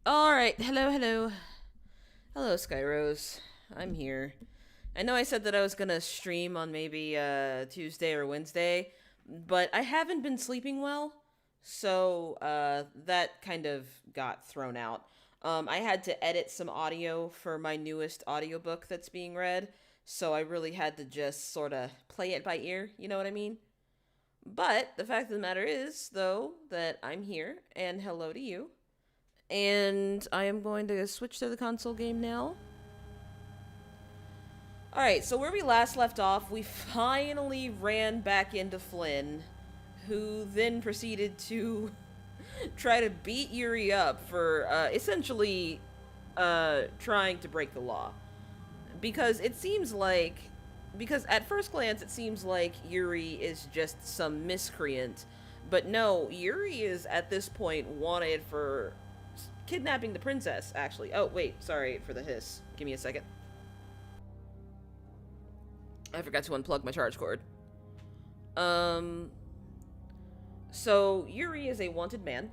Alright, hello. Hello, Skyrose. I'm here. I know I said that I was gonna stream on maybe Tuesday or Wednesday, but I haven't been sleeping well, so that kind of got thrown out. I had to edit some audio for my newest audiobook that's being read, so I really had to just sort of play it by ear, you know what I mean? But the fact of the matter is, though, that I'm here, and hello to you. And I am going to switch to the console game now. Alright, so where we last left off, we finally ran back into Flynn, who then proceeded to try to beat Yuri up for essentially trying to break the law. Because it seems like, because at first glance it seems like Yuri is just some miscreant, but no, Yuri is at this point wanted for kidnapping the princess, actually. Oh, wait, sorry for the hiss. Give me a second. I forgot to unplug my charge cord. So Yuri is a wanted man,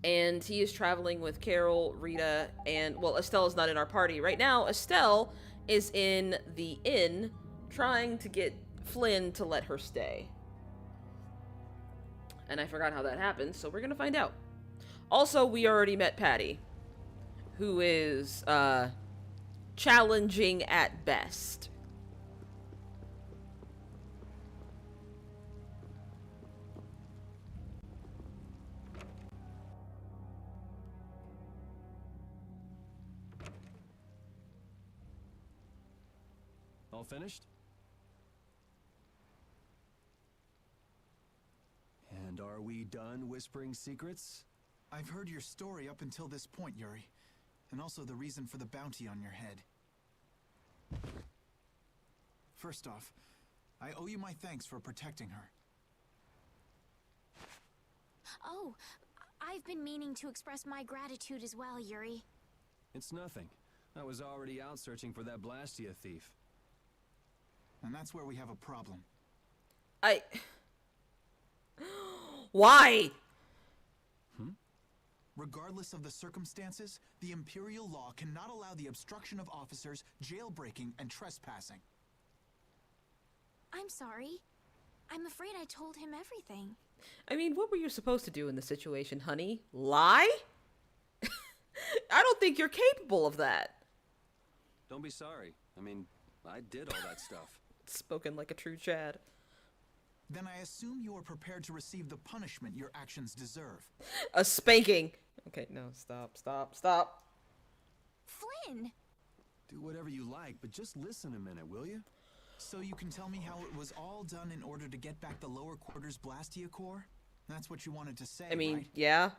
and he is traveling with Carol, Rita, and, well, Estelle is not in our party. Right now, Estelle is in the inn trying to get Flynn to let her stay. And I forgot how that happened, so we're gonna find out. Also, we already met Patty, who is, challenging at best. All finished? And are we done whispering secrets? I've heard your story up until this point, Yuri, and also the reason for the bounty on your head. First off, I owe you my thanks for protecting her. Oh, I've been meaning to express my gratitude as well, Yuri. It's nothing. I was already out searching for that Blastia thief. And that's where we have a problem. Why? Regardless of the circumstances, the Imperial law cannot allow the obstruction of officers, jailbreaking, and trespassing. I'm sorry. I'm afraid I told him everything. I mean, what were you supposed to do in this situation, honey? Lie? I don't think you're capable of that. Don't be sorry. I mean, I did all that stuff. Spoken like a true Chad. Then I assume you are prepared to receive the punishment your actions deserve. A spanking. Okay, no, stop. Flynn! Do whatever you like, but just listen a minute, will you? So you can tell me how it was all done in order to get back the lower quarters Blastia core? That's what you wanted to say, I mean, right? yeah.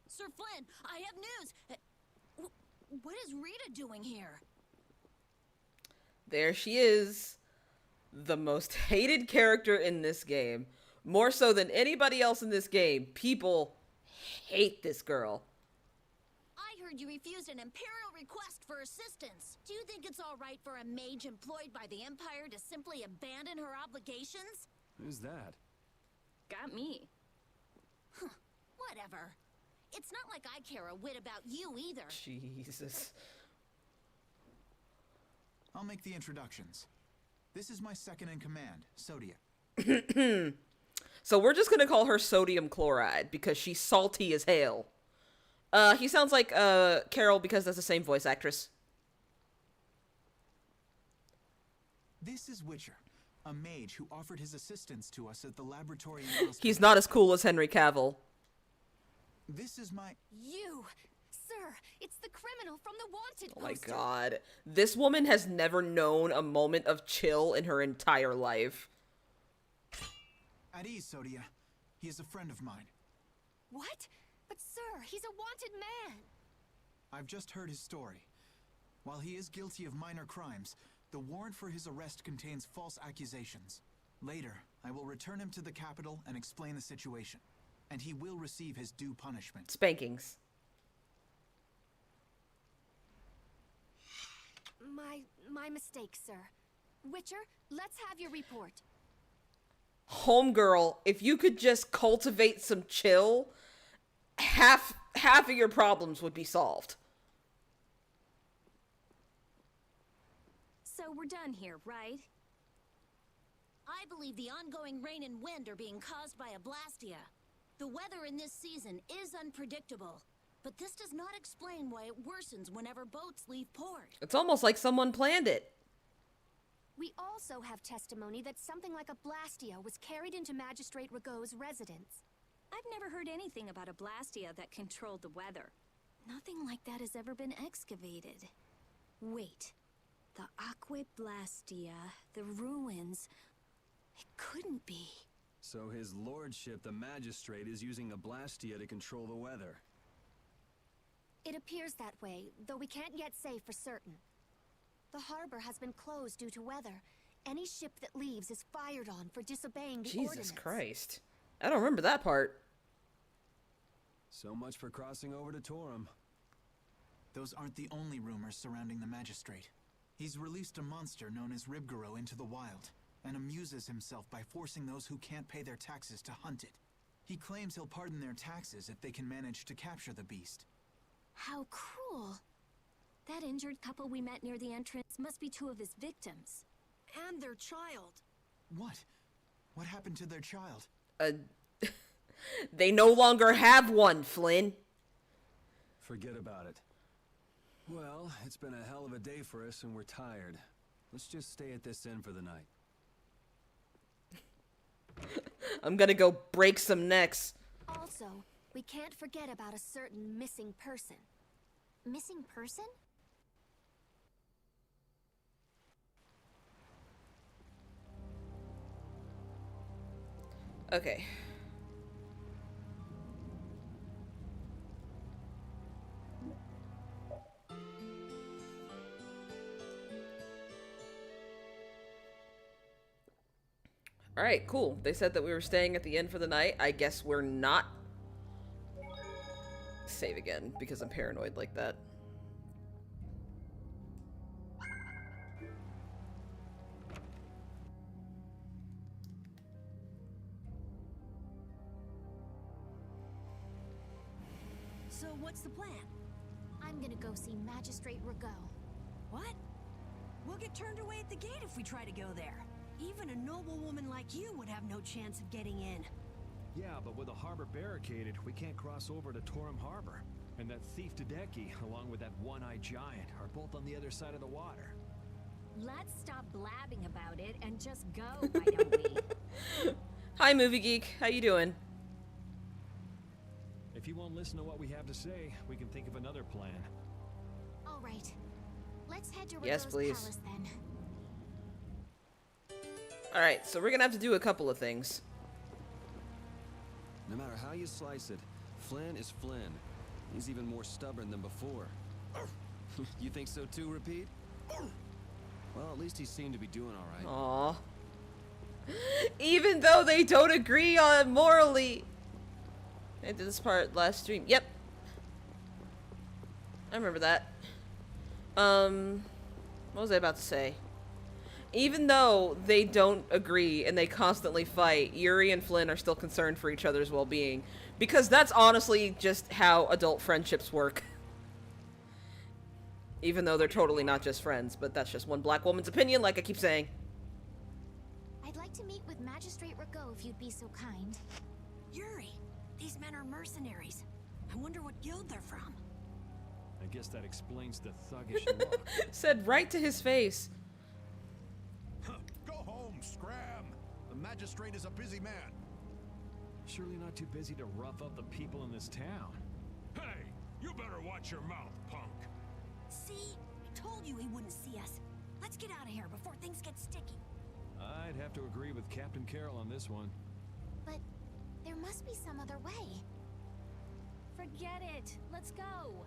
Sir Flynn, I have news. What is Rita doing here? There she is. The most hated character in this game. More so than anybody else in this game. People hate this girl. I heard you refused an Imperial request for assistance. Do you think it's all right for a mage employed by the Empire to simply abandon her obligations? Who's that? Got me. Whatever. It's not like I care a whit about you either. Jesus. I'll make the introductions. This is my second in command, Sodia. So we're just gonna call her sodium chloride because she's salty as hell. He sounds like Carol because that's the same voice actress. This is Witcher, a mage who offered his assistance to us at the laboratory in He's not as cool as Henry Cavill. This is my... You! Sir, it's the criminal from the wanted Oh my poster. god. This woman has never known a moment of chill in her entire life. At ease, Sodia. He is a friend of mine. What? But sir, he's a wanted man. I've just heard his story. While he is guilty of minor crimes, the warrant for his arrest contains false accusations. Later, I will return him to the capital and explain the situation. And he will receive his due punishment. Spankings. My mistake, sir. Witcher, let's have your report. Homegirl, if you could just cultivate some chill, half of your problems would be solved. So we're done here, right? I believe the ongoing rain and wind are being caused by a blastia. The weather in this season is unpredictable, but this does not explain why it worsens whenever boats leave port. It's almost like someone planned it. We also have testimony that something like a blastia was carried into Magistrate Rigaud's residence. I've never heard anything about a blastia that controlled the weather. Nothing like that has ever been excavated. Wait. The Aqua Blastia, the ruins. It couldn't be. So his lordship, the magistrate, is using a blastia to control the weather. It appears that way, though we can't yet say for certain. The harbor has been closed due to weather. Any ship that leaves is fired on for disobeying the ordinance. Jesus Christ. I don't remember that part. So much for crossing over to Torum. Those aren't the only rumors surrounding the magistrate. He's released a monster known as Ribgaro into the wild, and amuses himself by forcing those who can't pay their taxes to hunt it. He claims he'll pardon their taxes if they can manage to capture the beast. How cruel. That injured couple we met near the entrance must be two of his victims. And their child. What? What happened to their child? They no longer have one, Flynn. Forget about it. Well, it's been a hell of a day for us and we're tired. Let's just stay at this inn for the night. I'm gonna go break some necks. Also, we can't forget about a certain missing person. Missing person? Okay. Alright, cool. They said that we were staying at the inn for the night. I guess we're not. Save again, because I'm paranoid like that. So what's the plan? I'm gonna go see Magistrate Rigaud. What? We'll get turned away at the gate if we try to go there. Even a noble woman like you would have no chance of getting in. Yeah, but with the harbor barricaded, we can't cross over to Torum Harbor. And that thief Tadeki, along with that one-eyed giant, are both on the other side of the water. Let's stop blabbing about it and just go, why don't we? Hi, Movie Geek. How you doing? If you won't listen to what we have to say, we can think of another plan. All right. Let's head to Yes, Rigaud's please. palace then. Alright, so we're gonna have to do a couple of things. No matter how you slice it, Flynn is Flynn. He's even more stubborn than before. You think so too, Repeat? Well, at least he seemed to be doing all right. Aww. Even though they don't agree on morally. I did this part last stream. Yep. I remember that. What was I about to say? Even though they don't agree and they constantly fight, Yuri and Flynn are still concerned for each other's well-being. Because that's honestly just how adult friendships work. Even though they're totally not just friends, but that's just one black woman's opinion, like I keep saying. I'd like to meet with Magistrate Rigaud if you'd be so kind. Yuri, these men are mercenaries. I wonder what guild they're from. I guess that explains the thuggish look. Said right to his face. Go home, Scram! The magistrate is a busy man. Surely not too busy to rough up the people in this town. Hey, you better watch your mouth, punk. See? I told you he wouldn't see us. Let's get out of here before things get sticky. I'd have to agree with Captain Carroll on this one. But there must be some other way. Forget it. Let's go.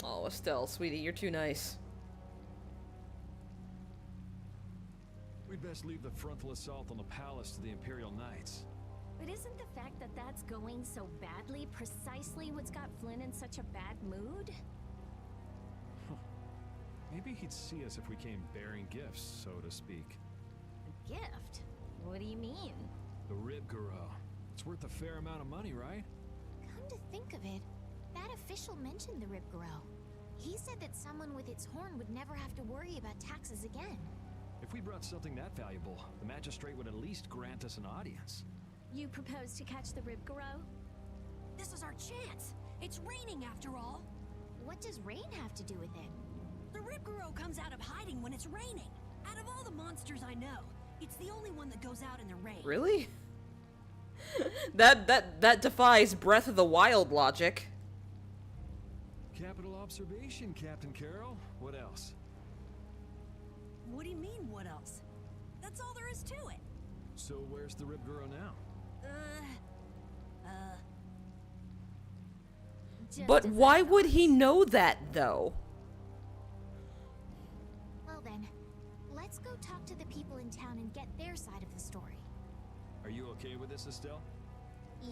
Oh, Estelle, sweetie, you're too nice. We'd best leave the frontal assault on the palace to the Imperial Knights. But isn't the fact that that's going so badly precisely what's got Flynn in such a bad mood? Maybe he'd see us if we came bearing gifts, so to speak. gift? What do you mean? The Rib Guru. It's worth a fair amount of money, right? Come to think of it, that official mentioned the Ribgaro. He said that someone with its horn would never have to worry about taxes again. If we brought something that valuable, the magistrate would at least grant us an audience. You propose to catch the Ribgaro? This is our chance. It's raining after all. What does rain have to do with it? The Ribgaro comes out of hiding when it's raining. Out of all the monsters I know, it's the only one that goes out in the rain. Really? that defies Breath of the Wild logic. Capital observation, Captain Carroll. What else? What do you mean, what else? That's all there is to it. So where's the Rib Guru now? But why would he know that, though? Well then, let's go talk to the people in town and get their side of the story. Are you okay with this, Estelle?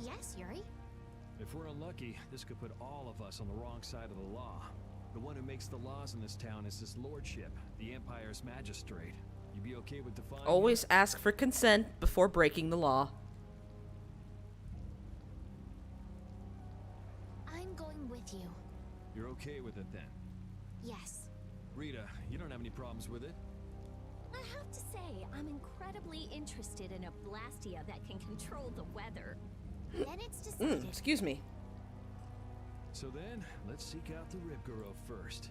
Yes, Yuri. If we're unlucky, this could put all of us on the wrong side of the law. The one who makes the laws in this town is his lordship, the Empire's magistrate. You be okay with defying him? Always ask for consent before breaking the law. I'm going with you. You're okay with it then? Yes. Rita, you don't have any problems with it? I have to say, I'm incredibly interested in a Blastia that can control the weather. Then it's decided. Excuse me. So then, let's seek out the Rib Guru first.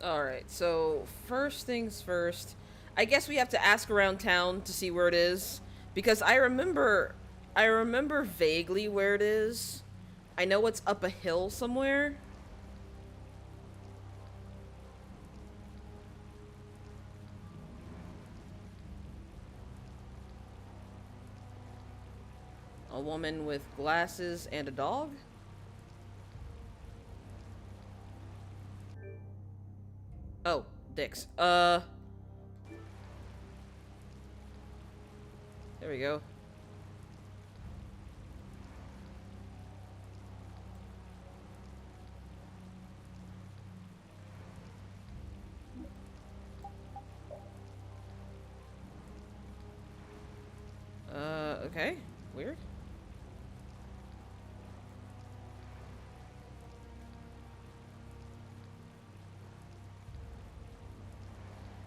Alright, so first things first. I guess we have to ask around town to see where it is. Because I remember vaguely where it is. I know it's up a hill somewhere. A woman with glasses and a dog? Oh, dicks. There we go. Okay. Weird.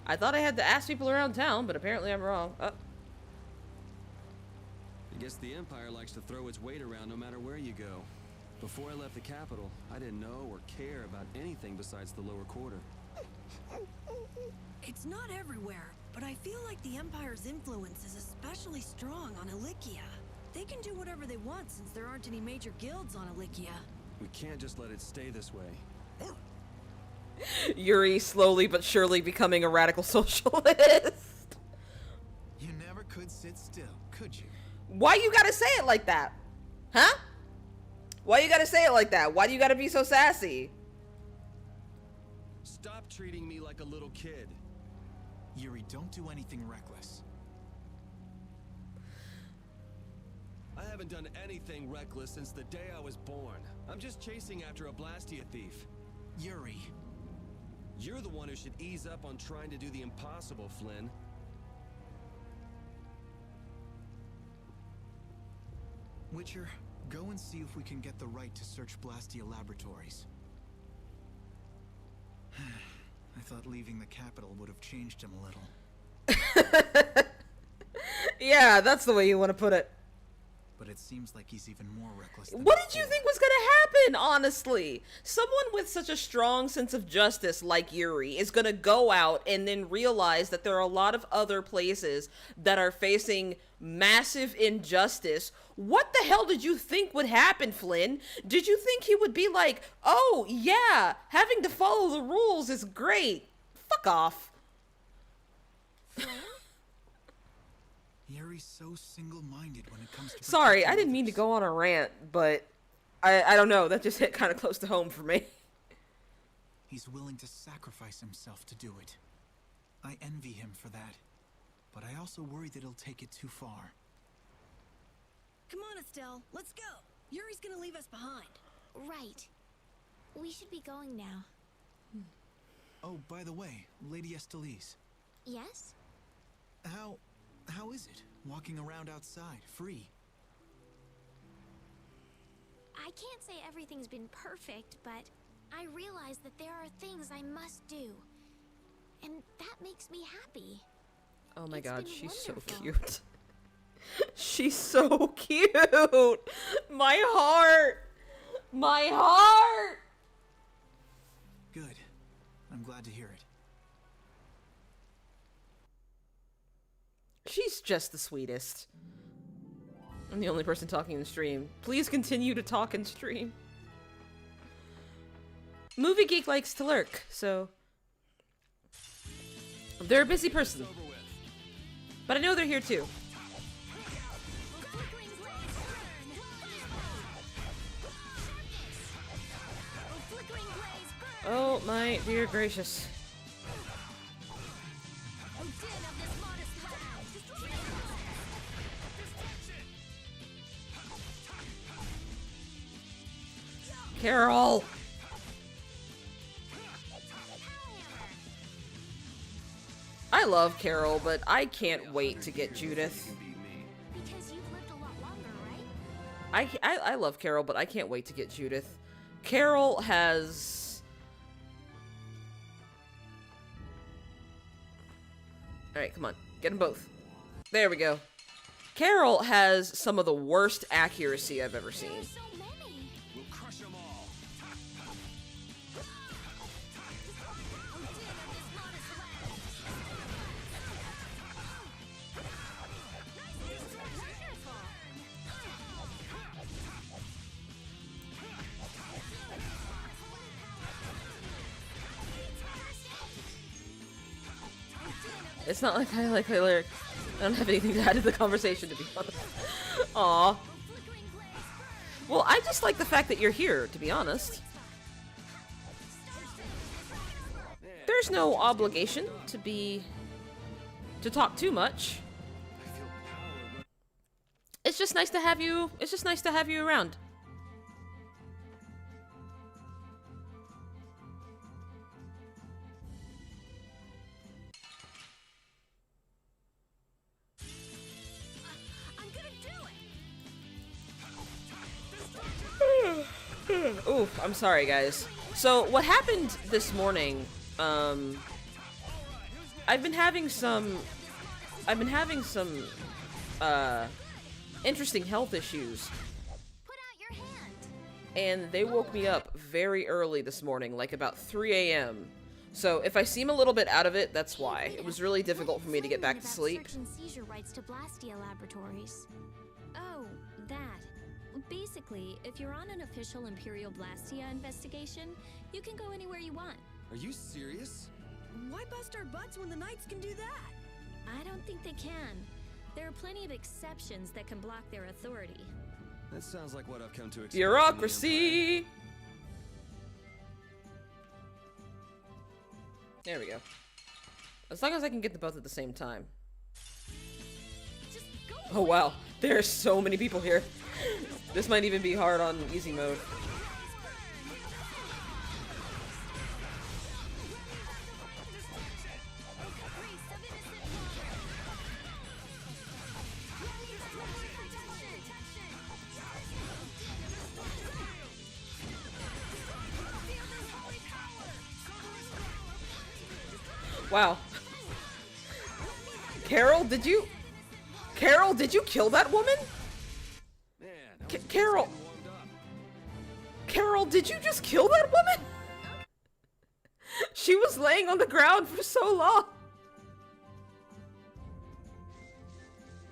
I thought I had to ask people around town, but apparently I'm wrong. I guess the Empire likes to throw its weight around no matter where you go. Before I left the capital, I didn't know or care about anything besides the lower quarter. It's not everywhere, but I feel like the Empire's influence is especially strong on Ilikia. They can do whatever they want since there aren't any major guilds on Ilikia. We can't just let it stay this way. Yuri slowly but surely becoming a radical socialist. You never could sit still, could you? Why you gotta say it like that? Huh? Why you gotta say it like that? Why do you gotta be so sassy? Stop treating me like a little kid. Yuri, don't do anything reckless. I haven't done anything reckless since the day I was born. I'm just chasing after a Blastia thief. Yuri. You're the one who should ease up on trying to do the impossible, Flynn. Witcher, go and see if we can get the right to search Blastia laboratories. I thought leaving the capital would have changed him a little. Yeah, that's the way you want to put it. But it seems like he's even more reckless than What did you before. think was gonna happen, honestly? Someone with such a strong sense of justice like Yuri is gonna go out and then realize that there are a lot of other places that are facing massive injustice. What the hell did you think would happen, Flynn? Did you think he would be like, oh, yeah, having to follow the rules is great? Fuck off. Yuri's so single-minded when it comes to... Sorry, protecting I didn't mean to others. go on a rant, but I don't know. That just hit kind of close to home for me. He's willing to sacrifice himself to do it. I envy him for that. But I also worry that he'll take it too far. Come on, Estelle, let's go. Yuri's gonna leave us behind. right. We should be going now. Oh, by the way, Lady Estelise. Yes? How is it, walking around outside, free? I can't say everything's been perfect, but I realize that there are things I must do. And that makes me happy. Oh my It's god, been she's so wonderful. cute. She's so cute! My heart! My heart! Good. I'm glad to hear it. She's just the sweetest. I'm the only person talking in the stream. Please continue to talk and stream. Movie Geek likes to lurk, so... They're a busy person. But I know they're here too. Oh my dear gracious. Carol! I love Carol, but I can't wait to get Judith. Because you've lived a lot longer, right? I love Carol, but I can't wait to get Judith. Carol has... Alright, come on. Get them both. There we go. Carol has some of the worst accuracy I've ever seen. So many. We'll crush them all. It's not like I like my lyric. I don't have anything to add to the conversation, to be honest. Aw. Well, I just like the fact that you're here, to be honest. There's no obligation to talk too much. It's just nice to have you, around. Oof, I'm sorry, guys. So, what happened this morning, I've been having some, interesting health issues. Put out your hand. And they woke me up very early this morning, like about 3 a.m. So, if I seem a little bit out of it, that's why. It was really difficult for me to get back to sleep. Search and seizure rights to Blastia Laboratories. Oh, that. Basically, if you're on an official Imperial Blastia investigation, you can go anywhere you want. Are you serious? Why bust our butts when the Knights can do that? I don't think they can. There are plenty of exceptions that can block their authority. That sounds like what I've come to expect. Bureaucracy! There we go. As long as I can get them both at the same time. Oh wow, there are so many people here. This might even be hard on easy mode. Wow. Carol, did you kill that woman? Man, Carol! Carol, did you just kill that woman? She was laying on the ground for so long.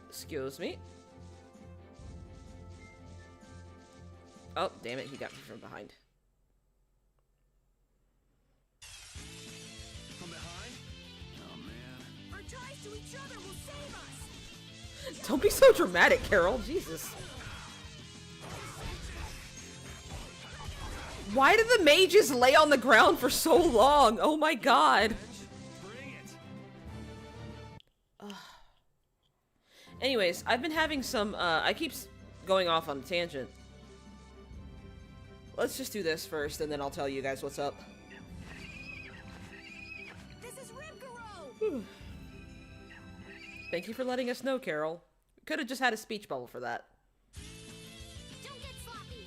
Excuse me. Oh, damn it, he got me from behind. From behind? Oh man. Our ties to each other will save us. Don't be so dramatic, Carol. Jesus. Why did the mages lay on the ground for so long? Oh my god. Bring it. Anyways, I've been having some, I keep going off on a tangent. let's just do this first, and then I'll tell you guys what's up. This is Rimgaro! Thank you for letting us know, Carol. Could have just had a speech bubble for that. Don't get sloppy!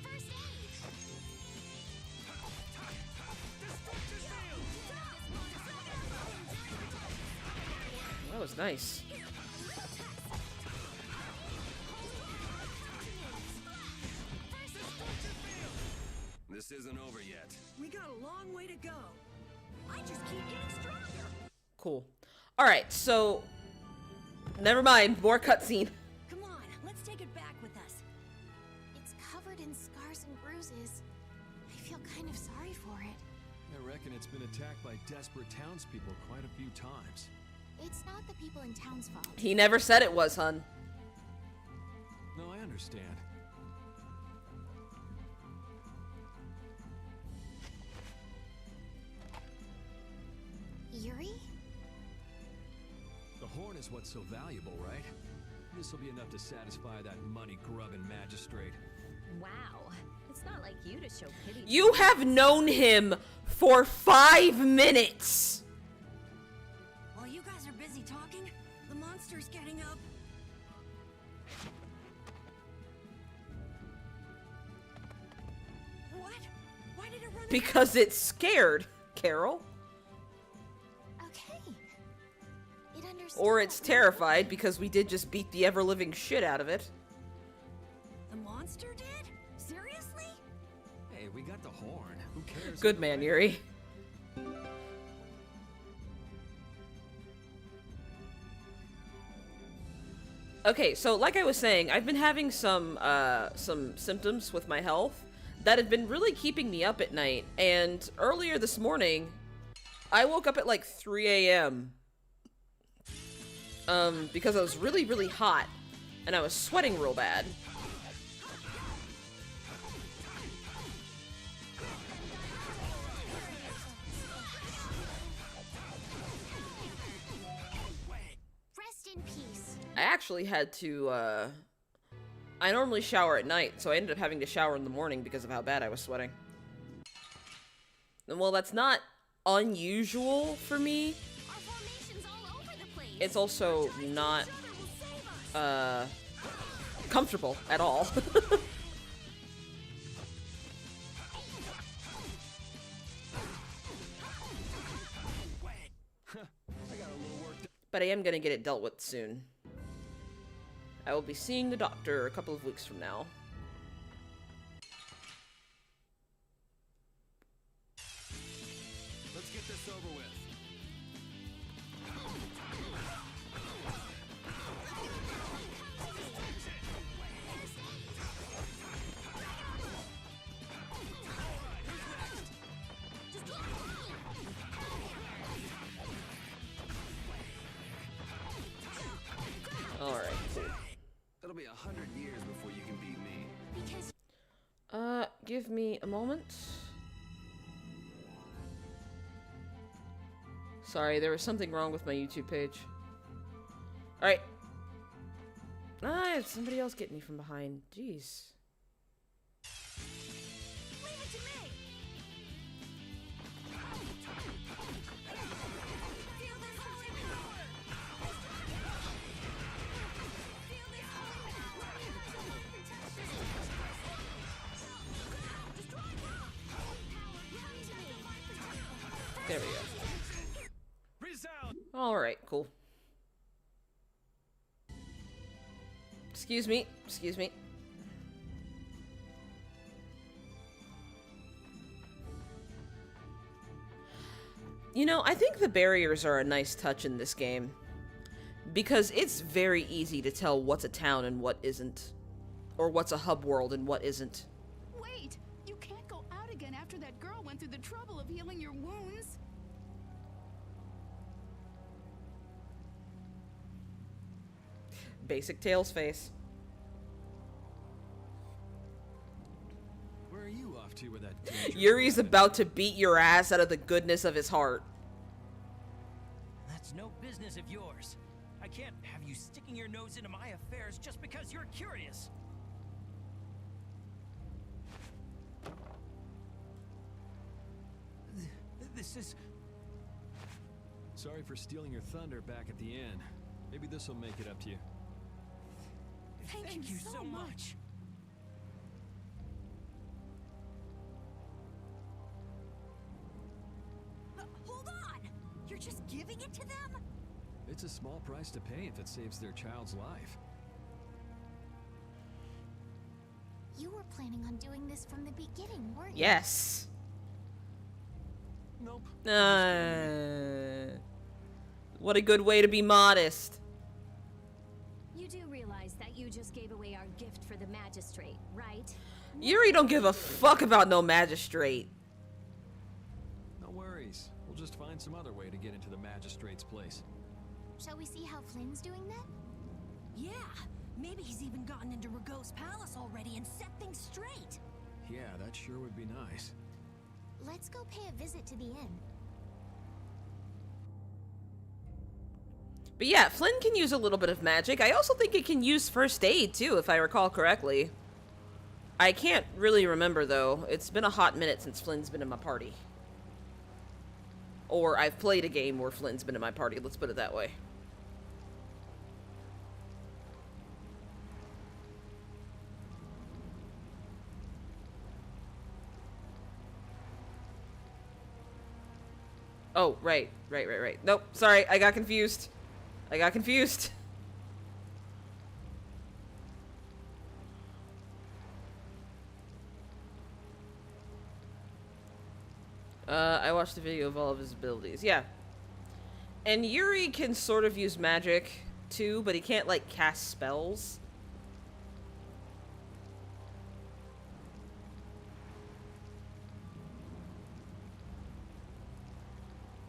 First aid! That was nice. This isn't over yet. We got a long way to go. I just keep getting stronger. Cool. Alright, so... Never mind, more cutscene. Come on, let's take it back with us. It's covered in scars and bruises. I feel kind of sorry for it. I reckon it's been attacked by desperate townspeople quite a few times. It's not the people in town's fault. He never said it was, hun. No, I understand. Yuri? The horn is what's so valuable, right? This'll be enough to satisfy that money-grubbing magistrate. Wow. It's not like you to show pity. You have known him for 5 minutes! While you guys are busy talking, the monster's getting up. What? Why did it run? Because it's scared, Carol. Okay. It understood. Or it's terrified because we did just beat the ever-living shit out of it. The monster did? Seriously? Hey, we got the horn. Who cares? Good man, Yuri. Okay, so like I was saying, I've been having some symptoms with my health that have been really keeping me up at night. And earlier this morning, I woke up at like 3 a.m. Because I was really, really hot and I was sweating real bad. Rest in peace. I actually had to, I normally shower at night, so I ended up having to shower in the morning because of how bad I was sweating. And while that's not unusual for me, Our formation's all over the place. it's also not, comfortable at all. But I am gonna get it dealt with soon. I will be seeing the doctor a couple of weeks from now. Let's get this over with. Alright, cool. It'll be 100 years before you can beat me. Because Give me a moment. Sorry, there was something wrong with my YouTube page. Alright. Ah, somebody else getting me from behind. Jeez. Leave it to me. Feel this holy power. Feel this holy power. There we go. Resound! Alright, cool. Excuse me. Excuse me. You know, I think the barriers are a nice touch in this game. Because it's very easy to tell what's a town and what isn't. Or what's a hub world and what isn't. Wait! You can't go out again after that girl went through the trouble of healing your wounds. Basic Tails face. Where are you off to with that danger? Yuri's about to beat your ass out of the goodness of his heart. That's no business of yours. I I can't have you sticking your nose into my affairs just because you're curious. This is... Sorry for stealing your thunder back at the end. Maybe this will make it up to you. Thank you so much. Hold on! You're just giving it to them? It's a small price to pay if it saves their child's life. You were planning on doing this from the beginning, weren't you? Yes. Nope. What a good way to be modest. You do realize that you just gave away our gift for the magistrate, right? Yuri don't give a fuck about no magistrate. No worries. We'll just find some other way to get into the magistrate's place. Shall we see how Flynn's doing then? Yeah, maybe he's even gotten into Ragot's palace already and set things straight. Yeah, that sure would be nice. Let's go pay a visit to the inn. But yeah, Flynn can use a little bit of magic. I also think it can use first aid too, if I recall correctly. I can't really remember though. It's been a hot minute since Flynn's been in my party. Or I've played a game where Flynn's been in my party, let's put it that way. Oh, right. Nope, sorry, I got confused. I watched the video of all of his abilities. Yeah. And Yuri can sort of use magic, too, but he can't, like, cast spells.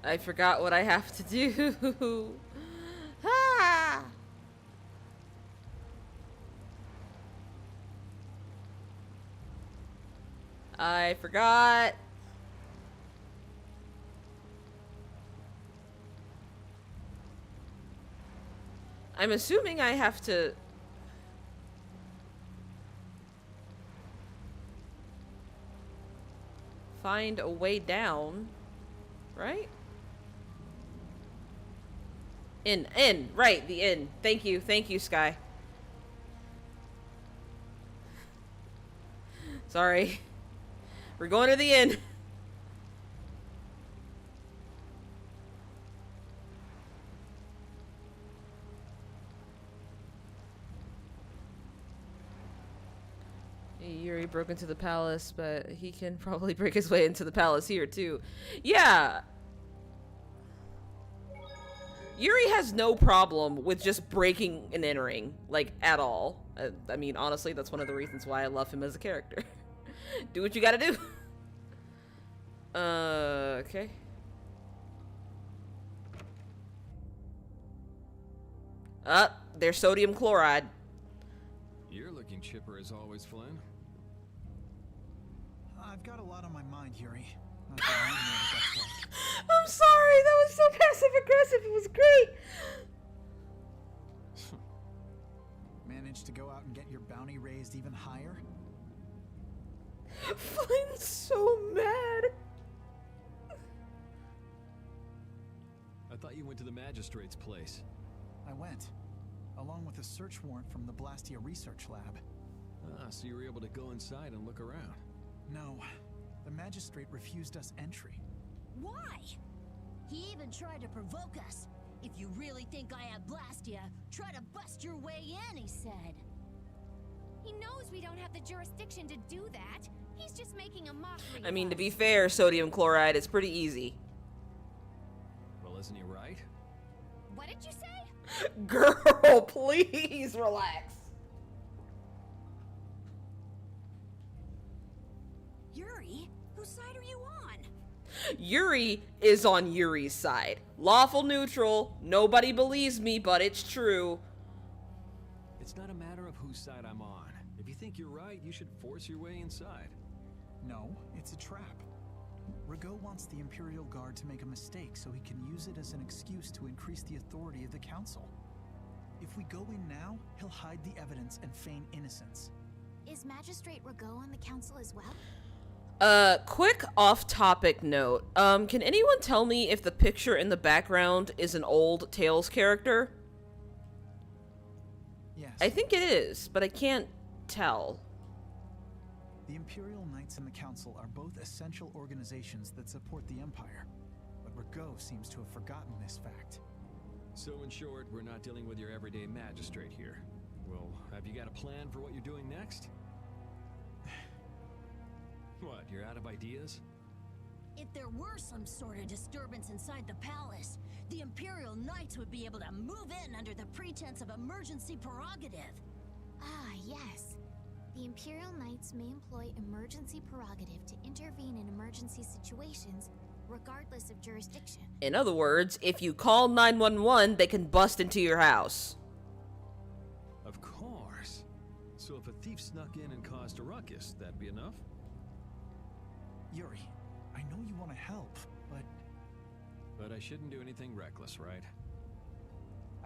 I forgot what I have to do. Ah! I forgot. I'm assuming I have to... find a way down, right? Right, the inn. Thank you, Sky. Sorry. We're going to the inn. Yuri broke into the palace, but he can probably break his way into the palace here, too. Yeah. Yuri has no problem with just breaking and entering, like, at all. I mean, honestly, that's one of the reasons why I love him as a character. Do what you gotta do. Okay. There's sodium chloride. You're looking chipper as always, Flynn. I've got a lot on my mind, Yuri. Not that I know what that's like. I'm sorry, that was so passive-aggressive. It was great. Managed to go out and get your bounty raised even higher? Flynn's so mad. I thought you went to the magistrate's place. I went, along with a search warrant from the Blastia research lab. Ah, so you were able to go inside and look around. No, the magistrate refused us entry. Why? He even tried to provoke us. If you really think I have Blastia, try to bust your way in, he said. He knows we don't have the jurisdiction to do that. He's just making a mockery. I mean, to be fair, sodium chloride is pretty easy. Well, isn't he right? What did you say? Girl, please relax. Yuri, whose side are you on? Yuri is on Yuri's side. Lawful neutral. Nobody believes me, but it's true. It's not a matter of whose side I'm on. If you think you're right, you should force your way inside. No, it's a trap. Ragot wants the Imperial Guard to make a mistake so he can use it as an excuse to increase the authority of the Council. If we go in now, he'll hide the evidence and feign innocence. Is Magistrate Rago on the council as well? Quick off-topic note. Can anyone tell me if the picture in the background is an old Tales character? Yes. I think it is, but I can't tell. The Imperial Knights and the Council are both essential organizations that support the Empire. But Rago seems to have forgotten this fact. So in short, we're not dealing with your everyday magistrate here. Well, have you got a plan for what you're doing next? What, you're out of ideas? If there were some sort of disturbance inside the palace, the Imperial Knights would be able to move in under the pretense of emergency prerogative. Ah, yes. The Imperial Knights may employ emergency prerogative to intervene in emergency situations, regardless of jurisdiction. In other words, if you call 911, they can bust into your house. Of course. So if a thief snuck in and caused a ruckus, that'd be enough? Yuri, I know you want to help, but... But I shouldn't do anything reckless, right?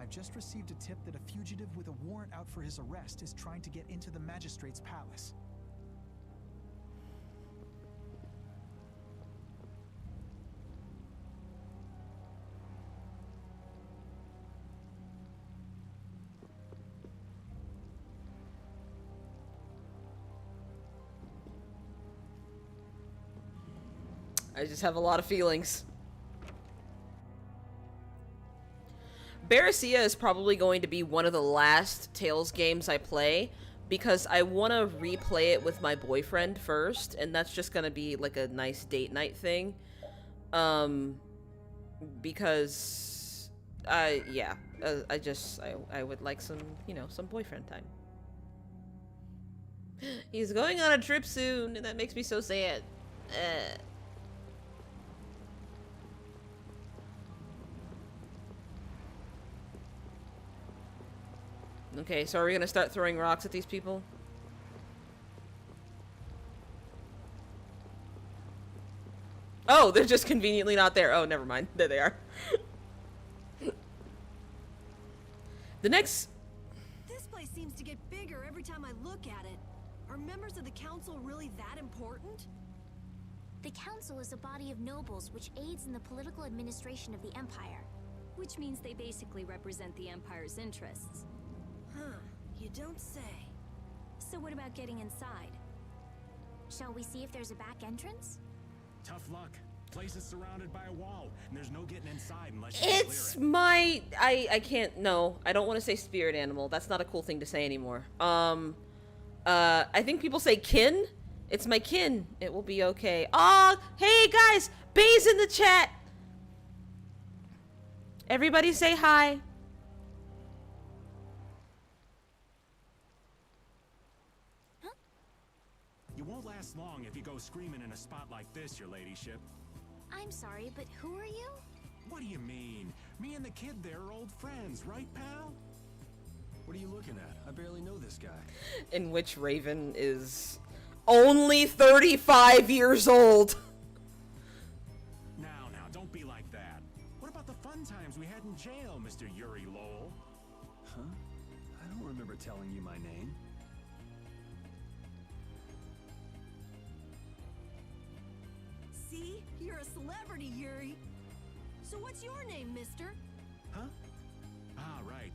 I've just received a tip that a fugitive with a warrant out for his arrest is trying to get into the Magistrate's palace. I just have a lot of feelings. Vesperia is probably going to be one of the last Tales games I play because I want to replay it with my boyfriend first, and that's just going to be like a nice date night thing. Because I would like some, some boyfriend time. He's going on a trip soon, and that makes me so sad. Okay, so are we gonna start throwing rocks at these people? Oh, they're just conveniently not there. Oh, never mind. There they are. The next... This place seems to get bigger every time I look at it. Are members of the council really that important? The council is a body of nobles which aids in the political administration of the Empire. Which means they basically represent the Empire's interests. Huh, you don't say. So what about getting inside? Shall we see if there's a back entrance? Tough luck. Place is surrounded by a wall, and there's no getting inside unless you clear it. I can't, no. I don't want to say spirit animal. That's not a cool thing to say anymore. I think people say kin. It's my kin. It will be okay. Aw, hey guys! Bay's in the chat! Everybody say hi. You won't last long if you go screaming in a spot like this, your ladyship. I'm sorry, but who are you? What do you mean? Me and the kid there are old friends, right, pal? What are you looking at? I barely know this guy. In which Raven is only 35 years old. Now, don't be like that. What about the fun times we had in jail, Mr. Yuri Lowell? Huh? I don't remember telling you my name. See? You're a celebrity, Yuri. So what's your name, mister? Huh? Ah, right.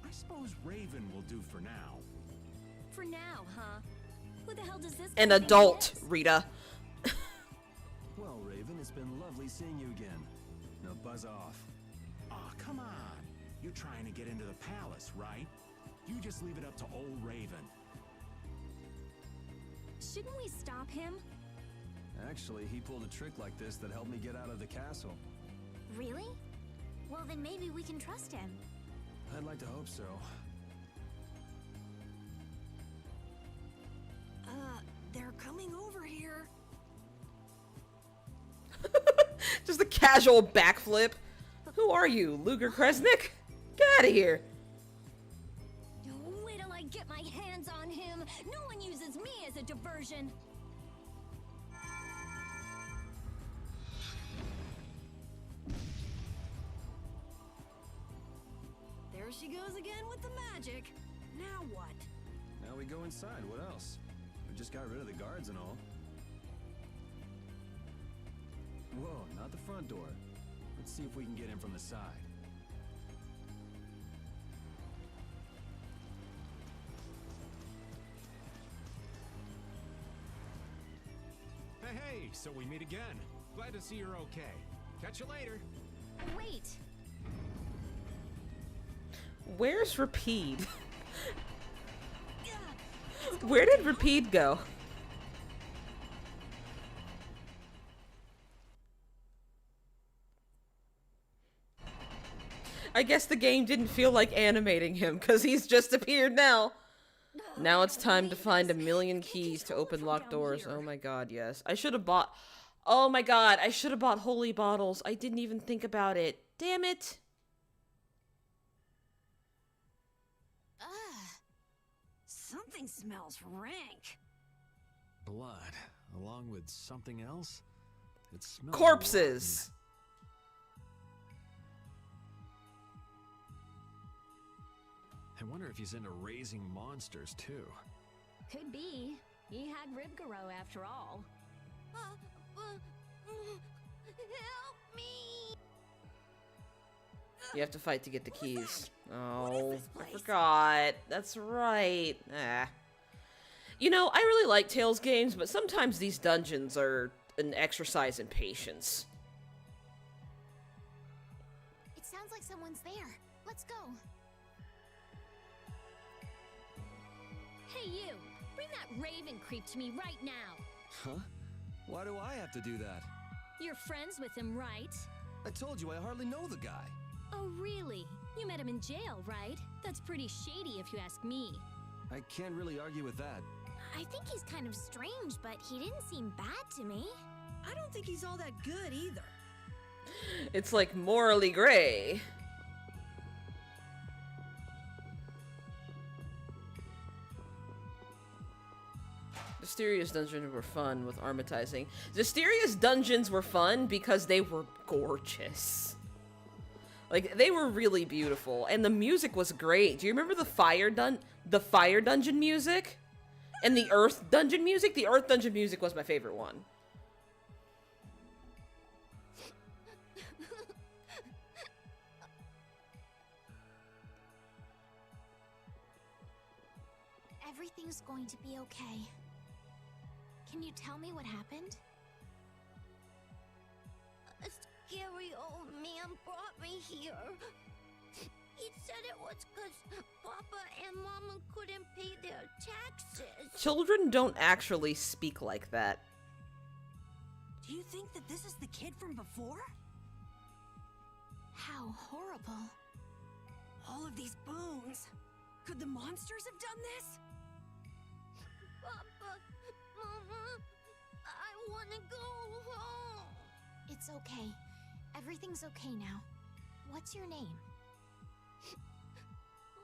I suppose Raven will do for now. For now, huh? Who the hell does this An guy think adult, he is? Rita. Well, Raven, it's been lovely seeing you again. Now buzz off. Aw, come on. You're trying to get into the palace, right? You just leave it up to old Raven. Shouldn't we stop him? Actually, he pulled a trick like this that helped me get out of the castle. Really? Well, then maybe we can trust him. I'd like to hope so. They're coming over here. Just a casual backflip. Who are you, Luger Kresnik? Get out of here. Wait till I get my hands on him. No one uses me as a diversion. There There she goes again with the magic. Now what? Now we go inside. What else? We just got rid of the guards and all. Whoa, not the front door. Let's see if we can get in from the side. Hey, so we meet again. Glad to see you're okay. Catch you later. Wait. Where's Rapide? Where did Rapide go? I guess the game didn't feel like animating him because he's just appeared now. Now it's time to find 1,000,000 keys to open locked doors. Oh my god, yes. I should have bought... Oh my god, I should have bought holy bottles. I didn't even think about it. Damn it. Something smells rank. Blood, along with something else? It smells Corpses! rotten. I wonder if he's into raising monsters, too. Could be. He had Ribgaro after all. Help me! You have to fight to get the keys. Oh, I forgot. That's right. Ah. You know, I really like Tales games, but sometimes these dungeons are an exercise in patience. It sounds like someone's there. Let's go. Hey, you! Bring that raven creep to me right now! Huh? Why do I have to do that? You're friends with him, right? I told you I hardly know the guy. Oh, really? You met him in jail, right? That's pretty shady if you ask me. I can't really argue with that. I think he's kind of strange, but he didn't seem bad to me. I don't think he's all that good either. It's like morally gray. Zesteria's dungeons were fun with armatizing. Zesteria's dungeons were fun because they were gorgeous. Like, they were really beautiful, and the music was great. Do you remember the fire dungeon music? And the earth dungeon music? The earth dungeon music was my favorite one. Everything's going to be okay. Can you tell me what happened? A scary old man brought me here. He said it was because Papa and Mama couldn't pay their taxes. Children don't actually speak like that. Do you think that this is the kid from before? How horrible. All of these bones. Could the monsters have done this? Papa, Mama, I want to go home. It's okay. Everything's okay now. What's your name?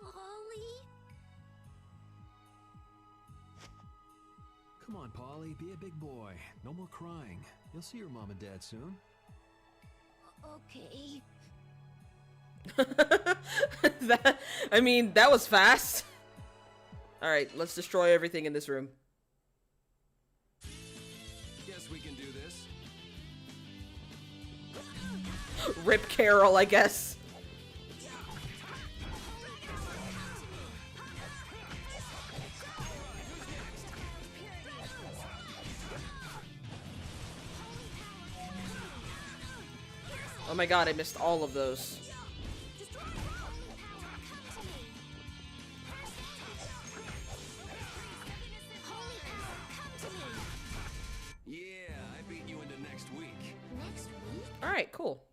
Holly? Come on, Polly, be a big boy. No more crying. You'll see your mom and dad soon. Okay. That was fast. Alright, let's destroy everything in this room. Guess we can do this. Rip Carol, I guess. Oh my god, I missed all of those. Yeah, I beat you into next week. Next week? Alright, cool.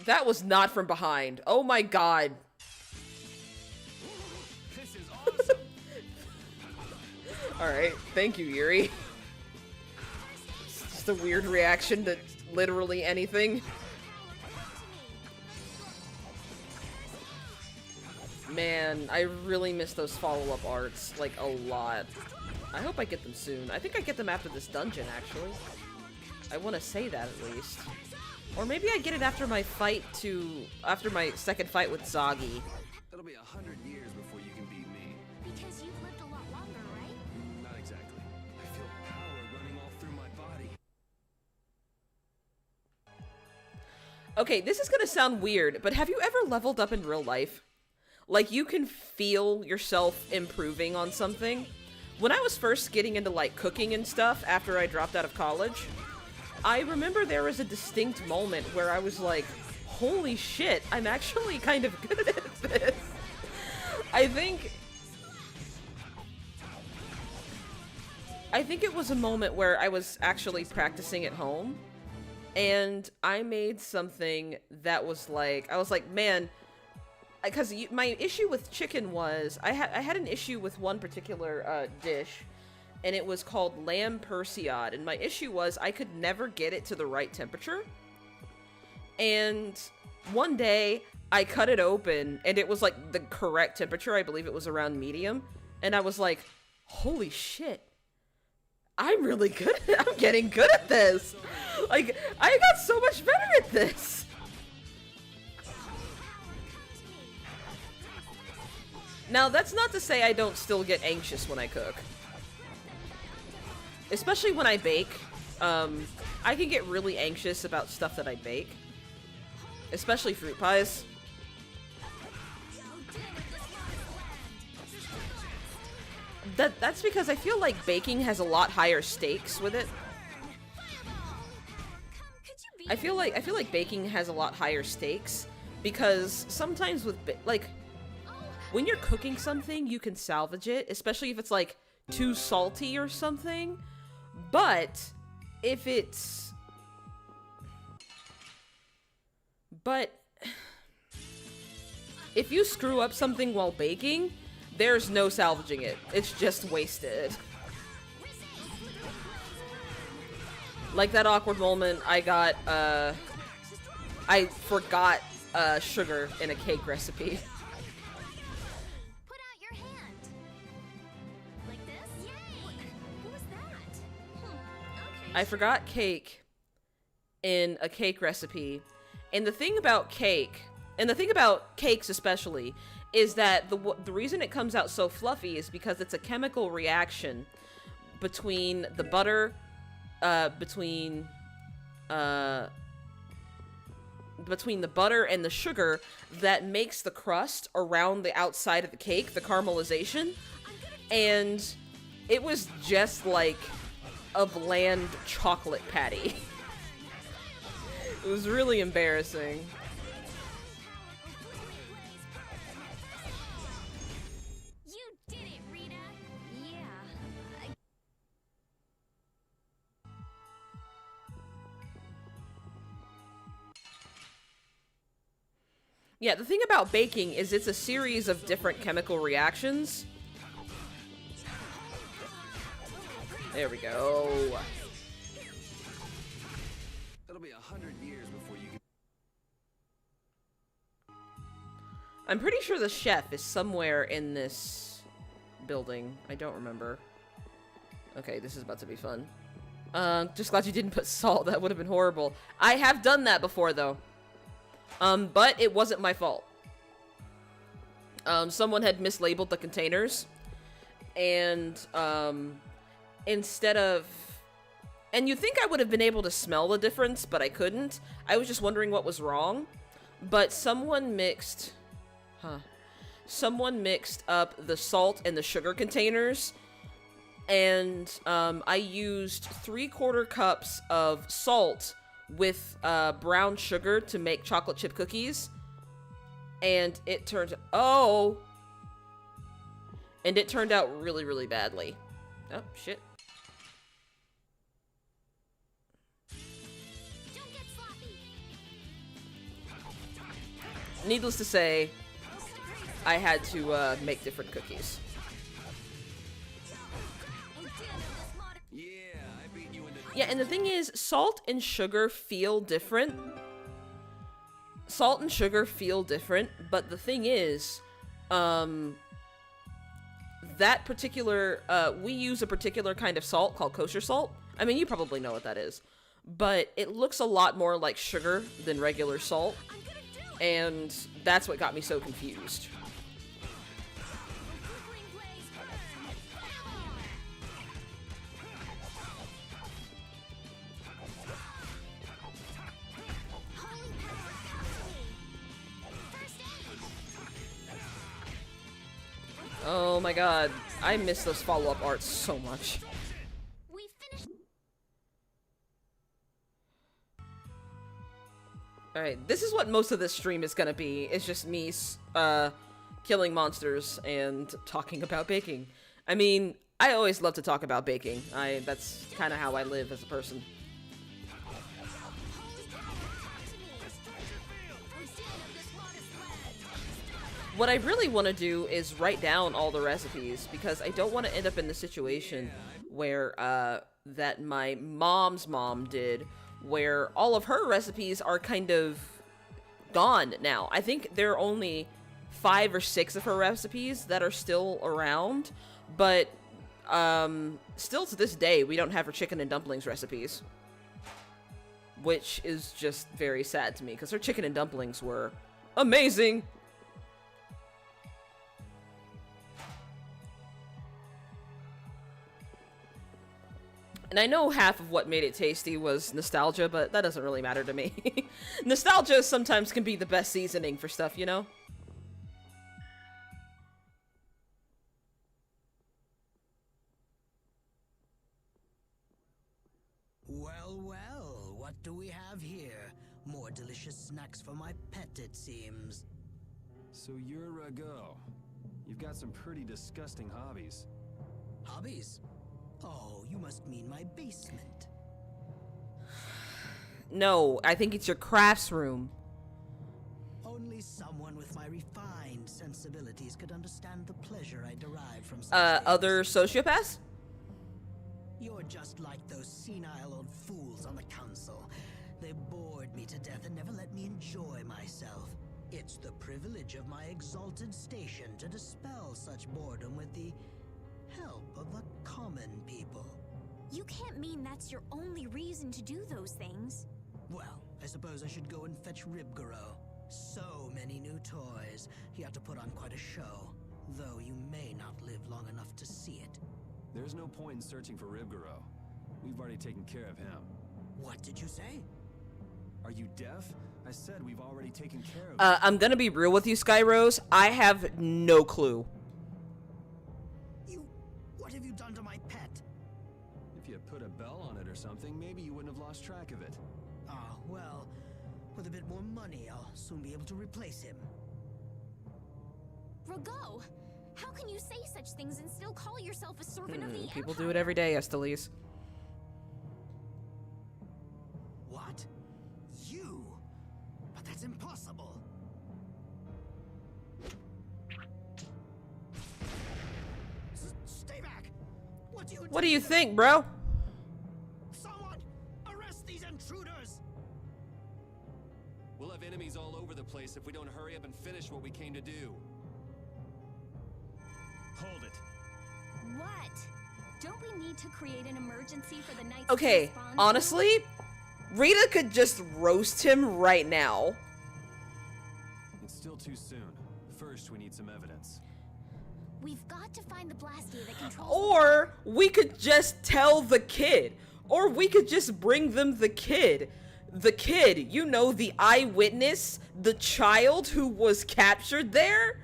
That was not from behind. Oh my god. This is awesome. Alright, thank you, Yuri. It's just a weird reaction to literally anything. Man, I really miss those follow-up arts, like, a lot. I hope I get them soon. I think I get them after this dungeon, actually. I want to say that, at least. Or maybe I get it after my after my second fight with Zagi. It'll be 100 years before you can beat me. Because you've lived a lot longer, right? Not exactly. I feel power running all through my body. Okay, this is gonna sound weird, but have you ever leveled up in real life? Like, you can feel yourself improving on something? When I was first getting into, like, cooking and stuff after I dropped out of college, I remember there was a distinct moment where I was like, holy shit, I'm actually kind of good at this. I think it was a moment where I was actually practicing at home, and I made something that was like, I was like, man, because my issue with chicken was, I had an issue with one particular dish, and it was called lamb persiade, and my issue was I could never get it to the right temperature. And one day I cut it open and it was like the correct temperature. I believe it was around medium, and I was like, holy shit, I'm really good. I'm getting good at this. Like, I got so much better at this. Now, that's not to say I don't still get anxious when I cook. Especially when I bake. I can get really anxious about stuff that I bake. Especially fruit pies. That's because I feel like baking has a lot higher stakes with it. I feel like baking has a lot higher stakes because sometimes with like when you're cooking something, you can salvage it, especially if it's like too salty or something. But if you screw up something while baking, there's no salvaging it. It's just wasted. Like that awkward moment I forgot sugar in a cake recipe. Put out your hand. Like this? Yay! What was that? Okay. I forgot cake in a cake recipe. And the thing about cake, and the thing about cakes especially, is that the reason it comes out so fluffy is because it's a chemical reaction between the butter, between the butter and the sugar that makes the crust around the outside of the cake, the caramelization. And it was just like a bland chocolate patty. It was really embarrassing. You did it, Rita. Yeah. Yeah, the thing about baking is it's a series of different chemical reactions. There we go. It'll be 100 years before you can... I'm pretty sure the chef is somewhere in this building. I don't remember. Okay, this is about to be fun. Just glad you didn't put salt. That would have been horrible. I have done that before, though. But it wasn't my fault. Someone had mislabeled the containers. And, instead of... And you'd think I would have been able to smell the difference, but I couldn't. I was just wondering what was wrong. But someone mixed... Someone mixed up the salt and the sugar containers. And, I used 3/4 cups of salt with brown sugar to make chocolate chip cookies, and it turned out really, really badly. Oh shit. Don't get sloppy. Needless to say, I had to make different cookies. Yeah, and the thing is, salt and sugar feel different. Salt and sugar feel different, but the thing is, that particular, we use a particular kind of salt called kosher salt. I mean, you probably know what that is. but it looks a lot more like sugar than regular salt, and that's what got me so confused. Oh my god, I miss those follow-up arts so much. Alright, this is what most of this stream is gonna be. It's just me, killing monsters and talking about baking. I mean, I always love to talk about baking. That's kind of how I live as a person. What I really want to do is write down all the recipes, because I don't want to end up in the situation where, that my mom's mom did, where all of her recipes are kind of gone now. I think there are only 5 or 6 of her recipes that are still around, but, still to this day, we don't have her chicken and dumplings recipes. Which is just very sad to me, because her chicken and dumplings were amazing! And I know half of what made it tasty was nostalgia, but that doesn't really matter to me. Nostalgia sometimes can be the best seasoning for stuff, you know? Well, well, what do we have here? More delicious snacks for my pet, it seems. So you're a go. You've got some pretty disgusting hobbies. Hobbies? Oh, you must mean my basement. No, I think it's your crafts room. Only someone with my refined sensibilities could understand the pleasure I derive from such Other sociopaths? You're just like those senile old fools on the council. They bored me to death and never let me enjoy myself. It's the privilege of my exalted station to dispel such boredom with the help of the common people. You can't mean that's your only reason to do those things. Well, I suppose I should go and fetch Ribgaro. So many new toys. He had to put on quite a show, though you may not live long enough to see it. There's no point in searching for Ribgaro. We've already taken care of him. What did you say? Are you deaf? I said we've already taken care of him. I'm gonna be real with you, Skyrose. I have no clue. What have you done to my pet? If you had put a bell on it or something, maybe you wouldn't have lost track of it. Ah, well, with a bit more money, I'll soon be able to replace him. Rago, how can you say such things and still call yourself a servant of the People do it every day, Esteliz. What? You? But that's impossible. Stay back! What do you think, bro? Someone arrest these intruders! We'll have enemies all over the place if we don't hurry up and finish what we came to do. Hold it. What? Don't we need to create an emergency for the Knights Okay, to respond to? honestly, Rita could just roast him right now. It's still too soon. First, we need some evidence. We've got to find the Blastia that controls. Or we could just tell the kid. Or we could just bring them the kid. The kid, you know, the eyewitness, the child who was captured there.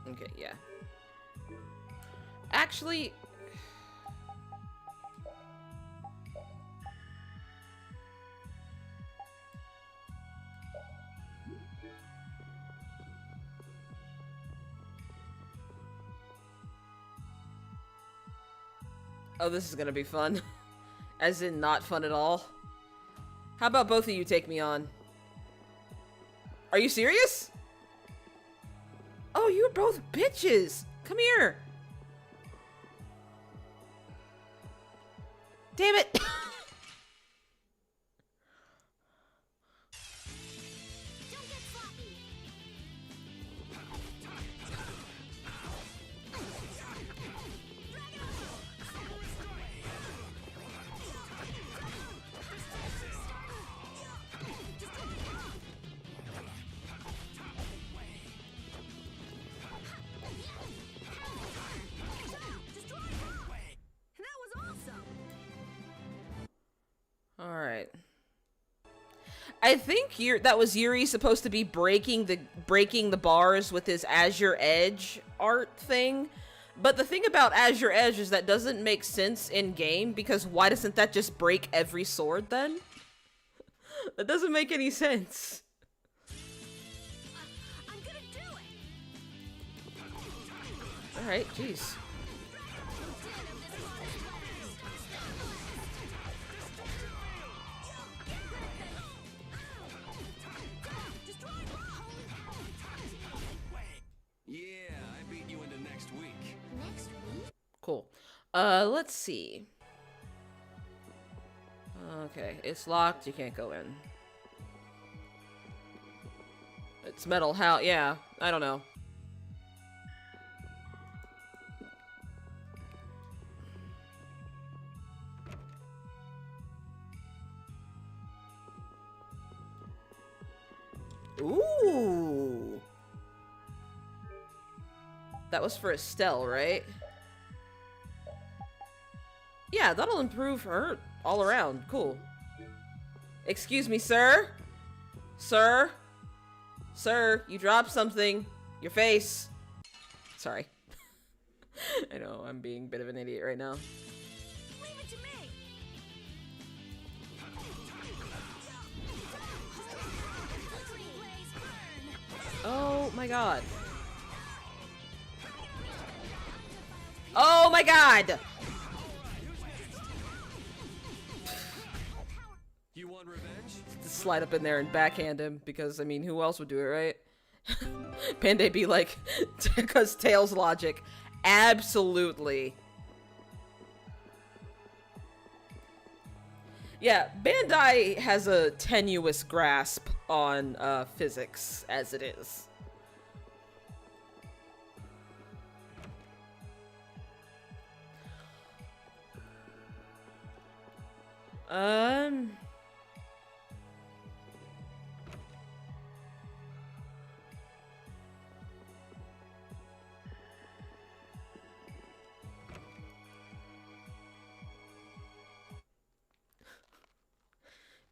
Okay, yeah. Actually, oh, this is gonna be fun. As in not fun at all. How about both of you take me on? Are you serious? Oh, you're both bitches. Come here. Damn it. right. I think that was Yuri supposed to be breaking the bars with his Azure Edge art thing. But the thing about Azure Edge is that doesn't make sense in game, because why doesn't that just break every sword then? That doesn't make any sense. I'm gonna do it. All right, jeez. Yeah, I beat you into next week. Next week? Cool. Let's see. Okay, it's locked. You can't go in. It's metal house. Yeah, I don't know. Ooh. That was for Estelle, right? Yeah, that'll improve her all around. Cool. Excuse me, sir? Sir? Sir, you dropped something. Your face. Sorry. I know, I'm being a bit of an idiot right now. Leave it to me. Oh my god. Oh my god! You want revenge? Just slide up in there and backhand him, because, I mean, who else would do it, right? Panday be like, because Tails logic. Absolutely. Yeah, Bandai has a tenuous grasp on physics as it is.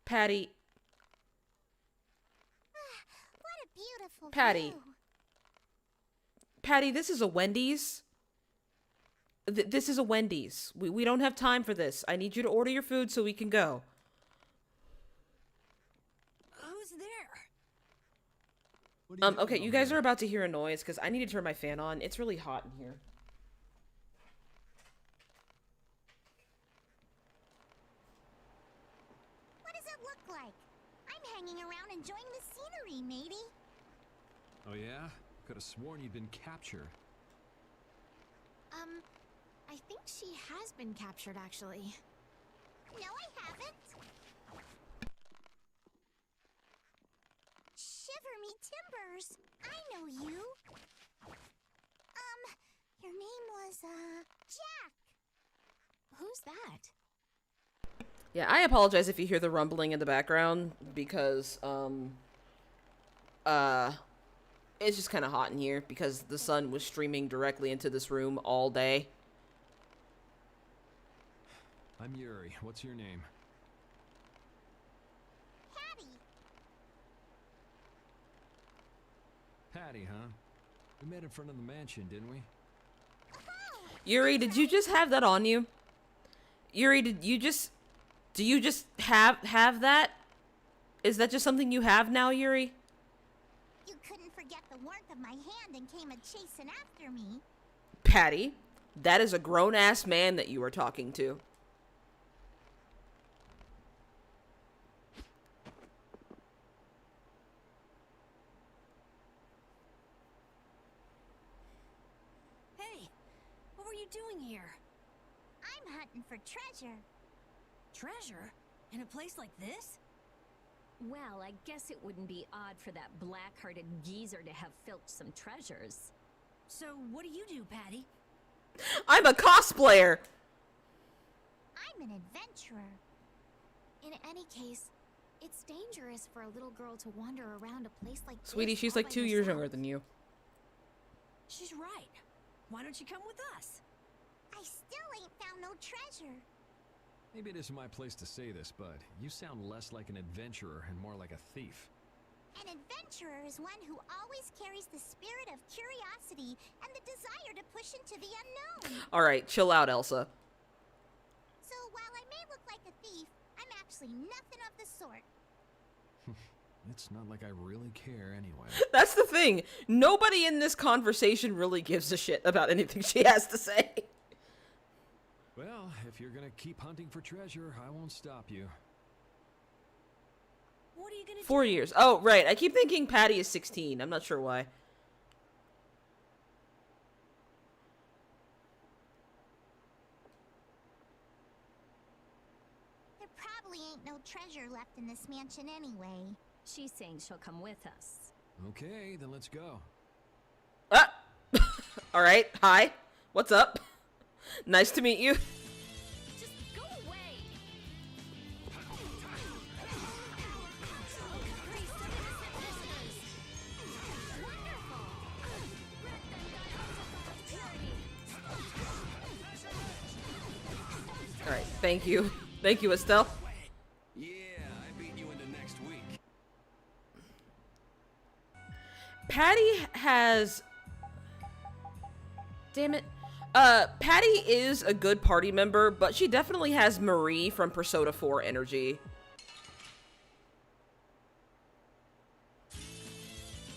Patty. What a beautiful Patty. view. Patty, this is a Wendy's. This is a Wendy's. We don't have time for this. I need you to order your food so we can go. Who's there? Okay, you guys are about to hear a noise because I need to turn my fan on. It's really hot in here. What does it look like? I'm hanging around enjoying the scenery, matey. Oh yeah? Could have sworn you'd been captured. I think she has been captured, actually. No, I haven't. Shiver me timbers. I know you. Your name was, Jack. Who's that? Yeah, I apologize if you hear the rumbling in the background because, it's just kind of hot in here because the sun was streaming directly into this room all day. I'm Yuri. What's your name? Patty. Patty, huh? We met in front of the mansion, didn't we? Yuri, did you just have that on you? Yuri, do you just have that? Is that just something you have now, Yuri? You couldn't forget the warmth of my hand and came a-chasing after me. Patty, that is a grown-ass man that you are talking to. Hey, what were you doing here? I'm hunting for treasure. Treasure? In a place like this? Well, I guess it wouldn't be odd for that black-hearted geezer to have filched some treasures. So, what do you do, Patty? I'm a cosplayer! I'm an adventurer. In any case, it's dangerous for a little girl to wander around a place like this. Sweetie, she's all like by 2 years herself. younger than you. She's right. Why don't you come with us? I still ain't found no treasure. Maybe it isn't my place to say this, but you sound less like an adventurer and more like a thief. An adventurer is one who always carries the spirit of curiosity and the desire to push into the unknown. Alright, chill out, Elsa. So while I may look like a thief, I'm actually nothing of the sort. It's not like I really care anyway. That's the thing. Nobody in this conversation really gives a shit about anything she has to say. Well, if you're gonna keep hunting for treasure, I won't stop you. What are you gonna 4 years. Oh, right. I keep thinking Patty is 16. I'm not sure why. There probably ain't no treasure left in this mansion anyway. She's saying she'll come with us. Okay, then let's go. Ah! Alright. Hi. What's up? Nice to meet you. Just go away. Alright, thank you. Thank you, Estelle. Yeah, I beat you into next week. Patty has... Damn it. Patty is a good party member, but she definitely has Marie from Persona 4 energy.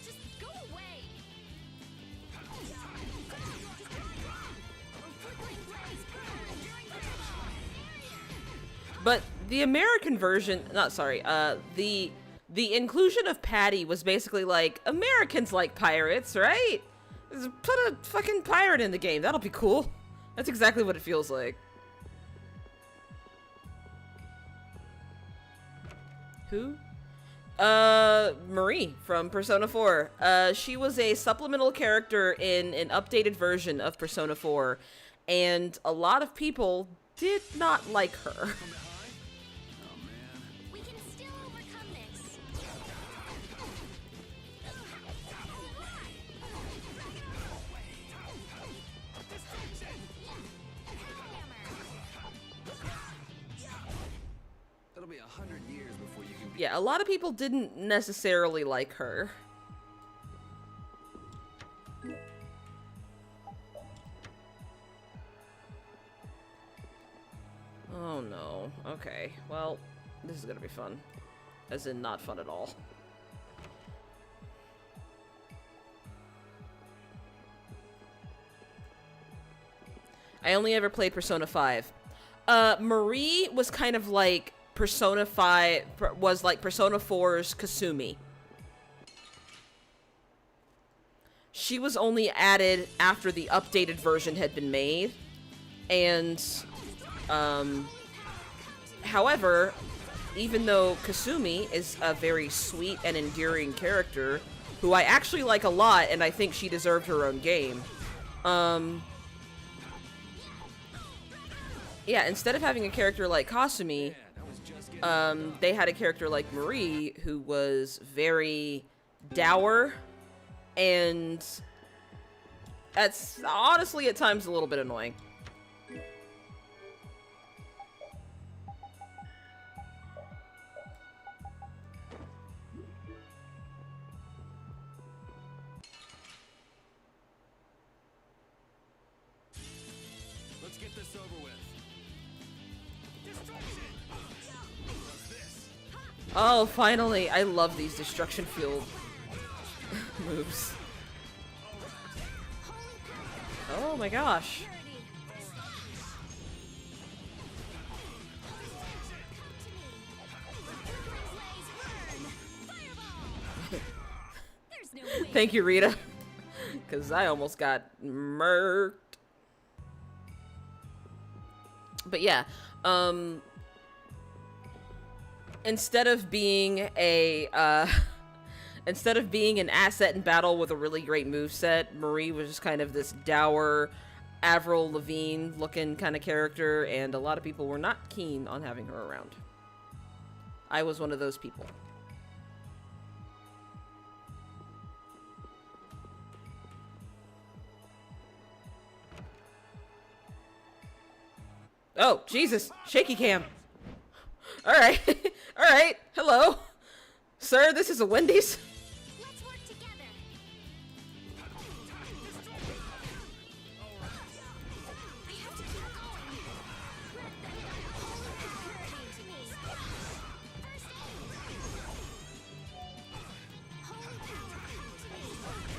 Just go away. But the American version, the inclusion of Patty was basically like, Americans like pirates, right? Put a fucking pirate in the game. That'll be cool. That's exactly what it feels like. Who? Marie from Persona 4. She was a supplemental character in an updated version of Persona 4, and a lot of people did not like her. We can still overcome this. It'll be 100 years before you can be... Yeah, a lot of people didn't necessarily like her. Oh no. Okay. Well, this is gonna be fun. As in, not fun at all. I only ever played Persona 5. Marie was kind of like Persona 5, was like Persona 4's Kasumi. She was only added after the updated version had been made. And, however, even though Kasumi is a very sweet and endearing character, who I actually like a lot, and I think she deserved her own game, yeah, instead of having a character like Kasumi, they had a character like Marie, who was very dour, and that's honestly at times a little bit annoying. Let's get this over with. Oh, finally. I love these destruction field moves. Oh my gosh. Thank you, Rita. Because I almost got murked. But yeah, instead of being a, instead of being an asset in battle with a really great moveset, Marie was just kind of this dour, Avril Lavigne looking kind of character, and a lot of people were not keen on having her around. I was one of those people. Oh, Jesus. Shaky cam. Alright. Alright. Hello. Sir, this is a Wendy's. Let's work together. I have to keep going. Holy to me. First aid. Holy power, come to me.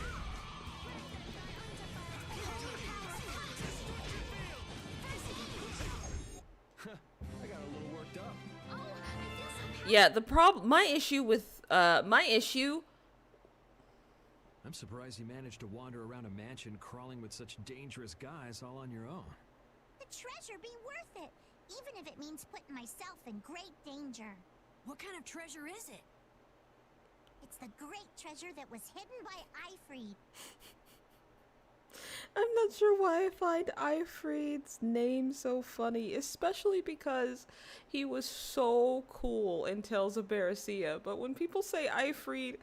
I got a little worked up. Oh, I feel so bad. Yeah, the problem, my issue, I'm surprised you managed to wander around a mansion crawling with such dangerous guys all on your own. The treasure be worth it, even if it means putting myself in great danger. What kind of treasure is it? It's the great treasure that was hidden by Eifried. I'm not sure why I find Eifried's name so funny, especially because he was so cool in Tales of Berseria, but when people say Eifried,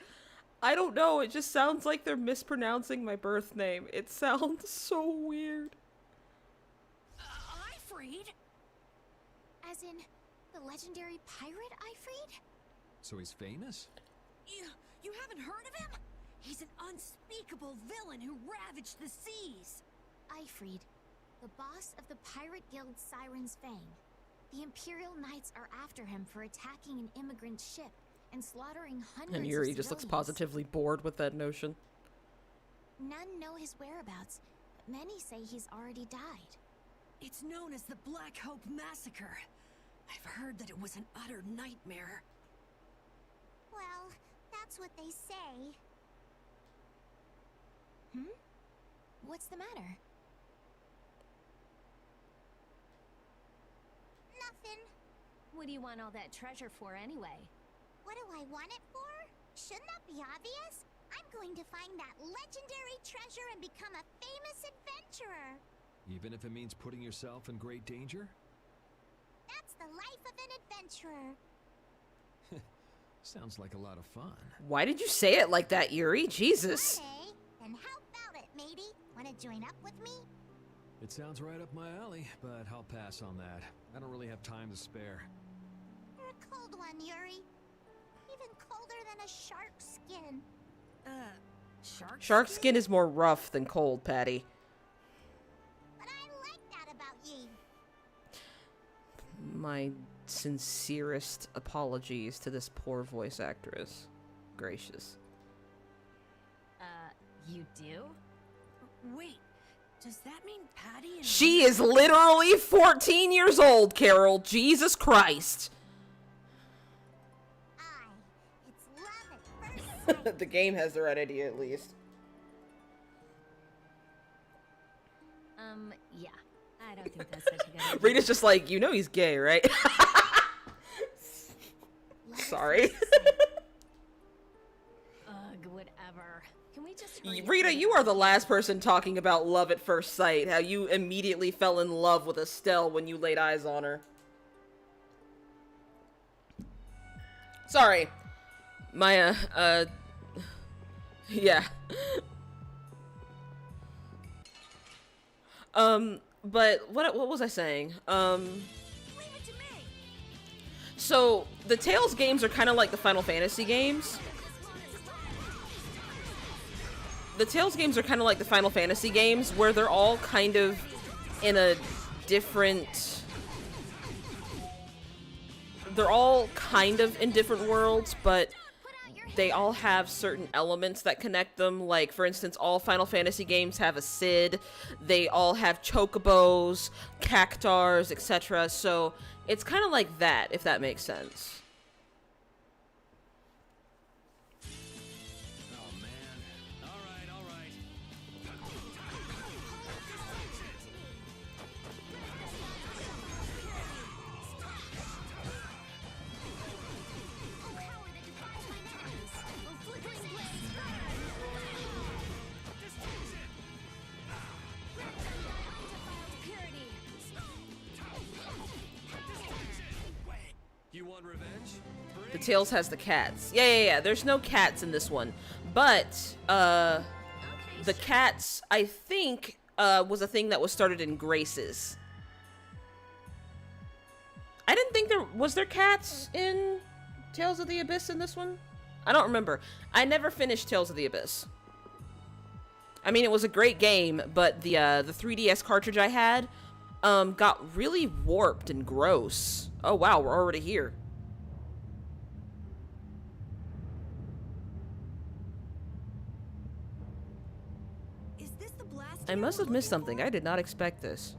I don't know, it just sounds like they're mispronouncing my birth name. It sounds so weird. Eifried? As in, the legendary pirate Eifried? So he's famous? You haven't heard of him? He's an unspeakable villain who ravaged the seas. Eifried, the boss of the pirate guild Siren's Fang. The Imperial Knights are after him for attacking an immigrant ship and slaughtering hundreds And Yuri of just looks civilians. positively bored with that notion. None know his whereabouts, but many say he's already died. It's known as the Black Hope Massacre. I've heard that it was an utter nightmare. Well, that's what they say. What's the matter? Nothing. What do you want all that treasure for anyway? What do I want it for? Shouldn't that be obvious? I'm going to find that legendary treasure and become a famous adventurer. Even if it means putting yourself in great danger? That's the life of an adventurer. Sounds like a lot of fun. Why did you say it like that, Yuri? Jesus. Okay, then how about it, matey? Want to join up with me? It sounds right up my alley, but I'll pass on that. I don't really have time to spare. You're a cold one, Yuri. Even colder than a shark's skin. Shark skin is more rough than cold, Patty. But I like that about ye. My sincerest apologies to this poor voice actress. Gracious. You do? Wait, does that mean Patty and... She is literally 14 years old, Carol. Jesus Christ. It's love at first sight. The game has the right idea, at least. Yeah. I don't think that's such a good idea. Rita's just like, you know he's gay, right? Sorry. Ugh, whatever. Can we just hurry up Rita, and- you are the last person talking about love at first sight. How you immediately fell in love with Estelle when you laid eyes on her. Sorry. My, yeah. But what was I saying? So the Tales games are kind of like the Final Fantasy games. The Tales games are kind of like the Final Fantasy games, where they're all kind of in a different... They're all kind of in different worlds, but they all have certain elements that connect them. Like, for instance, all Final Fantasy games have a Cid. They all have chocobos, cactars, etc. So it's kind of like that, if that makes sense. Oh man. All right. You want revenge? The Tales has the cats. Yeah. There's no cats in this one. But, the cats, I think, was a thing that was started in Graces. I didn't think there cats in Tales of the Abyss in this one? I don't remember. I never finished Tales of the Abyss. I mean, it was a great game, but the 3DS cartridge I had got really warped and gross. Oh wow, we're already here. Is this the blast? I must have missed something. I did not expect this.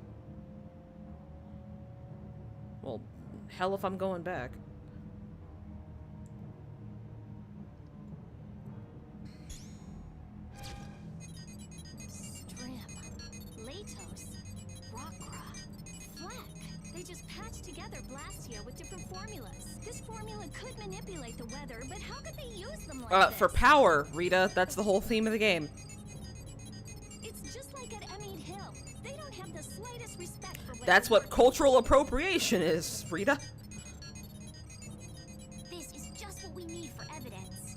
Well, hell if I'm going back. Blastia with different formulas. This formula could manipulate the weather, but how could they use them like For power, Rita. That's the whole theme of the game. It's just like at Emmead Hill. They don't have the slightest respect for weather. That's what cultural appropriation is, Rita. This is just what we need for evidence.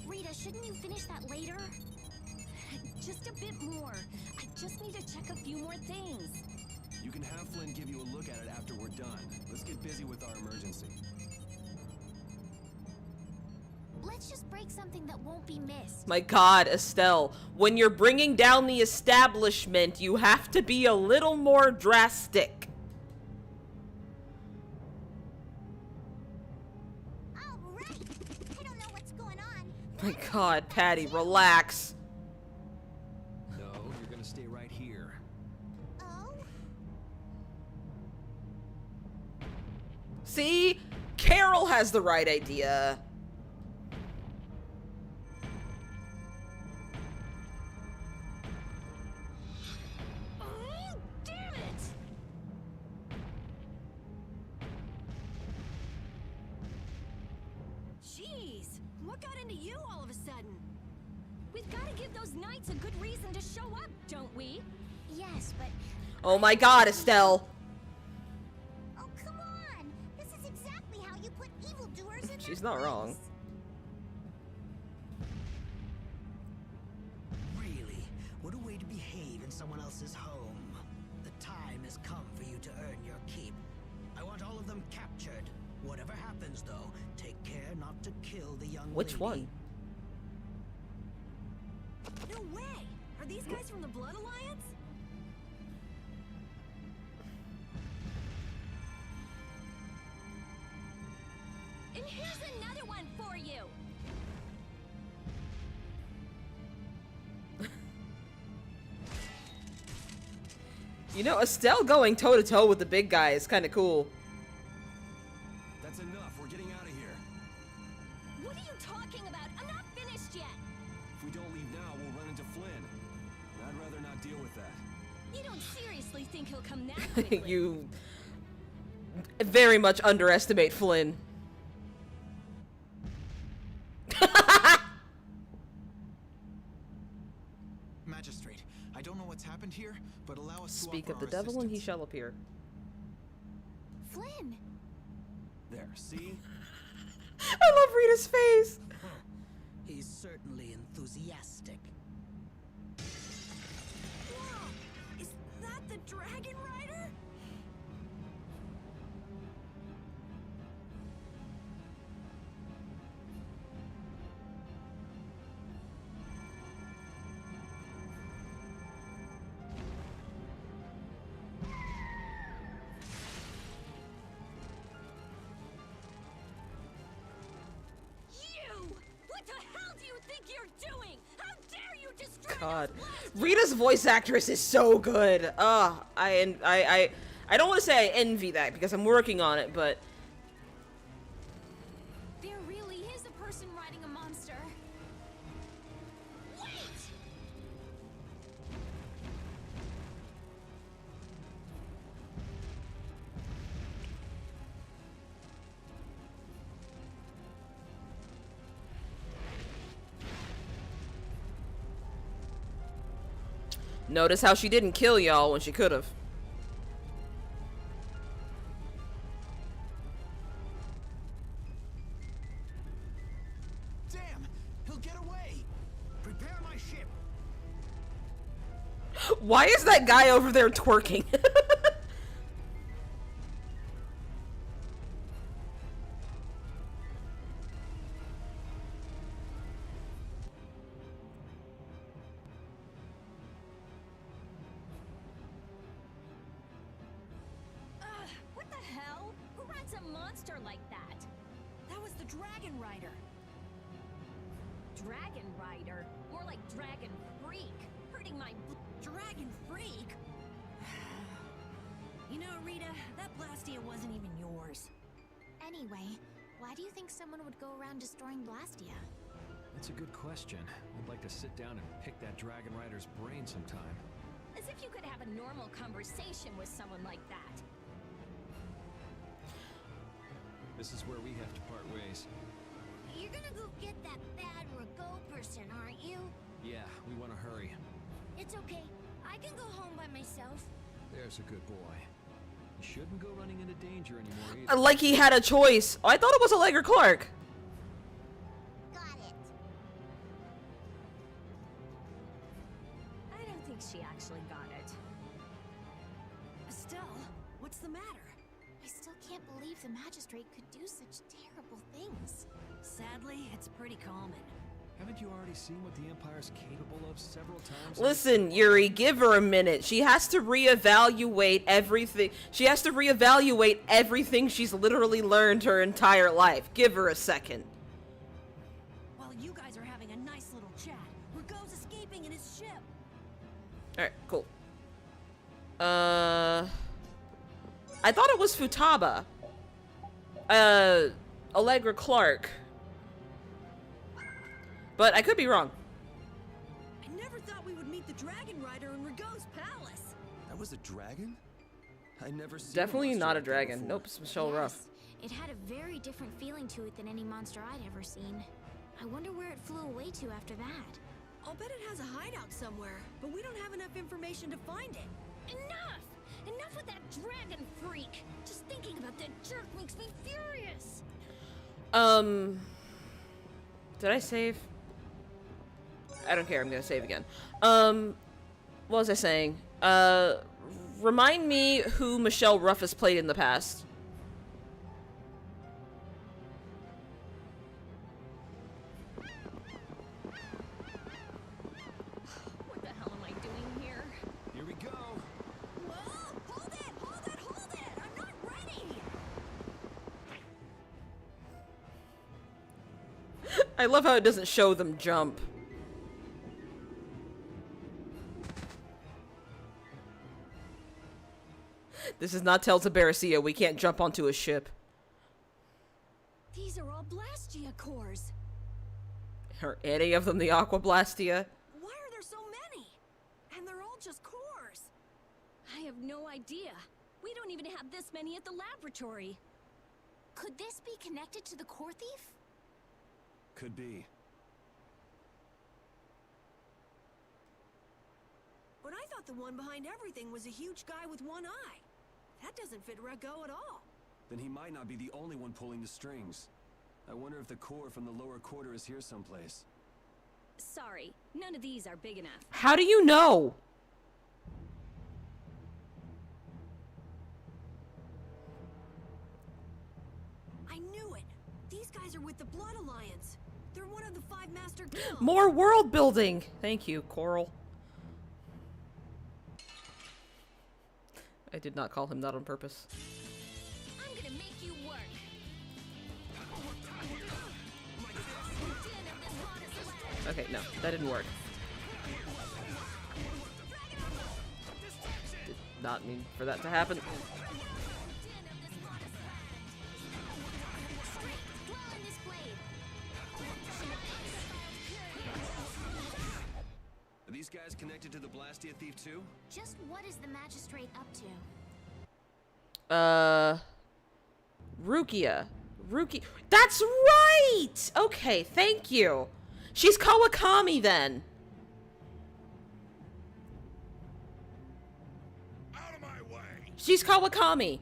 Rita, shouldn't you finish that later? Just a bit more. I just need to check a few more things. You can have Flynn give you a look at it after we're done. Let's get busy with our emergency. Let's just break something that won't be missed. My God, Estelle, when you're bringing down the establishment, you have to be a little more drastic. All right. I don't know what's going on. My God, Patty, relax. No, you're gonna stay right here. Oh? See? Carol has the right idea. Oh, damn it! Jeez, what got into you all of a sudden? We've got to give those knights a good reason to show up, don't we? Yes, but Oh my God, Estelle. Oh, come on. This is exactly how you put evildoers in She's their not wrong. place. Really? What a way to behave in someone else's home. The time has come for you to earn your keep. I want all of them captured. Whatever happens, though, take care not to kill the young Which lady. one? No way! Are these guys from the Blood Alliance? And here's another one for you. You know, Estelle going toe-to-toe with the big guy is kind of cool. That's enough. We're getting out of here. What are you talking about? I'm not finished yet. If we don't leave now, we'll run into Flynn. I'd rather not deal with that. You don't seriously think he'll come that quickly? You very much underestimate Flynn. Magistrate, I don't know what's happened here, but allow us Speak to of offer the our devil and he assistance. shall appear. Flynn. There, see? I love Rita's face. He's certainly enthusiastic. Whoa! Is that the Dragon Rider? You! What the hell do you think you're doing? How dare you destroy God, those blasters? Rita's voice actress is so good. I don't want to say I envy that because I'm working on it, but There really is a person riding a monster. Wait! notice how she didn't kill y'all when she could have. Damn! He'll get away! Prepare my ship. Why is that guy over there twerking? monster like that? That was the Dragon Rider. Dragon Rider? More like Dragon Freak. Hurting my Dragon Freak? You know, Rita, that Blastia wasn't even yours. Anyway, why do you think someone would go around destroying Blastia? That's a good question. I'd like to sit down and pick that Dragon Rider's brain sometime. As if you could have a normal conversation with someone like that. This is where we have to part ways. You're gonna go get that bad Rago person, aren't you? Yeah, we want to hurry. It's okay. I can go home by myself. There's a good boy. You shouldn't go running into danger anymore either. Like he had a choice. Oh, I thought it was Allegra Clark. Got it. I don't think she actually got it. Estelle, what's the matter? I still can't believe the magistrate could do such terrible things. Sadly, it's pretty common. Haven't you already seen what the Empire's capable of several times? Listen, Yuri, give her a minute. She has to reevaluate everything. She has to reevaluate everything she's literally learned her entire life. Give her a second. While you guys are having a nice little chat, Rago's escaping in his ship. Alright, cool. I thought it was Futaba. Allegra Clark. But I could be wrong. I never thought we would meet the Dragon Rider in Rago's palace. That was a dragon? I never seen Definitely monster not a like that dragon. before. Nope, it's Michelle Ruff. It had a very different feeling to it than any monster I'd ever seen. I wonder where it flew away to after that. I'll bet it has a hideout somewhere, but we don't have enough information to find it. Enough! Enough with that dragon freak! Just thinking about that jerk makes me furious! Did I save? I don't care, I'm gonna save again. What was I saying? Remind me who Michelle Ruff has played in the past. What the hell am I doing here? Here we go. Whoa! Hold it! Hold it! Hold it! I'm not ready! I love how it doesn't show them jump. This is not Tales of Berseria. We can't jump onto a ship. These are all Blastia cores. Are any of them the Aqua Blastia? Why are there so many? And they're all just cores. I have no idea. We don't even have this many at the laboratory. Could this be connected to the core thief? Could be. But I thought the one behind everything was a huge guy with one eye. That doesn't fit Rago at all. Then he might not be the only one pulling the strings. I wonder if the core from the lower quarter is here someplace. Sorry, none of these are big enough. How do you know? I knew it. These guys are with the Blood Alliance. They're one of the 5 master guilds. More world building. Thank you, Coral. I did not call him that on purpose. I'm gonna make you work. Okay, no, that didn't work. Did not mean for that to happen. Are these guys connected to the Blastia thief too? Just what is the magistrate up to? Rukia. That's right! Okay, thank you. She's Kawakami then. Out of my way! She's Kawakami.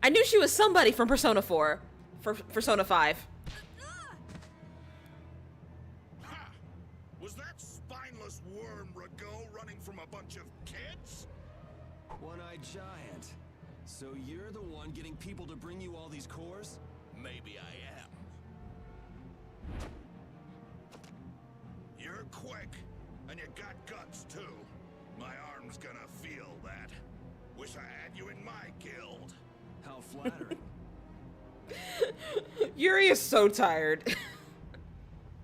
I knew she was somebody from Persona 4. For Persona 5. Ha! Was that spineless worm Rago running from a bunch of kids? One-eyed giant. So you're the one getting people to bring you all these cores? Maybe I am. You're quick, and you got guts too. My arm's gonna feel that. Wish I had you in my guild. How flattering. Yuri is so tired.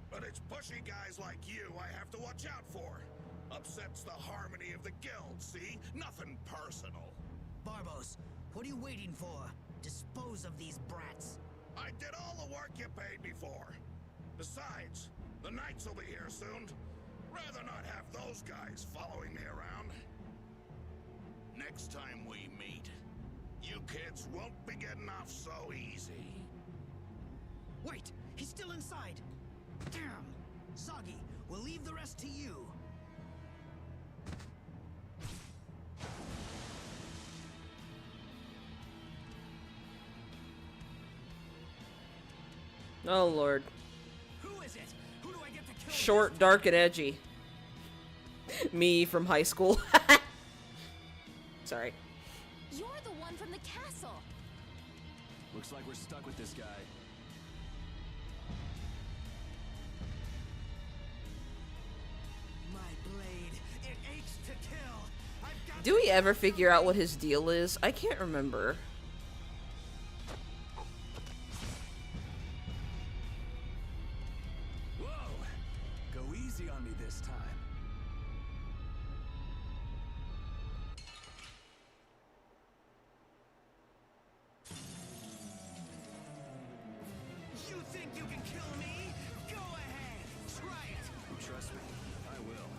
But it's pushy guys like you I have to watch out for. Upsets the harmony of the guild, see? Nothing personal. Barbos, what are you waiting for? Dispose of these brats. I did all the work you paid me for. Besides, the knights will be here soon. Rather not have those guys following me around. Next time we meet, you kids won't be getting off so easy. Wait, he's still inside. Damn. Zoggy, we'll leave the rest to you. Oh lord. Who is it? Who do I get to kill? Short, dark, and edgy. Me from high school. Sorry. You're the one from the castle. Looks like we're stuck with this guy. My blade, it aches to kill. I've got Do we ever figure out what his deal is? I can't remember. Whoa! Go easy on me this time. You think you can kill me? Go ahead. Try it. Trust me, I will.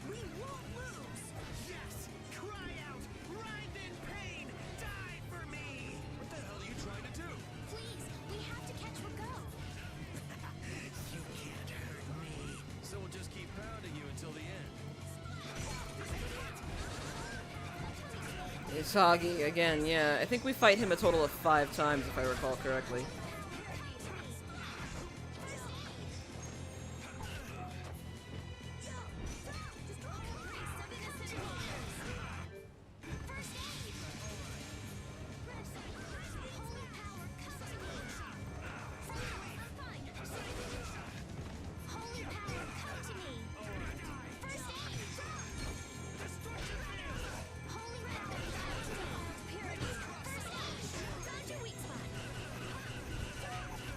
We won't lose. Yes. Cry out. Writhe in pain. Die for me. What the hell are you trying to do? Please, we have to catch Rago. You can't hurt me. So we'll just keep pounding you until the end. Isagi again, yeah. I think we fight him a total of 5 times if I recall correctly.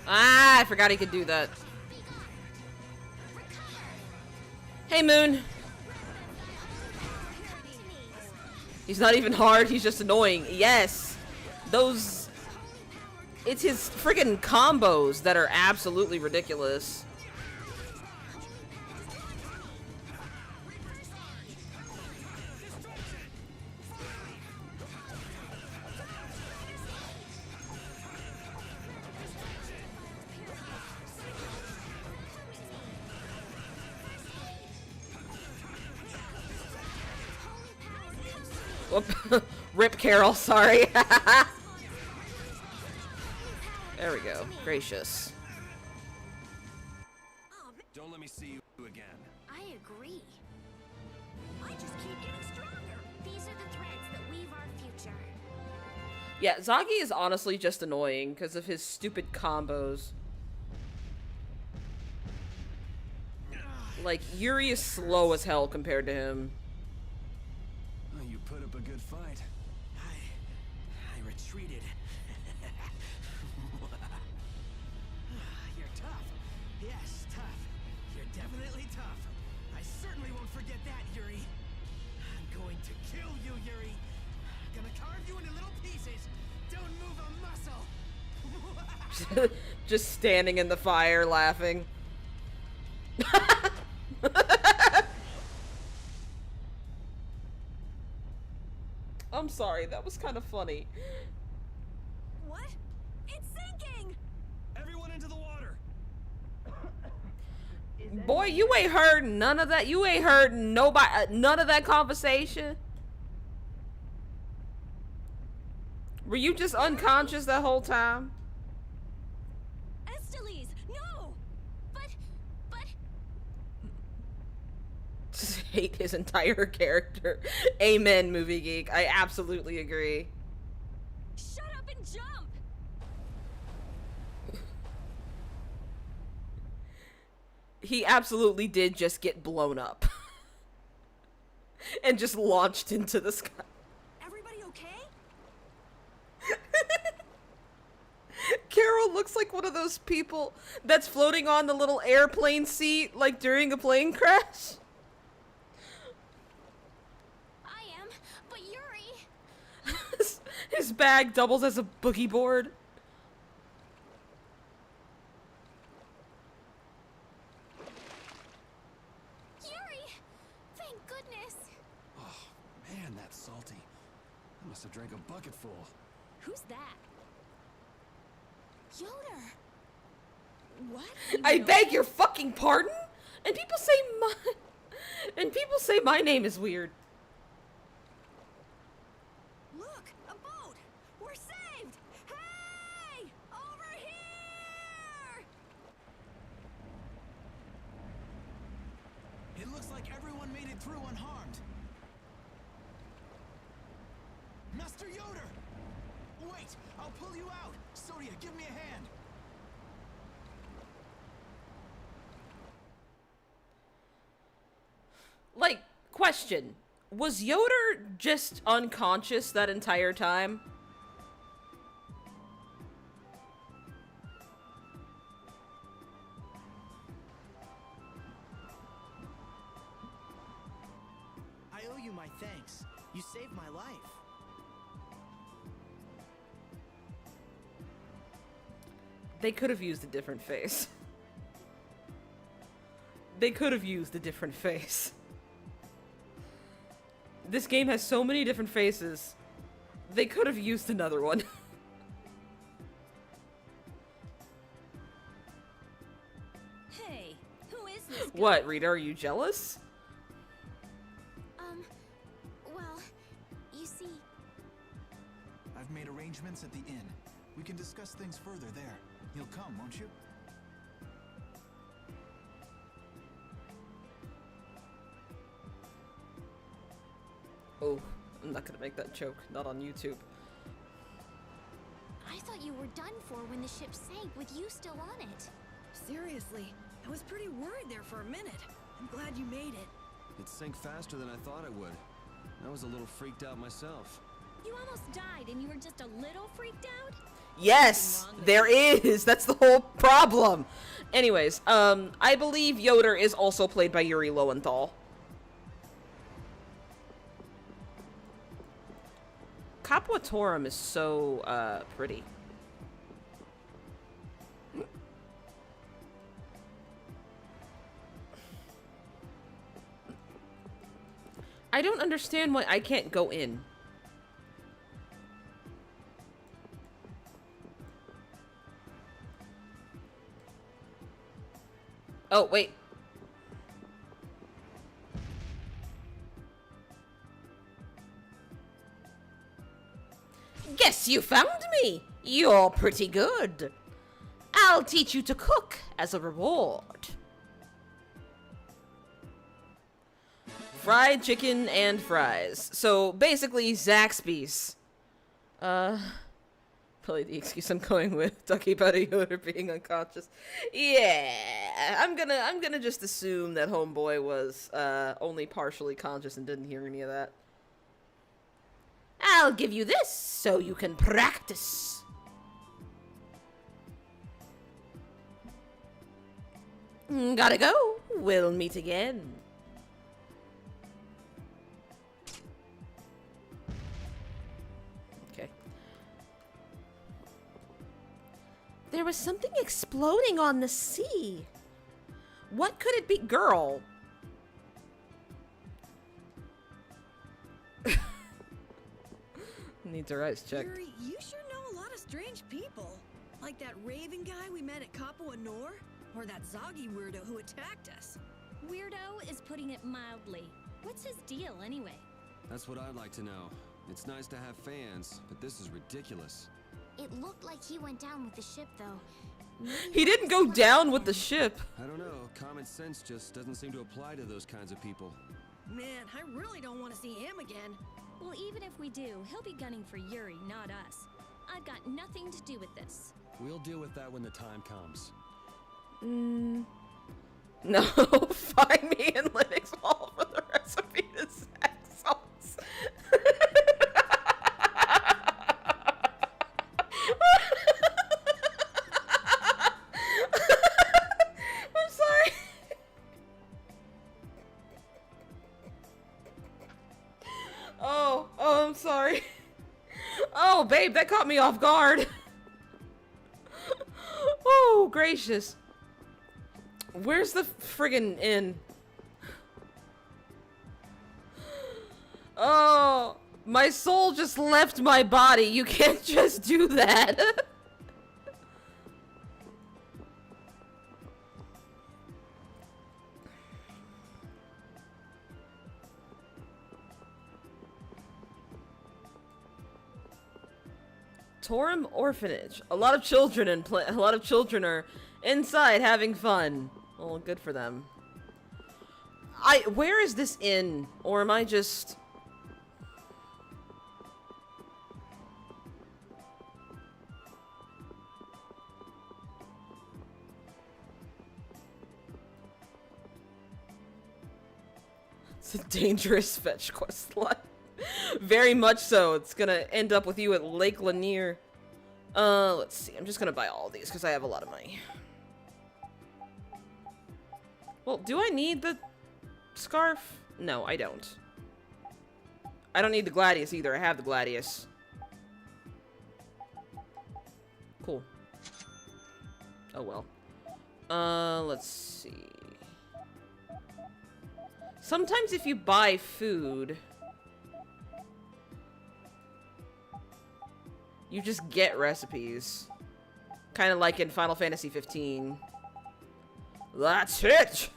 Ah, I forgot he could do that. Hey, Moon. He's not even hard, he's just annoying. Yes. Those... It's his friggin' combos that are absolutely ridiculous. Whoop. Rip Carol, sorry. There we go. Gracious. Don't let me see you again. I agree. I just keep getting stronger. These are the threads that weave our future. Yeah, Zagi is honestly just annoying because of his stupid combos. Like, Yuri is slow as hell compared to him. Oh, you put up a good fight. I retreated. You're tough. Yes, tough. You're definitely tough. I certainly won't forget that, Yuri. I'm going to kill you, Yuri. I'm gonna carve you into little pieces. Don't move a muscle. Just standing in the fire, laughing. I'm sorry, that was kind of funny. What? It's sinking! Everyone into the water! Boy, you ain't heard none of that. You ain't heard nobody, none of that conversation. Were you just unconscious that whole time? Estelise, no! But... Just hate his entire character. Amen, movie geek. I absolutely agree. Shut up and jump! He absolutely did just get blown up. And just launched into the sky. Everybody okay? looks like one of those people that's floating on the little airplane seat, like during a plane crash. I am, but Yuri... His bag doubles as a boogie board. Yuri! Thank goodness! Oh, man, that's salty. I must have drank a bucketful. Who's that? Yoder! What? I beg your fucking pardon? And people say my name is weird. Look, a boat! We're saved! Hey! Over here! It looks like everyone made it through unharmed. Master Yoder! Wait, I'll pull you out. Sodia, give me a hand. Like, question. Was Yoder just unconscious that entire time? I owe you my thanks. You saved my life. They could have used a different face. They could have used a different face. This game has so many different faces. They could have used another one. Hey, who is this guy? What, Rita, are you jealous? Well, you see... I've made arrangements at the inn. We can discuss things further there. You'll come, won't you? Oh, I'm not gonna make that joke. Not on YouTube. I thought you were done for when the ship sank with you still on it. Seriously, I was pretty worried there for a minute. I'm glad you made it. It sank faster than I thought it would. I was a little freaked out myself. You almost died and you were just a little freaked out? Yes, there is. That's the whole problem. Anyways, I believe Yoder is also played by Yuri Lowenthal. Capuatorum is so, pretty. I don't understand why I can't go in. Oh, wait. Guess you found me. You're pretty good. I'll teach you to cook as a reward. Fried chicken and fries. So basically Zaxby's. Probably the excuse I'm going with, talking about a Yoder being unconscious. Yeah, I'm gonna just assume that homeboy was only partially conscious and didn't hear any of that. I'll give you this so you can practice. Gotta go. We'll meet again. Okay. There was something exploding on the sea. What could it be? Girl. Needs her eyes checked. Yuri, you sure know a lot of strange people. Like that Raven guy we met at Capua Nor? Or that Zoggy weirdo who attacked us. Weirdo is putting it mildly. What's his deal, anyway? That's what I'd like to know. It's nice to have fans, but this is ridiculous. It looked like he went down with the ship, though. He didn't go down with the ship. I don't know. Common sense just doesn't seem to apply to those kinds of people. Man, I really don't want to see him again. Well, even if we do, he'll be gunning for Yuri, not us. I've got nothing to do with this. We'll deal with that when the time comes. No, find me in Lenox Mall for the recipe to sex sauce. babe, that caught me off guard. Oh, gracious. Where's the friggin' inn? Oh, my soul just left my body. You can't just do that. Torum Orphanage. A lot of children are inside having fun. Well, good for them. Where is this inn? Or am I just... It's a dangerous fetch quest line. Very much so. It's gonna end up with you at Lake Lanier. Let's see. I'm just gonna buy all of these because I have a lot of money. Well, do I need the scarf? No, I don't. I don't need the gladius either. I have the gladius. Cool. Oh well. Let's see. Sometimes if you buy food, you just get recipes. Kind of like in Final Fantasy 15. That's it!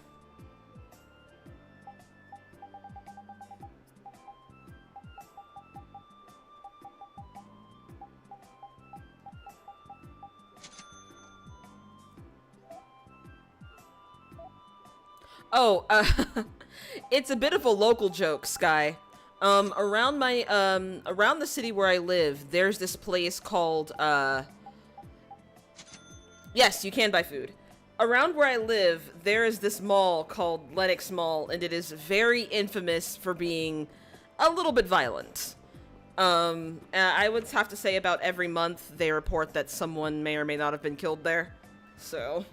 Oh, it's a bit of a local joke, Sky. Around the city where I live, there's this place called, yes, you can buy food. Around where I live, there is this mall called Lenox Mall, and it is very infamous for being a little bit violent. I would have to say about every month they report that someone may or may not have been killed there. So,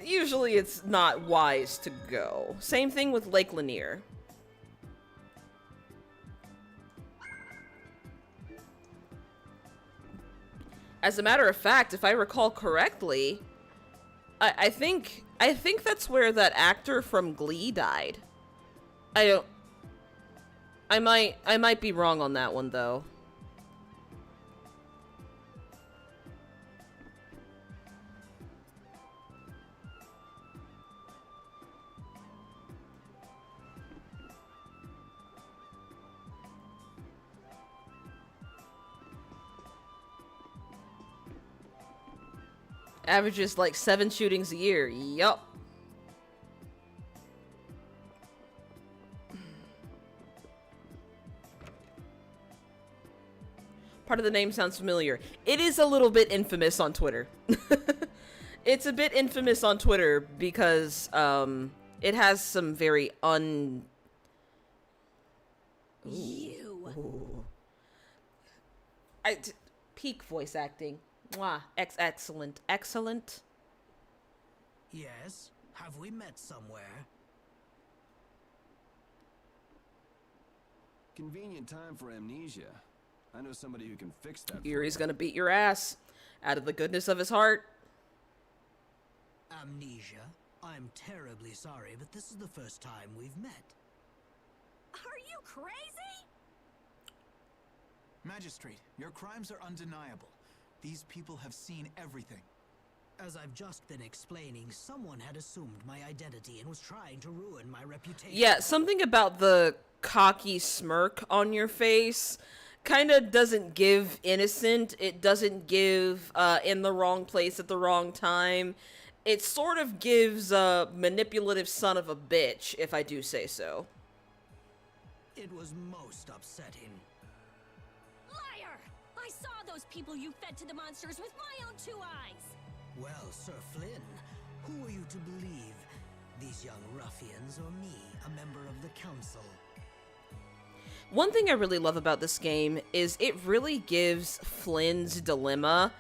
usually it's not wise to go. Same thing with Lake Lanier. As a matter of fact, if I recall correctly, I think that's where that actor from Glee died. I might be wrong on that one though. Averages like 7 shootings a year. Yup. Part of the name sounds familiar. It is a little bit infamous on Twitter. It's a bit infamous on Twitter because it has some very peak voice acting. Mwah. Excellent. Excellent. Yes? Have we met somewhere? Convenient time for amnesia. I know somebody who can fix that. Yuri's gonna beat your ass out of the goodness of his heart. Amnesia? I'm terribly sorry, but this is the first time we've met. Are you crazy? Magistrate, your crimes are undeniable. These people have seen everything. As I've just been explaining, someone had assumed my identity and was trying to ruin my reputation. Yeah, something about the cocky smirk on your face kind of doesn't give innocent. It doesn't give in the wrong place at the wrong time. It sort of gives a manipulative son of a bitch, if I do say so. It was most upsetting. Liar! I saw those people you fed to the monsters with my own 2 eyes! Well, Sir Flynn, who are you to believe? These young ruffians or me, a member of the council? One thing I really love about this game is it really gives Flynn's dilemma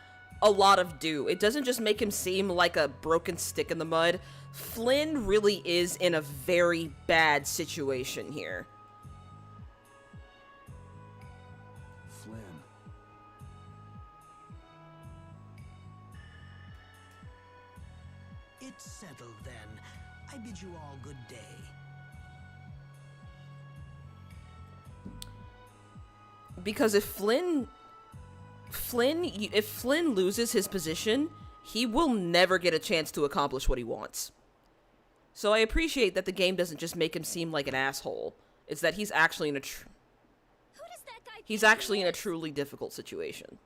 a lot of due. It doesn't just make him seem like a broken stick in the mud. Flynn really is in a very bad situation here. Flynn. It's settled then. I bid you all good day. Because if Flynn loses his position, he will never get a chance to accomplish what he wants. So I appreciate that the game doesn't just make him seem like an asshole. It's that he's actually in a truly difficult situation.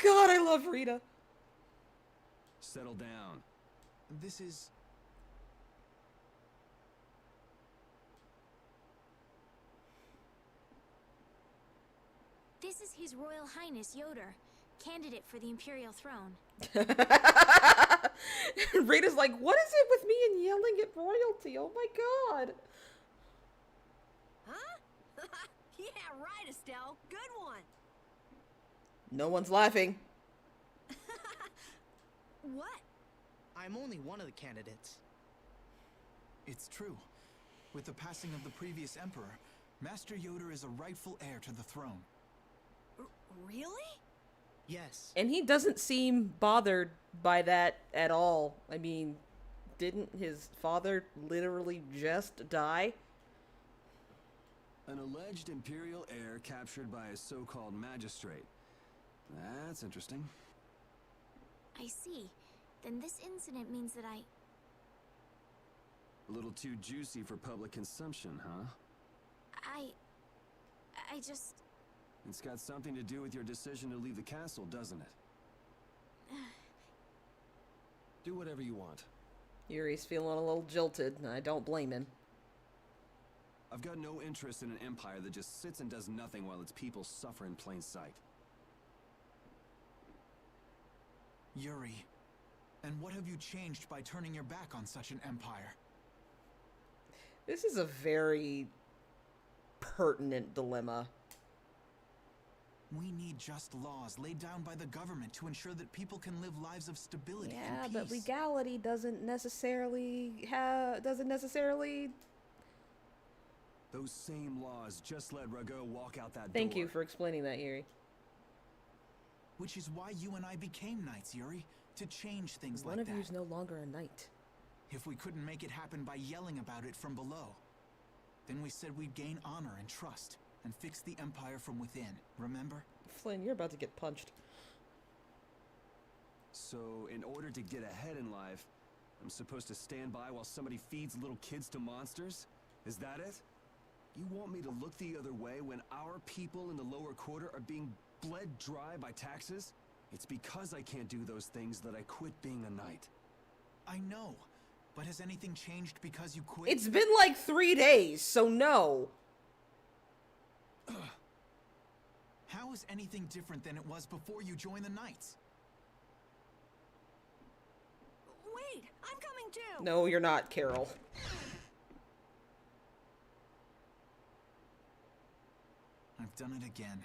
God, I love Rita. Settle down. This is... This is His Royal Highness Yoder, candidate for the Imperial throne. Rita's like, what is it with me and yelling at royalty? Oh my god. Huh? Yeah, right, Estelle. Good one. No one's laughing. What? I'm only one of the candidates. It's true. With the passing of the previous emperor, Master Yoder is a rightful heir to the throne. Really? Yes. And he doesn't seem bothered by that at all. I mean, didn't his father literally just die? An alleged imperial heir captured by a so-called magistrate. That's interesting. I see. Then this incident means that A little too juicy for public consumption, huh? I just... It's got something to do with your decision to leave the castle, doesn't it? Do whatever you want. Yuri's feeling a little jilted, and I don't blame him. I've got no interest in an empire that just sits and does nothing while its people suffer in plain sight. Yuri, and what have you changed by turning your back on such an empire? This is a very pertinent dilemma. We need just laws laid down by the government to ensure that people can live lives of stability and Yeah, peace. but legality doesn't necessarily Those same laws just let Rago walk out that door. Thank you for explaining that, Yuri. Which is why you and I became knights, Yuri, to change things like One that. of you's no longer a knight. If we couldn't make it happen by yelling about it from below, then we said we'd gain honor and trust and fix the empire from within, remember? Flynn, you're about to get punched. So, in order to get ahead in life, I'm supposed to stand by while somebody feeds little kids to monsters? Is that it? You want me to look the other way when our people in the lower quarter are being bled dry by taxes? It's because I can't do those things that I quit being a knight. I know, but has anything changed because you quit? It's been like 3 days, so no. How is anything different than it was before you joined the Knights? Wait, I'm coming too. No, you're not, Carol. I've done it again.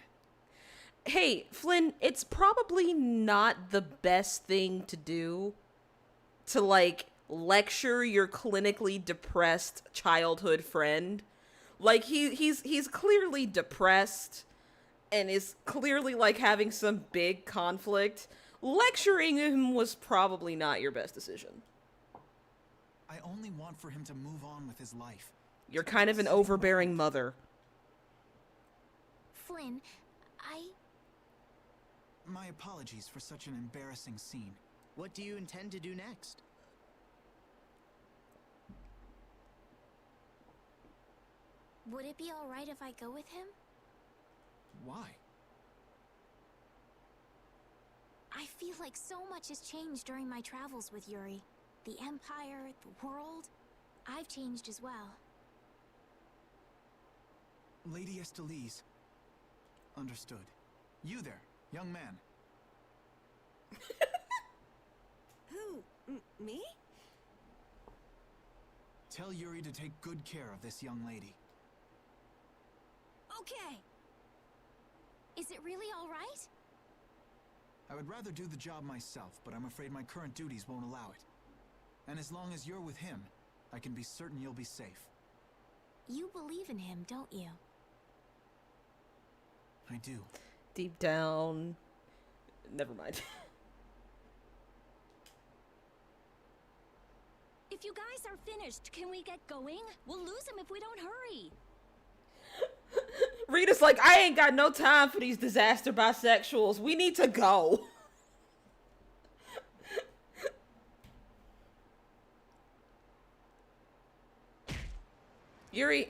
Hey, Flynn, it's probably not the best thing to do to, like, lecture your clinically depressed childhood friend. Like, he's clearly depressed and is clearly, like, having some big conflict. Lecturing him was probably not your best decision. I only want for him to move on with his life. You're kind of an overbearing mother. Flynn, My apologies for such an embarrassing scene. What do you intend to do next? Would it be alright if I go with him? Why? I feel like so much has changed during my travels with Yuri. The Empire, the world. I've changed as well. Lady Estelise. Understood. You there, young man. Who? Me? Tell Yuri to take good care of this young lady. Okay. Is it really alright? I would rather do the job myself, but I'm afraid my current duties won't allow it. And as long as you're with him, I can be certain you'll be safe. You believe in him, don't you? I do. Deep down. Never mind. If you guys are finished, can we get going? We'll lose him if we don't hurry. Rita's like, I ain't got no time for these disaster bisexuals. We need to go. Yuri.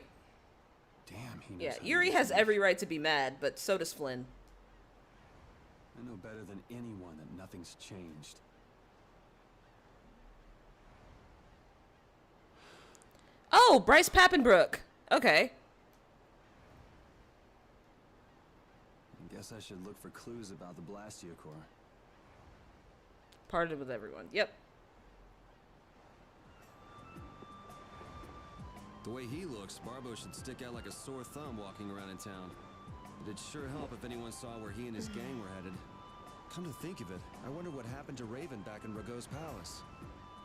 Damn, he knows Yeah, how to Yuri use has them. every right to be mad, but so does Flynn. I know better than anyone that nothing's changed. Oh, Bryce Pappenbrook. Okay. I guess I should look for clues about the Blastia Core. Parted with everyone. Yep. The way he looks, Barbo should stick out like a sore thumb walking around in town. It'd sure help if anyone saw where he and his gang were headed. Come to think of it, I wonder what happened to Raven back in Rago's palace.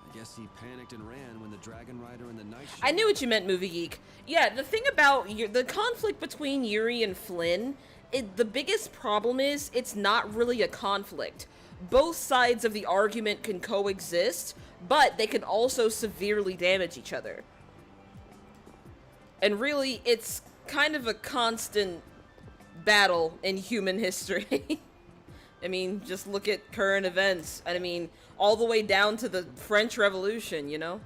I guess he panicked and ran when the Dragon Rider and the Knight showed I knew up. what you meant, Movie Geek. Yeah, the thing about the conflict between Yuri and Flynn, the biggest problem is it's not really a conflict. Both sides of the argument can coexist, but they can also severely damage each other. And really, it's kind of a constant battle in human history. I mean, just look at current events. I mean, all the way down to the French Revolution, you know?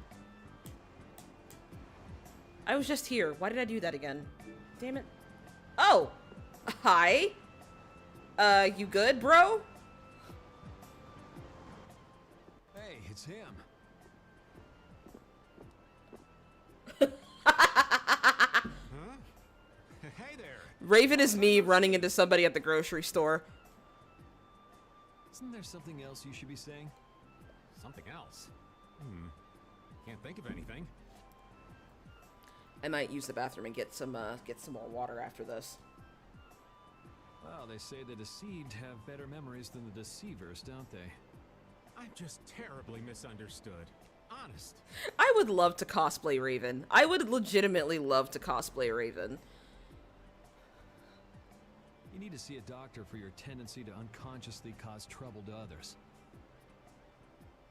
I was just here. Why did I do that again? Damn it. Oh! Hi? You good, bro? Hey, it's him. Huh? Hey there. Raven is me running into somebody at the grocery store. Isn't there something else you should be saying? Something else? Can't think of anything. I might use the bathroom and get some more water after this. Well, they say the deceived have better memories than the deceivers, don't they? I'm just terribly misunderstood. Honest. I would love to cosplay Raven. I would legitimately love to cosplay Raven. You need to see a doctor for your tendency to unconsciously cause trouble to others.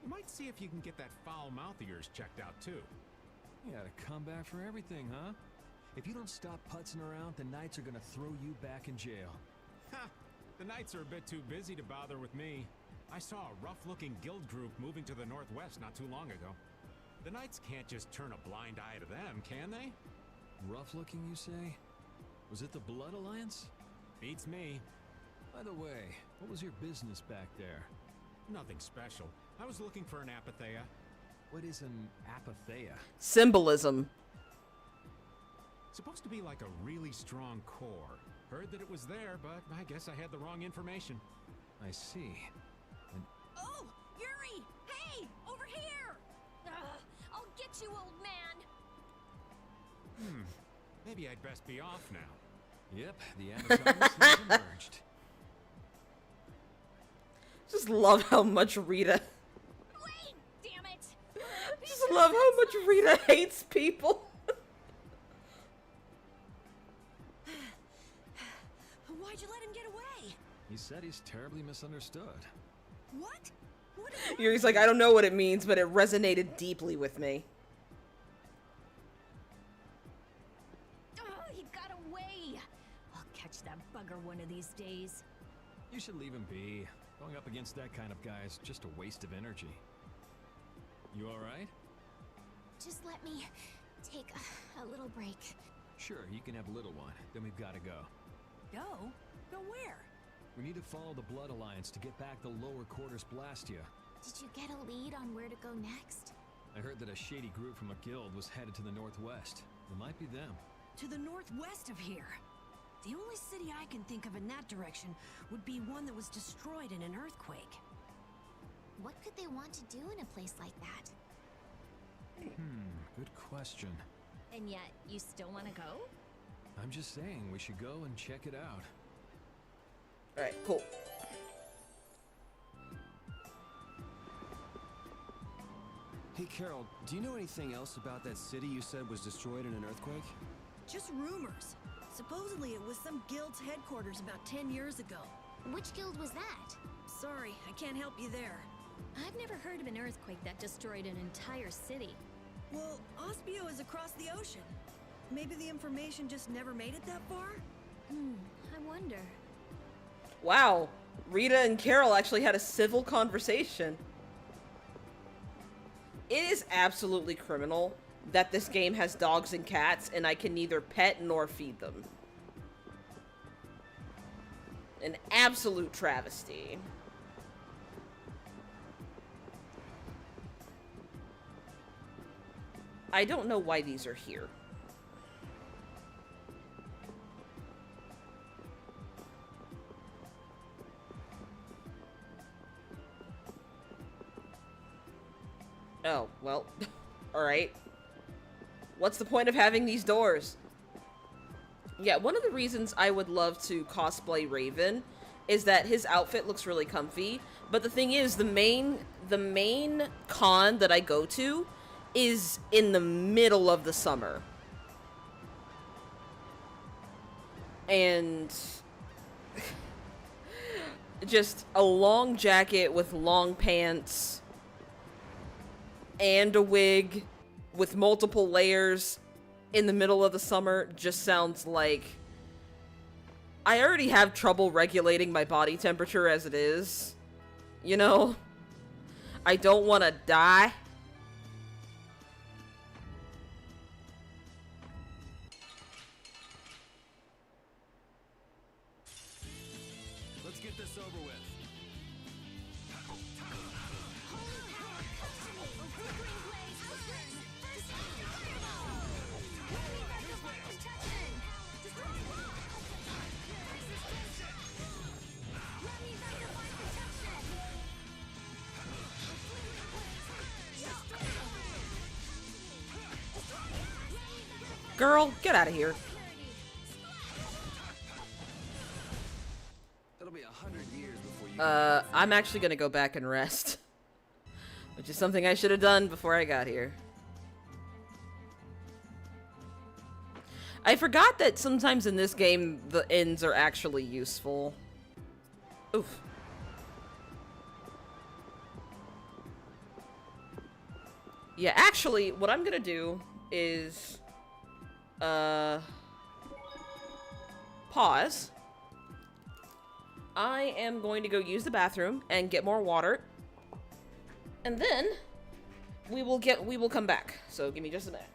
You might see if you can get that foul mouth of yours checked out, too. You got a comeback for everything, huh? If you don't stop putzing around, the Knights are gonna throw you back in jail. Ha! The Knights are a bit too busy to bother with me. I saw a rough-looking guild group moving to the northwest not too long ago. The Knights can't just turn a blind eye to them, can they? Rough-looking, you say? Was it the Blood Alliance? Beats me. By the way, what was your business back there? Nothing special. I was looking for an apatheia. What is an apatheia? Symbolism. Supposed to be like a really strong core. Heard that it was there, but I guess I had the wrong information. I see. And Oh, Yuri! Hey, over here! I'll get you, old man. Maybe I'd best be off now. yep, the Amazons have emerged. Just love how much Rita. Wait, damn it! Just love how much Rita hates people. Why'd you let him get away? He said he's terribly misunderstood. What? What is Yuri's like, I don't know what it means, but it resonated deeply with me. Oh, he got away! I'll catch that bugger one of these days. You should leave him be. Going up against that kind of guy is just a waste of energy. You alright? Just let me take a little break. Sure, you can have a little one. Then we've got to go. Go? Go where? We need to follow the Blood Alliance to get back the lower quarters Blastia. Did you get a lead on where to go next? I heard that a shady group from a guild was headed to the northwest. It might be them. To the northwest of here. The only city I can think of in that direction would be one that was destroyed in an earthquake. What could they want to do in a place like that? Good question. And yet, you still want to go? I'm just saying we should go and check it out. Alright, cool. Hey, Carol, do you know anything else about that city you said was destroyed in an earthquake? Just rumors. Supposedly it was some guild's headquarters about 10 years ago. Which guild was that? Sorry, I can't help you there. I've never heard of an earthquake that destroyed an entire city. Well, Ospio is across the ocean. Maybe the information just never made it that far? I wonder. Wow, Rita and Carol actually had a civil conversation. It is absolutely criminal that this game has dogs and cats and I can neither pet nor feed them. An absolute travesty. I don't know why these are here. Oh, well, alright. What's the point of having these doors? Yeah, one of the reasons I would love to cosplay Raven is that his outfit looks really comfy, but the thing is, the main con that I go to is in the middle of the summer. And just a long jacket with long pants and a wig with multiple layers in the middle of the summer just sounds like... I already have trouble regulating my body temperature as it is. You know? I don't want to die. Let's get this over with. Girl, get out of here. It'll be 100 years before you I'm actually gonna go back and rest. Which is something I should have done before I got here. I forgot that sometimes in this game, the ends are actually useful. Oof. Yeah, actually, what I'm gonna do is... pause. I am going to go use the bathroom and get more water. And then we will come back. So give me just a minute.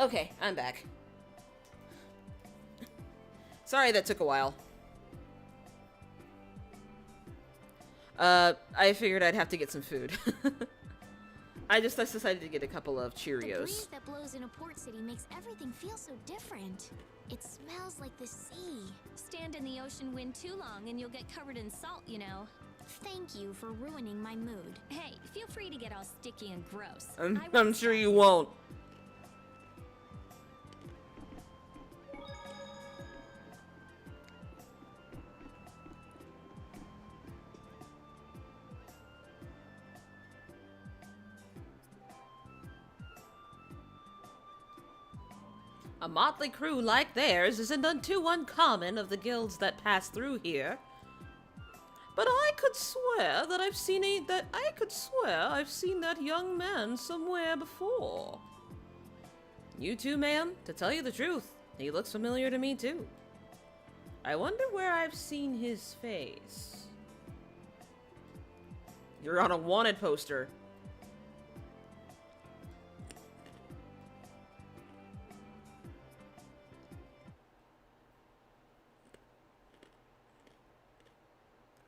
Okay, I'm back. Sorry that took a while. I figured I'd have to get some food. I decided to get a couple of Cheerios. The breeze that blows in a port city makes everything feel so different. It smells like the sea. Stand in the ocean wind too long and you'll get covered in salt, you know. Thank you for ruining my mood. Hey, feel free to get all sticky and gross. I'm sure you won't. A motley crew like theirs isn't too uncommon of the guilds that pass through here. But I could swear that I've seen that young man somewhere before. You too, ma'am? To tell you the truth, he looks familiar to me too. I wonder where I've seen his face. You're on a wanted poster.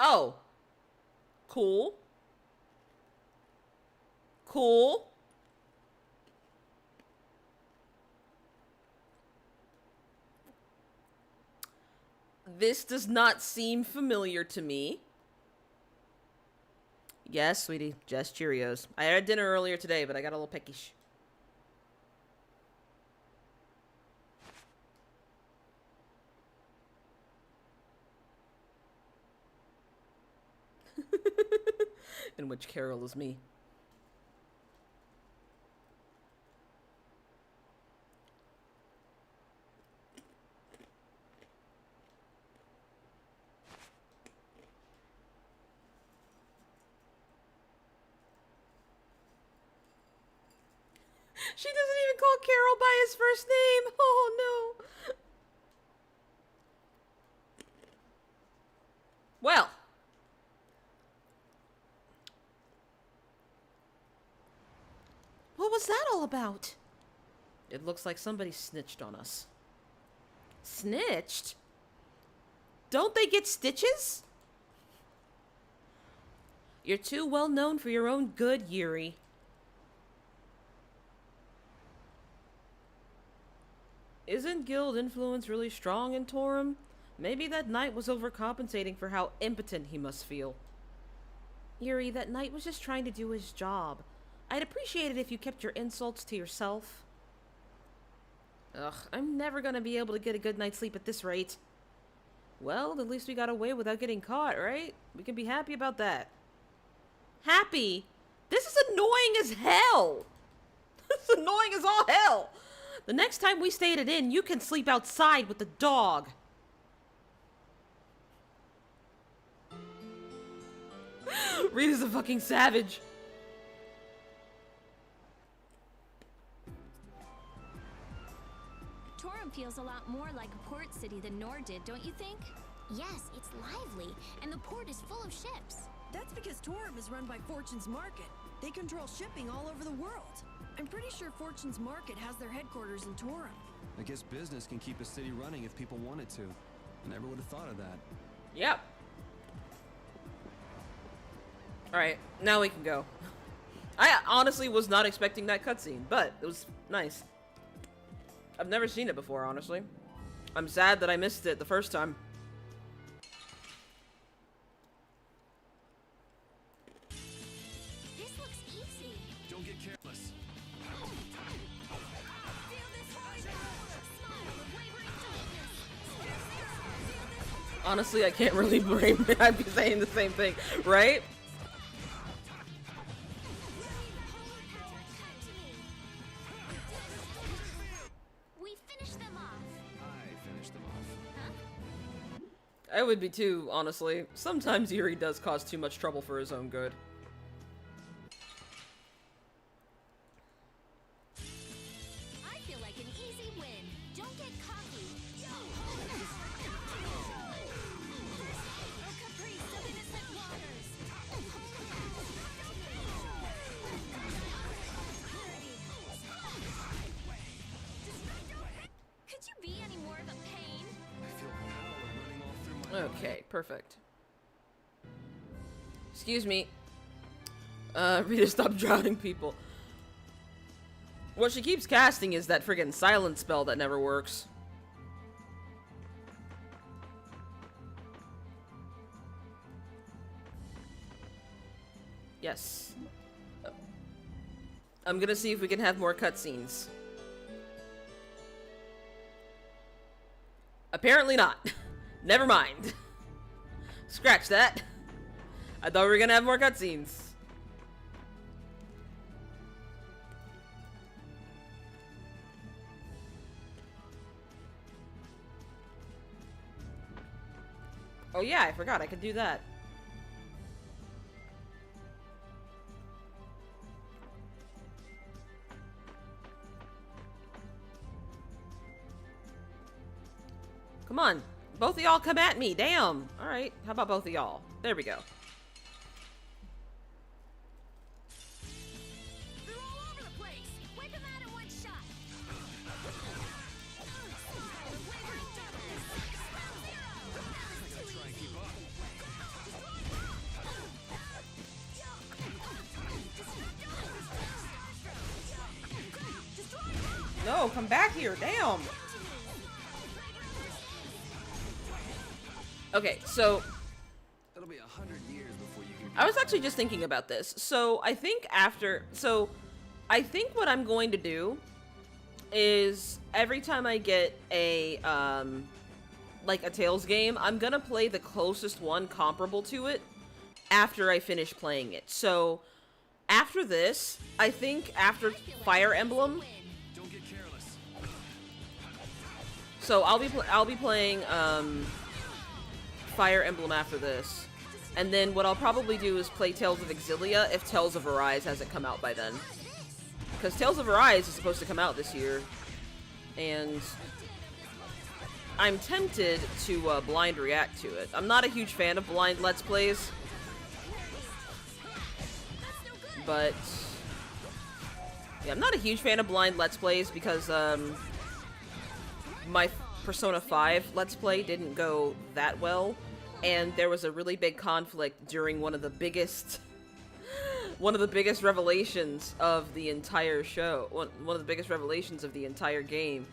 Oh. Cool. Cool. This does not seem familiar to me. Yes, sweetie. Just Cheerios. I had dinner earlier today, but I got a little peckish. In which Carol is me. She doesn't even call Carol by his first name. Oh no. Well. What was that all about? It looks like somebody snitched on us. Snitched? Don't they get stitches? You're too well known for your own good, Yuri. Isn't guild influence really strong in Torum? Maybe that knight was overcompensating for how impotent he must feel. Yuri, that knight was just trying to do his job. I'd appreciate it if you kept your insults to yourself. Ugh, I'm never gonna be able to get a good night's sleep at this rate. Well, at least we got away without getting caught, right? We can be happy about that. Happy? This is annoying as hell! This is annoying as all hell! The next time we stay at an inn, you can sleep outside with the dog. Rita's a fucking savage. Torum feels a lot more like a port city than Nor did, don't you think? Yes, it's lively, and the port is full of ships. That's because Torum is run by Fortune's Market. They control shipping all over the world. I'm pretty sure Fortune's Market has their headquarters in Torum. I guess business can keep a city running if people wanted to. I never would have thought of that. Yep. Alright, now we can go. I honestly was not expecting that cutscene, but it was nice. I've never seen it before, honestly. I'm sad that I missed it the first time. This looks easy. Don't get careless. Honestly, I can't really blame it. I'd be saying the same thing, right? We finished them off. I finished them off. I would be too, honestly. Sometimes Yuri does cause too much trouble for his own good. I feel like an easy win. Don't get cocky. A caprice of innocent waters. Okay, perfect. Excuse me. Rita, stop drowning people. What she keeps casting is that friggin' silence spell that never works. Yes. I'm gonna see if we can have more cutscenes. Apparently not. Never mind. Scratch that. I thought we were gonna have more cutscenes. Oh yeah, I forgot I could do that. Come on. Both of y'all come at me. Damn. Alright. How about both of y'all? There we go. They're all over the place. Wipe them out in one shot. Try and keep up. No, come back here. Damn. Okay, so It'll be 100 years before you can. I was actually just thinking about this. So I think what I'm going to do is every time I get a like a Tales game, I'm gonna play the closest one comparable to it after I finish playing it. So after this, I think after Fire Emblem. Don't get careless. So I'll be playing Fire Emblem after this. And then what I'll probably do is play Tales of Exilia if Tales of Arise hasn't come out by then. Because Tales of Arise is supposed to come out this year. And I'm tempted to blind react to it. I'm not a huge fan of blind Let's Plays. But yeah, I'm not a huge fan of blind Let's Plays because my Persona 5 Let's Play didn't go that well, and there was a really big conflict during one of the biggest revelations of the entire show, one of the biggest revelations of the entire game,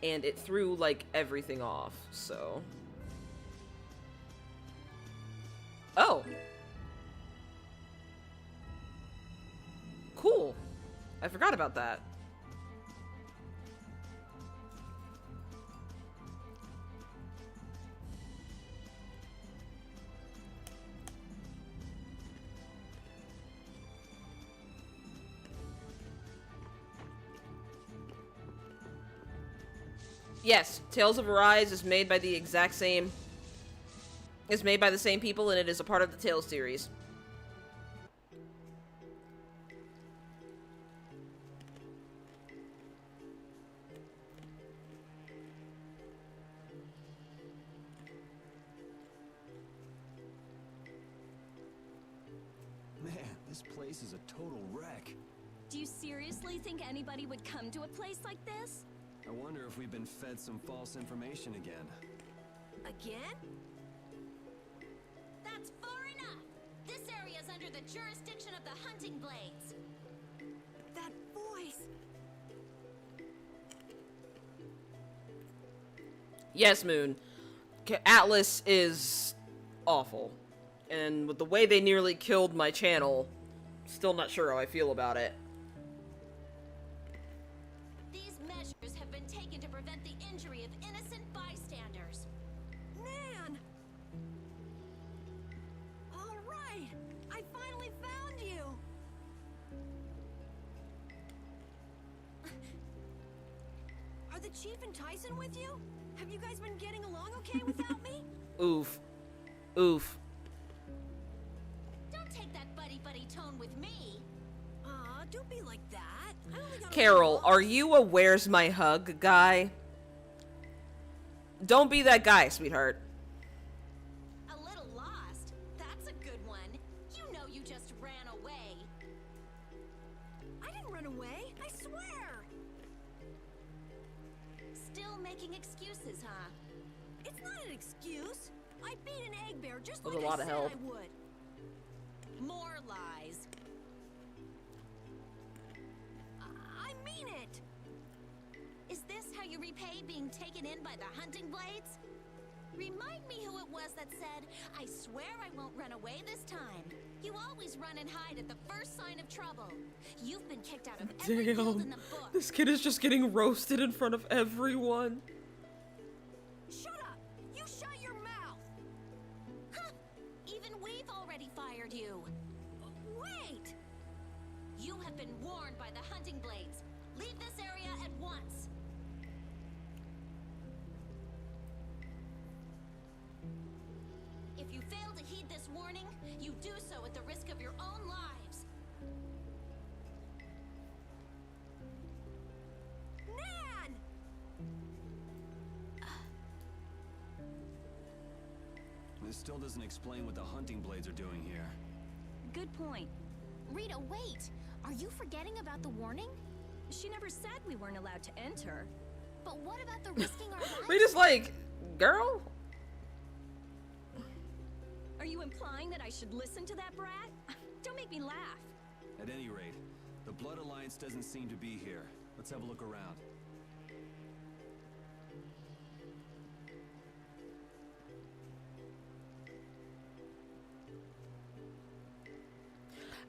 and it threw like everything off. So oh, cool. I forgot about that. Yes, Tales of Arise is made by the exact same... It's made by the same people, and it is a part of the Tales series. Man, this place is a total wreck. Do you seriously think anybody would come to a place like this? I wonder if we've been fed some false information again. Again? That's far enough! This area's under the jurisdiction of the Hunting Blades. That voice. Yes, Moon. Atlas is awful. And with the way they nearly killed my channel, still not sure how I feel about it. These measures have been taken to prevent the injury of innocent bystanders. Man! All right! I finally found you! Are the Chief and Tyson with you? Have you guys been getting along okay without me? Oof. Oof. Don't take that buddy-buddy tone with me. Aw, don't be like that. I only got Carol, are you a where's my hug guy? Don't be that guy, sweetheart. A little lost. That's a good one. You know you just ran away. I didn't run away. I swear. Still making excuses, huh? It's not an excuse. I I beat an egg bear just That like was a lot I of said help. I would. More lies. I mean it. Is this how you repay being taken in by the hunting blades? Remind me who it was that said, I swear I won't run away this time. You always run and hide at the first sign of trouble. You've been kicked out of every guild in the book. This kid is just getting roasted in front of everyone. Shut up! You shut your mouth! Huh! Even we've already fired you. Wait! You have been warned by the hunting blades. Leave this area at once. If you fail to heed this warning, you do so at the risk of your own lives. Nan! This still doesn't explain what the hunting blades are doing here. Good point. Rita, wait! Are you forgetting about the warning? She never said we weren't allowed to enter. But what about the risking our lives? Rita's like, girl? Are you implying that I should listen to that brat? Don't make me laugh. At any rate, the Blood Alliance doesn't seem to be here. Let's have a look around.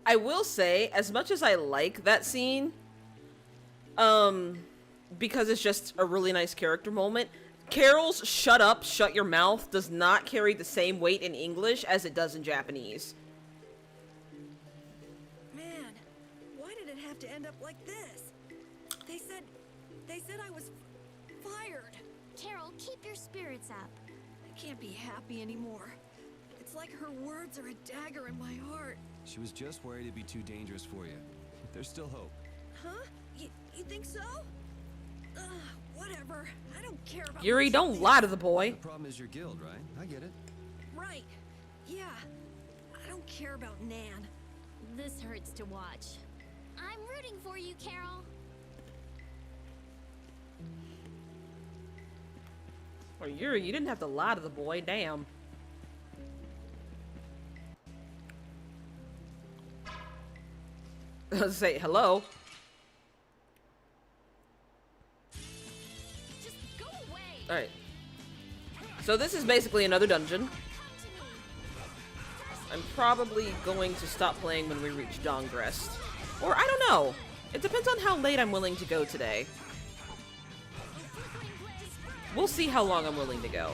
I will say, as much as I like that scene, because it's just a really nice character moment, Carol's "shut up, shut your mouth" does not carry the same weight in English as it does in Japanese. Man, why did it have to end up like this? They said I was fired. Carol, keep your spirits up. I can't be happy anymore. It's like her words are a dagger in my heart. She was just worried it'd be too dangerous for you. There's still hope. Huh? You think so? Whatever. I don't care about Yuri, don't lie to the boy. The problem is your guild, right? I get it. Right. Yeah. I don't care about Nan. This hurts to watch. I'm rooting for you, Carol. Or Yuri, you didn't have to lie to the boy, damn. Say hello. Just go away. Alright. So this is basically another dungeon. I'm probably going to stop playing when we reach Dongrest. Or I don't know. It depends on how late I'm willing to go today. We'll see how long I'm willing to go.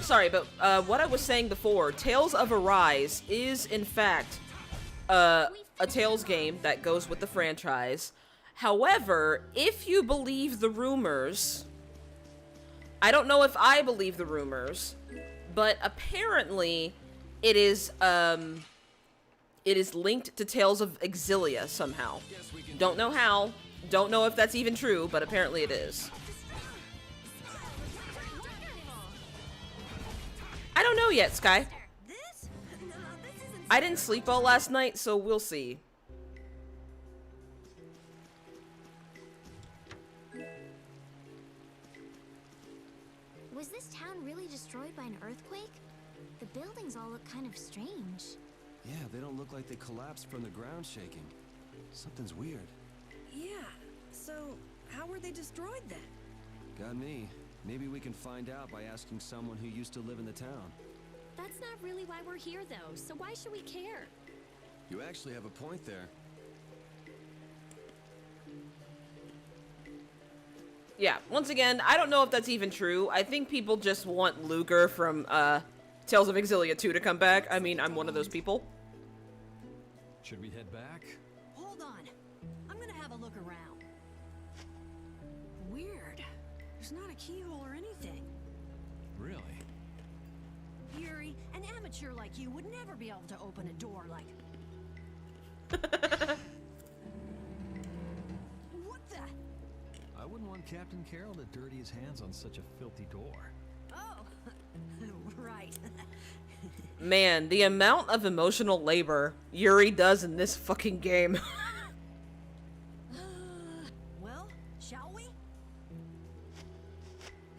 Sorry, but what I was saying before, Tales of Arise is in fact a Tales game that goes with the franchise. However, if you believe the rumors, I don't know if I believe the rumors, but apparently it is linked to Tales of Exilia somehow. Don't know how, don't know if that's even true, but apparently it is. I don't know yet, Sky. I didn't sleep well last night, so we'll see. Was this town really destroyed by an earthquake? The buildings all look kind of strange. Yeah, they don't look like they collapsed from the ground shaking. Something's weird. Yeah. So, how were they destroyed then? Got me. Maybe we can find out by asking someone who used to live in the town. That's not really why we're here, though, so why should we care? You actually have a point there. Yeah, once again, I don't know if that's even true. I think people just want Luger from Tales of Exilia 2 to come back. I mean, I'm one of those people. Should we head back? Hold on. I'm gonna have a look around. Weird. There's not a keyhole or anything. Really? Yuri, an amateur like you would never be able to open a door like... What the... I wouldn't want Captain Carroll to dirty his hands on such a filthy door. Oh, right. Man, the amount of emotional labor Yuri does in this fucking game. Well, shall we?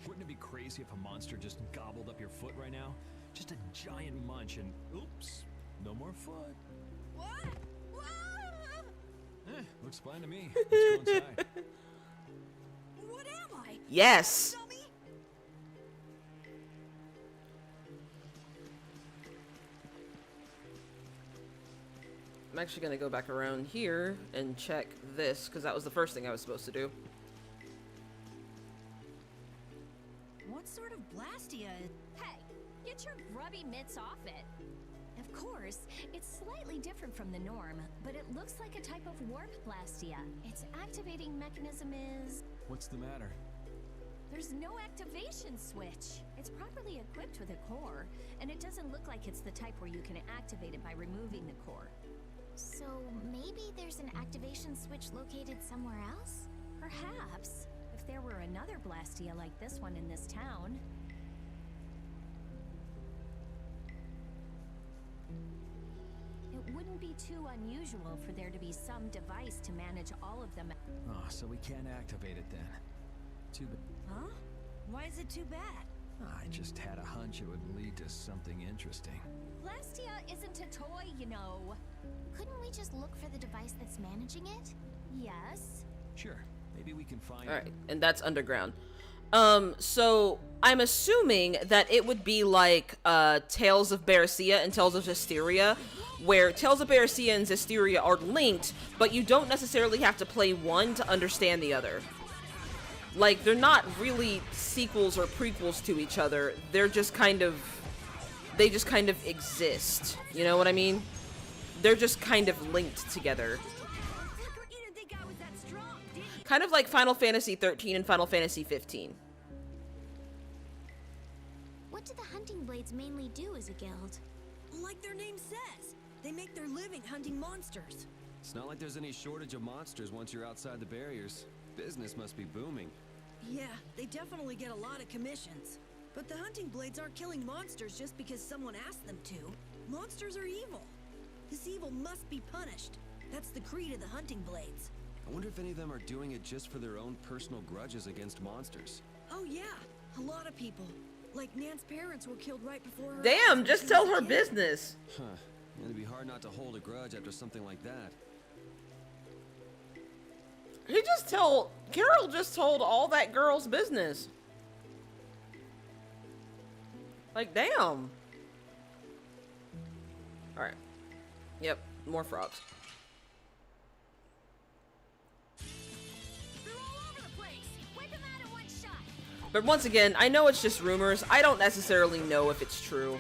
Wouldn't it be crazy crazy if a monster just gobbled up your foot right now? Just a giant munch and oops, no more foot. What? Looks fine to me. Let's go inside. What am I? Yes. I'm actually gonna go back around here and check this, because that was the first thing I was supposed to do. What sort of Blastia? Hey, get your grubby mitts off it. Of course, it's slightly different from the norm, but it looks like a type of warp Blastia. Its activating mechanism is... What's the matter? There's no activation switch. It's properly equipped with a core, and it doesn't look like it's the type where you can activate it by removing the core. So maybe there's an activation switch located somewhere else? Perhaps, if there were another Blastia like this one in this town. It wouldn't be too unusual for there to be some device to manage all of them. Oh, so we can't activate it then. Too bad. Huh? Why is it too bad? I just had a hunch it would lead to something interesting. Blastia isn't a toy, you know. Couldn't we just look for the device that's managing it? Yes. Sure, maybe we can find... Alright, and that's underground. So I'm assuming that it would be like Tales of Vesperia and Tales of Zestiria, where Tales of Vesperia and Zestiria are linked, but you don't necessarily have to play one to understand the other. Like, they're not really sequels or prequels to each other. They're just kind of... They just kind of exist. You know what I mean? They're just kind of linked together. Kind of like Final Fantasy 13 and Final Fantasy 15. What do the hunting blades mainly do as a guild? Like their name says, they make their living hunting monsters. It's not like there's any shortage of monsters once you're outside the barriers. Business must be booming. Yeah, they definitely get a lot of commissions. But the hunting blades aren't killing monsters just because someone asked them to. Monsters are evil. This evil must be punished. That's the creed of the hunting blades. I wonder if any of them are doing it just for their own personal grudges against monsters. Oh yeah, a lot of people. Like Nan's parents were killed right before her. Damn, just tell her business. Huh. It'd be hard not to hold a grudge after something like that. Carol just told all that girl's business. Like, damn. Alright. Yep, more frogs. But once again, I know it's just rumors. I don't necessarily know if it's true.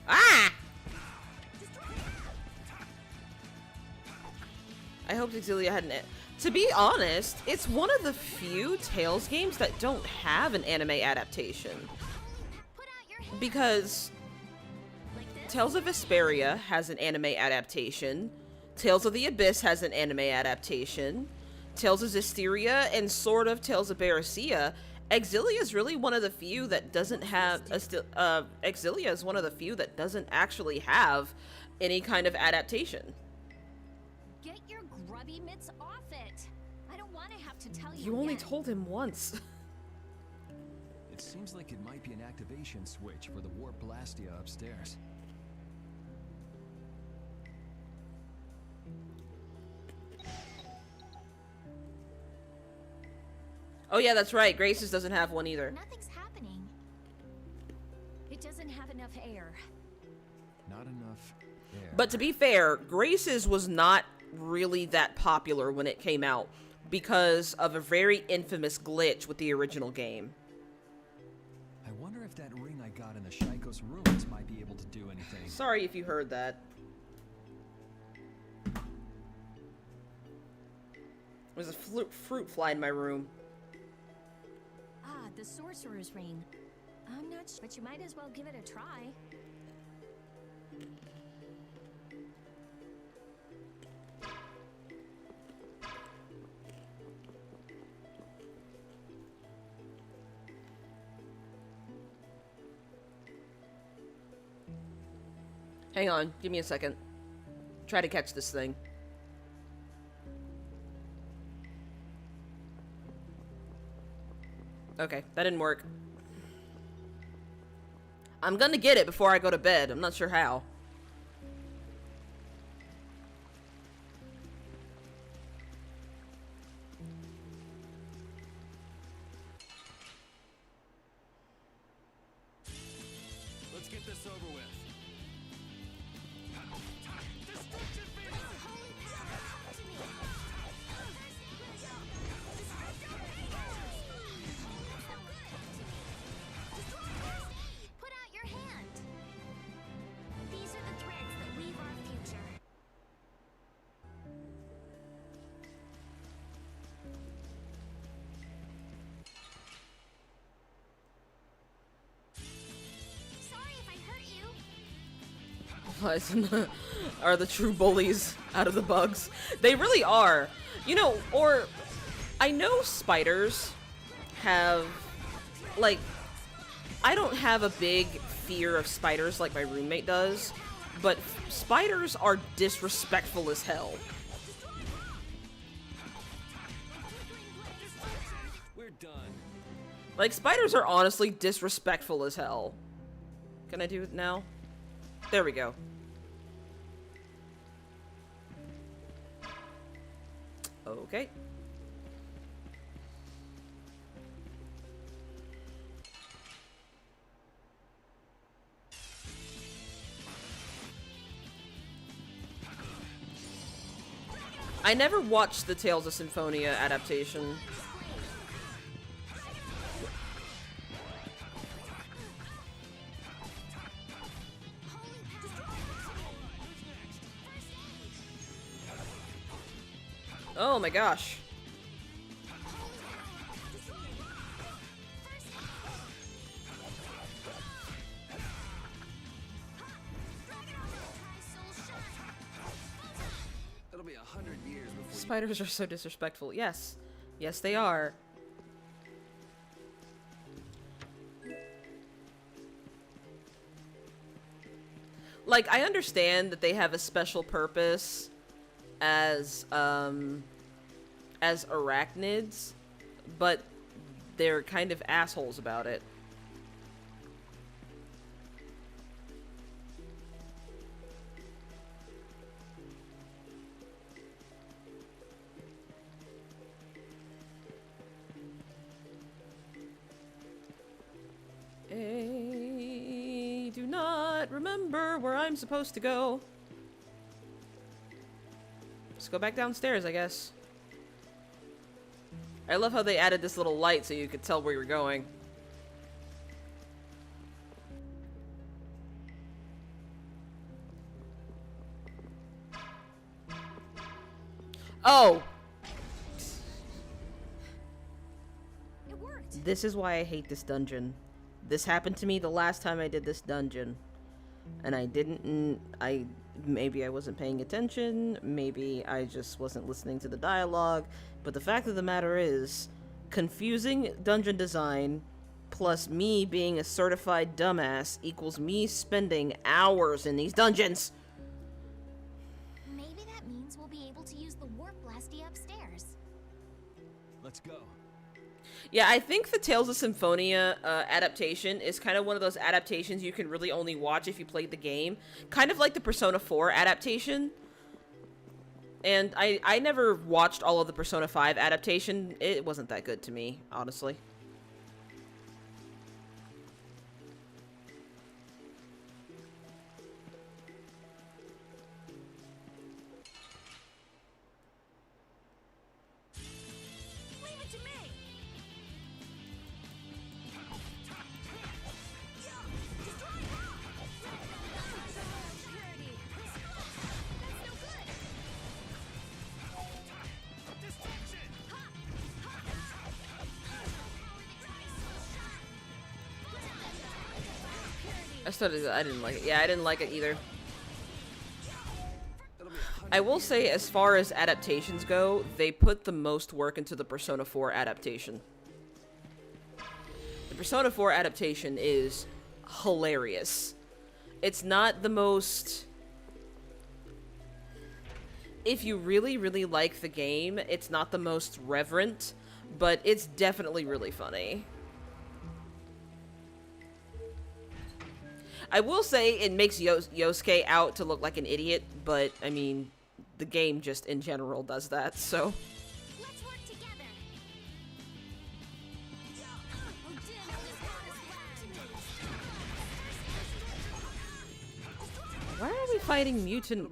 Ah! I hoped Exilia hadn't. To be honest, it's one of the few Tales games that don't have an anime adaptation. Because Tales of Vesperia has an anime adaptation, Tales of the Abyss has an anime adaptation, Tales of Zestiria and sort of Tales of Vesperia. Exilia is really one of the few that doesn't have Exilia is one of the few that doesn't actually have any kind of adaptation. Get your grubby mitts off it. I don't want to have to tell you. You only again. told him once. It seems like it might be an activation switch for the warp Blastia upstairs. Oh yeah, that's right. Grace's doesn't have one either. Nothing's happening. It doesn't have enough air. Not enough air. But to be fair, Grace's was not really that popular when it came out because of a very infamous glitch with the original game. I wonder if that ring I got in the Shaikos ruins might be able to do anything. Sorry if you heard that. There's a fruit fly in my room. Ah, the sorcerer's ring. I'm not sure, but you might as well give it a try. Hang on, give me a second. Try to catch this thing. Okay, that didn't work. I'm gonna get it before I go to bed. I'm not sure how. Let's get this over with. Put out your hand. These are the threads that weave our future. Sorry if I hurt you. Are the true bullies out of the bugs. They really are. You know, or I know spiders have, like, I don't have a big fear of spiders like my roommate does, but spiders are disrespectful as hell. We're done. Like, spiders are honestly disrespectful as hell. Can I do it now? There we go. Okay. I never watched the Tales of Symphonia adaptation. Oh my gosh. It'll be 100 years before Spiders are so disrespectful. Yes. Yes, they are. Like, I understand that they have a special purpose as arachnids, but they're kind of assholes about it. I do not remember where I'm supposed to go. Just go back downstairs, I guess. I love how they added this little light so you could tell where you're going. Oh! It worked. This is why I hate this dungeon. This happened to me the last time I did this dungeon. And I didn't... Maybe I wasn't paying attention, maybe I just wasn't listening to the dialogue, but the fact of the matter is, confusing dungeon design plus me being a certified dumbass equals me spending hours in these dungeons! Maybe that means we'll be able to use the warp blasty upstairs. Let's go. Yeah, I think the Tales of Symphonia adaptation is kind of one of those adaptations you can really only watch if you played the game. Kind of like the Persona 4 adaptation. And I never watched all of the Persona 5 adaptation. It wasn't that good to me, honestly. Leave it to me! I didn't like it. Yeah, I didn't like it either. I will say, as far as adaptations go, they put the most work into the Persona 4 adaptation. The Persona 4 adaptation is hilarious. It's not the most... If you really, really like the game, it's not the most reverent, but it's definitely really funny. I will say it makes Yosuke out to look like an idiot, but, I mean, the game just in general does that, so... Let's work together. Why are we fighting mutant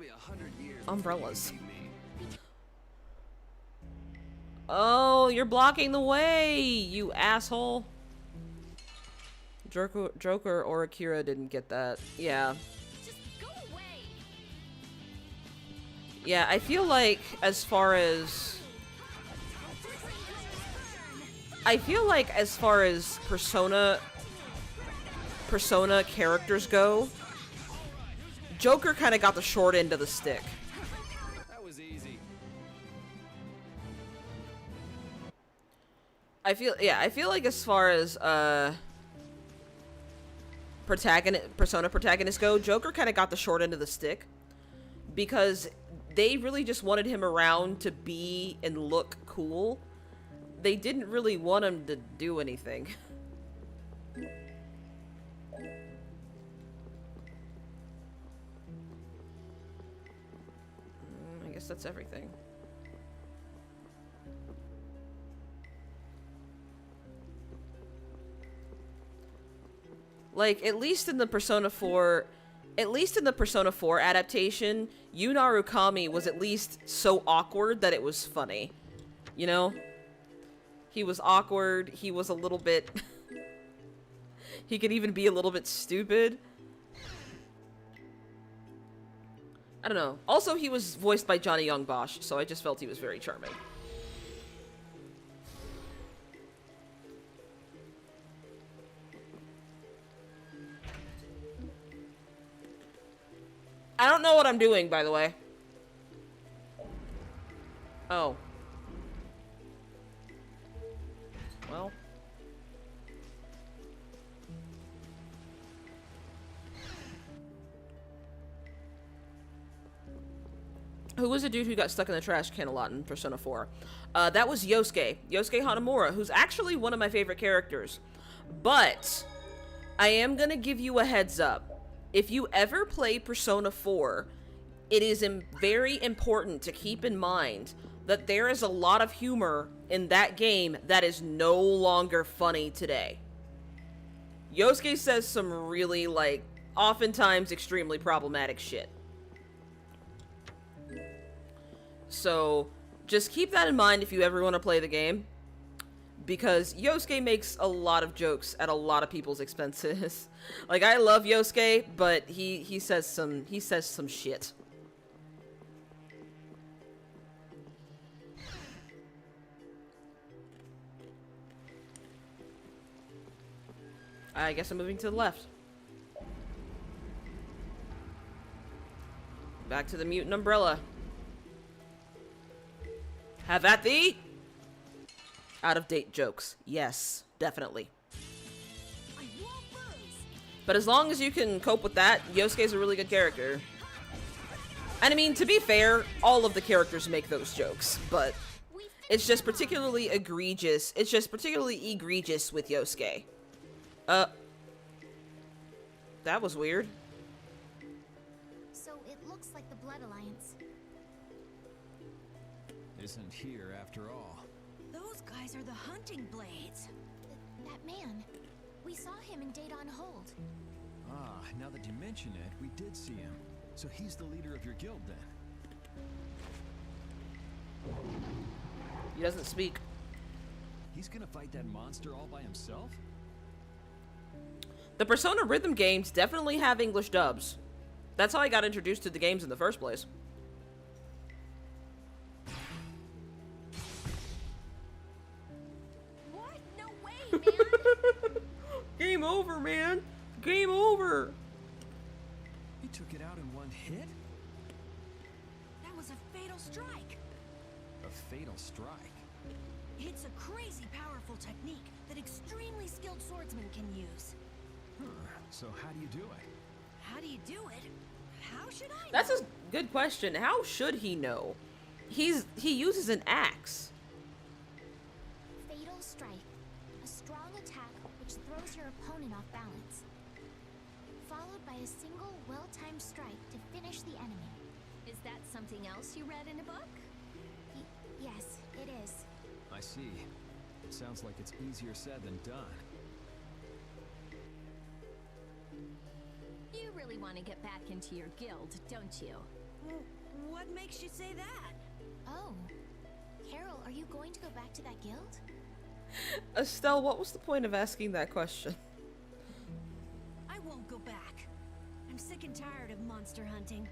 umbrellas? Oh, you're blocking the way, you asshole. Joker or Akira didn't get that. Yeah. Just go away. Yeah, I feel like as far as Persona characters go, Joker kind of got the short end of the stick. That was easy. I feel like as far as Persona protagonists go, Joker kind of got the short end of the stick because they really just wanted him around to be and look cool. They didn't really want him to do anything. I guess that's everything. Like, at least in the Persona 4 adaptation, Yunaru Kami was at least so awkward that it was funny. You know? He was awkward, he was a little bit... he could even be a little bit stupid. I don't know. Also, he was voiced by Johnny Young Bosch, so I just felt he was very charming. I don't know what I'm doing, by the way. Oh. Well. Who was the dude who got stuck in the trash can a lot in Persona 4? That was Yosuke. Yosuke Hanamura, who's actually one of my favorite characters. But, I am gonna give you a heads up. If you ever play Persona 4, it is very important to keep in mind that there is a lot of humor in that game that is no longer funny today. Yosuke says some really, like, oftentimes extremely problematic shit. So, just keep that in mind if you ever want to play the game. Because Yosuke makes a lot of jokes at a lot of people's expenses. Like, I love Yosuke, but he says some shit. I guess I'm moving to the left. Back to the mutant umbrella. Have at thee! Out-of-date jokes. Yes, definitely. But as long as you can cope with that, Yosuke's a really good character. And I mean, to be fair, all of the characters make those jokes, but it's just particularly egregious. It's just particularly egregious with Yosuke. That was weird. So it looks like the Blood Alliance. Isn't here after all. Those guys are the hunting blades. That man. We saw him in Date on Hold. Ah, now that you mention it, we did see him. So he's the leader of your guild then. He doesn't speak. He's gonna fight that monster all by himself? The Persona rhythm games definitely have English dubs. That's how I got introduced to the games in the first place. What? No way, man! Game over, man! Game over! He took it out in one hit? That was a fatal strike. A fatal strike? It's a crazy powerful technique that extremely skilled swordsmen can use. Huh. So how do you do it? How do do you do it? How should I know? That's a good question. How should he know? He uses an axe. Fatal Strike. A strong attack which throws your opponent off balance. Followed by a single well-timed strike to finish the enemy. Is that something else you read in a book? Yes, it is. I see. It sounds like it's easier said than done. You really want to get back into your guild, don't you? What makes you say that? Oh. Carol, are you going to go back to that guild? Estelle, what was the point of asking that question? I won't go back. I'm sick and tired of monster hunting.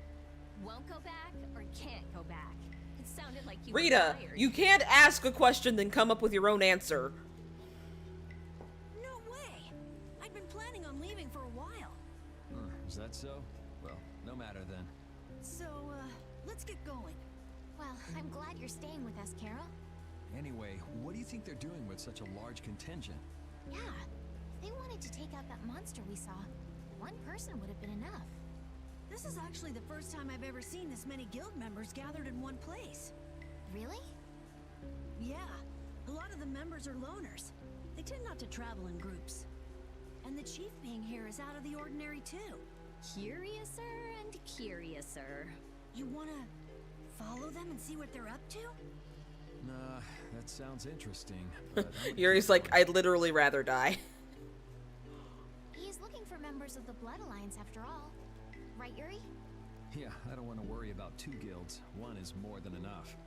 Won't go back or can't go back? It sounded like you Rita, were tired. you can't ask a question then come up with your own answer. No way! I'd been planning on leaving for a while. Is that so? Well, no matter then. So, let's get going. Well, I'm glad you're staying with us, Carol. Anyway, what do you think they're doing with such a large contingent? Yeah. If they wanted to take out that monster we saw, one person would have been enough. This is actually the first time I've ever seen this many guild members gathered in one place. Really? Yeah. A lot of the members are loners. They tend not to travel in groups. And the chief being here is out of the ordinary too. Curiouser and curiouser. You wanna follow them and see what they're up to? Nah, that sounds interesting. But Yuri's like, I'd literally rather die. He's looking for members of the Blood Alliance after all. Right, Yuri? yeah, I don't want to worry about 2 guilds. One is more than enough.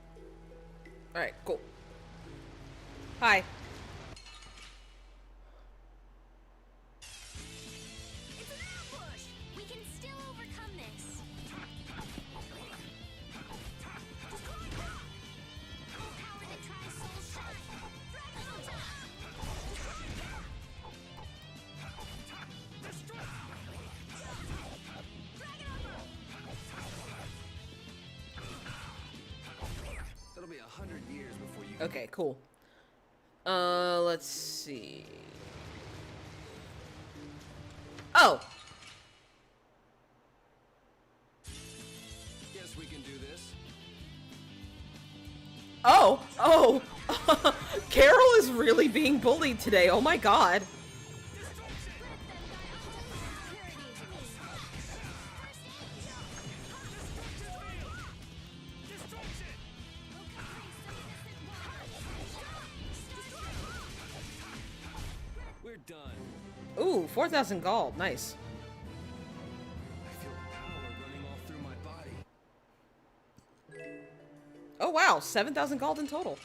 Alright, cool. Hi. It's an ambush! We can still overcome this. Power that tries soul shine. Dragon That'll be 100 years before you. Okay, cool. Let's see. Oh! Guess we can do this. Oh! Oh! Carol is really being bullied today, oh my god. We're done. Ooh, 4,000 gold, nice. I feel power running all through my body. Oh wow, 7,000 gold in total.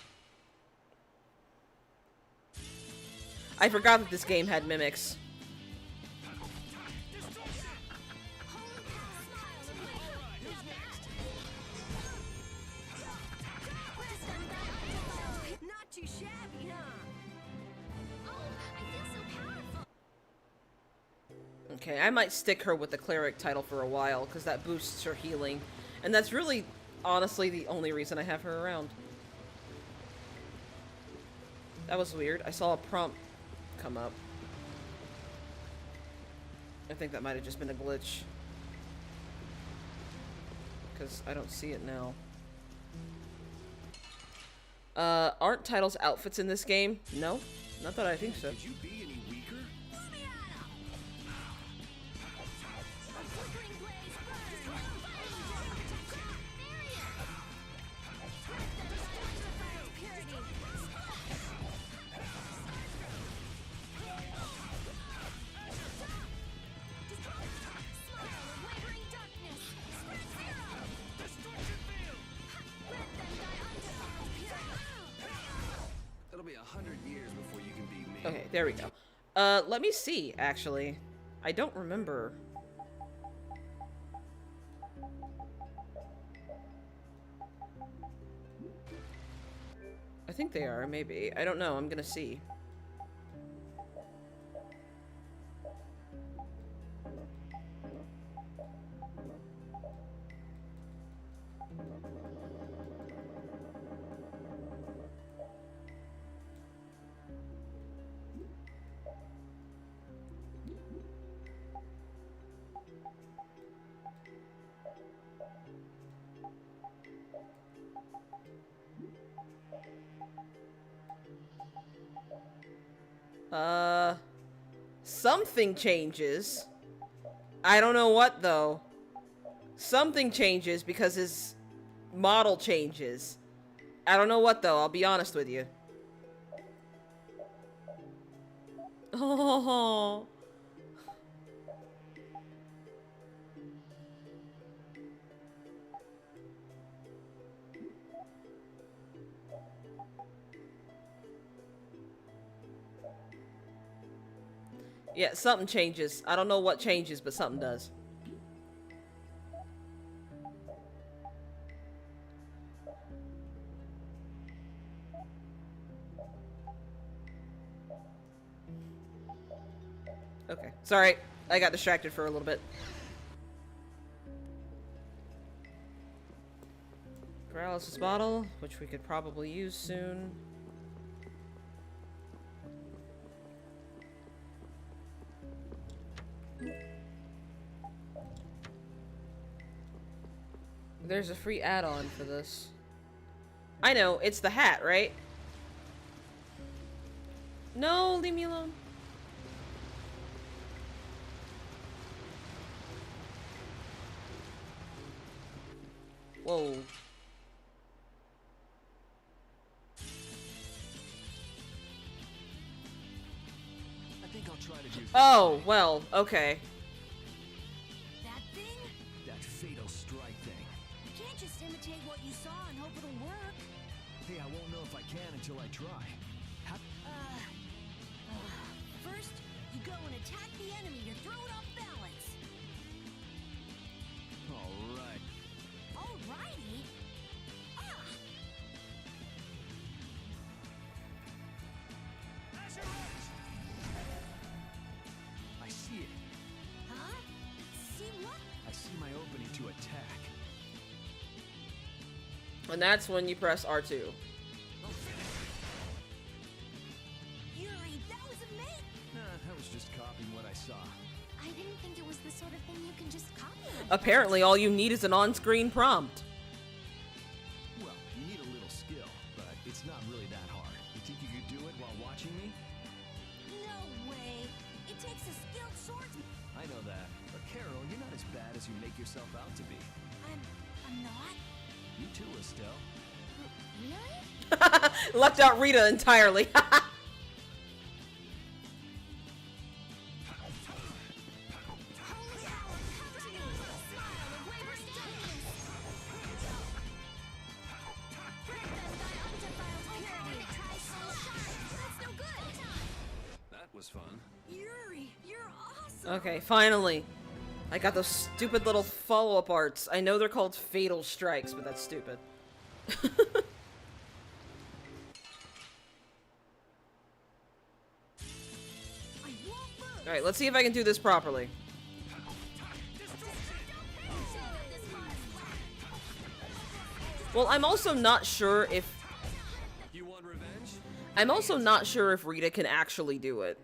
I forgot that this game had mimics. Not too shabby, huh? Okay, I might stick her with the cleric title for a while, because that boosts her healing. And that's really, honestly, the only reason I have her around. That was weird. I saw a prompt come up. I think that might have just been a glitch. Because I don't see it now. Aren't titles outfits in this game? No? Not that I think so. Could you be any weaker? It'll be 100 years before you can beat me. Okay, there we go. Let me see, actually. I don't remember. I think they are, maybe. I don't know, I'm gonna see. Something changes. I don't know what, though. Something changes because his model changes. I don't know what, though. I'll be honest with you. Oh. Yeah, something changes. I don't know what changes, but something does. Okay. Sorry, I got distracted for a little bit. Paralysis bottle, which we could probably use soon. There's a free add-on for this. I know, it's the hat, right? No, leave me alone. Whoa. I think I'll try to do. Oh, well, okay. That thing? That fatal strike thing. You can't just imitate what you saw and hope it'll work. Hey, I won't know if I can until I try. First, you go and attack the enemy to throw it off balance. All right. Alrighty. Ah! I see it. Huh? See what? I see my opening to attack. And that's when you press R2. Yuri, that was amazing! I was just copying what I saw. I didn't think it was the sort of thing you can just copy. Apparently, all you need is an on-screen prompt. Well, you need a little skill, but it's not really that hard. You think you could do it while watching me? No way! It takes a skilled swordsman. I know that, but Carol, you're not as bad as you make yourself out to be. I'm not? You too, Estelle. Really? Left out Rita entirely. That was fun. Yuri, you're awesome! Okay, finally. I got those stupid little follow-up arts. I know they're called fatal strikes, but that's stupid. Alright, let's see if I can do this properly. Well, I'm also not sure if... You want revenge? I'm also not sure if Rita can actually do it.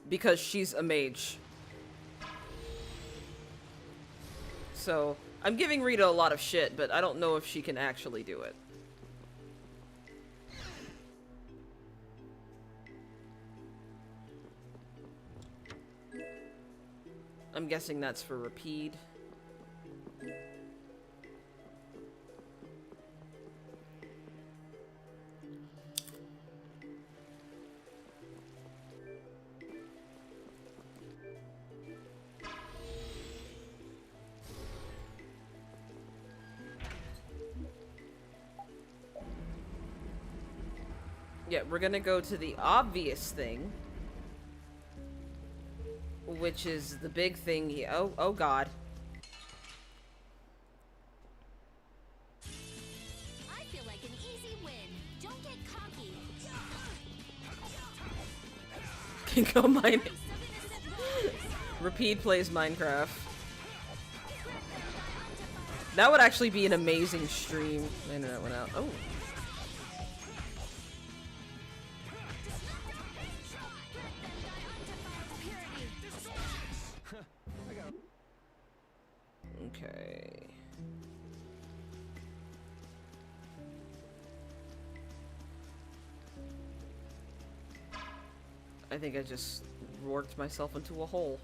Because she's a mage. So, I'm giving Rita a lot of shit, but I don't know if she can actually do it. I'm guessing that's for Rapide. Yeah, we're gonna go to the obvious thing. Which is the big thing here. Oh god. I feel like an easy win. Don't get cocky. Can go mine. Rapide plays Minecraft. That would actually be an amazing stream. My internet went out. Oh. Okay. I think I just worked myself into a hole.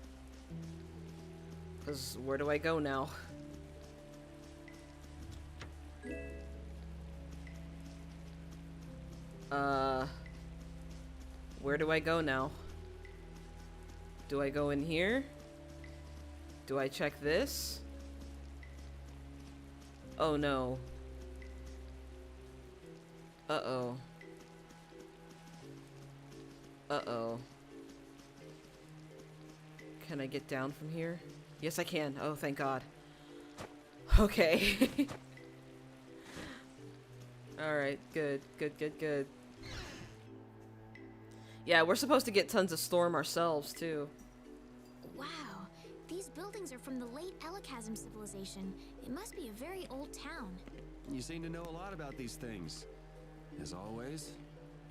Because where do I go now? Where do I go now? Do I go in here? Do I check this? Oh no. Uh-oh. Uh-oh. Can I get down from here? Yes, I can. Oh, thank God. Okay. Alright, good. Good, good, good. Yeah, we're supposed to get tons of storm ourselves, too. Wow, these buildings are from the late Elachasm civilization. It must be a very old town. You seem to know a lot about these things. As always.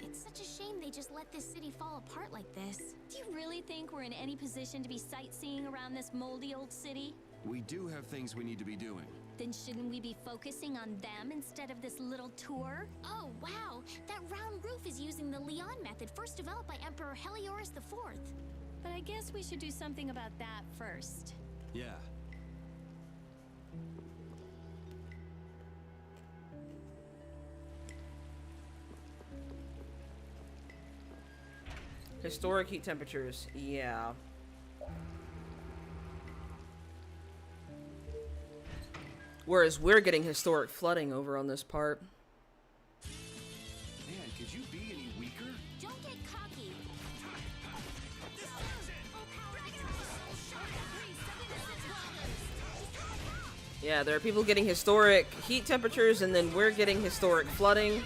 It's such a shame they just let this city fall apart like this. Do you really think we're in any position to be sightseeing around this moldy old city? We do have things we need to be doing. Then shouldn't we be focusing on them instead of this little tour? Oh, wow! That round roof is using the Leon method first developed by Emperor Heliodorus IV. But I guess we should do something about that first. Yeah. Historic heat temperatures. Yeah. Whereas we're getting historic flooding over on this part. Man, could you be any weaker? Don't get cocky. Yeah, there are people getting historic heat temperatures, and then we're getting historic flooding.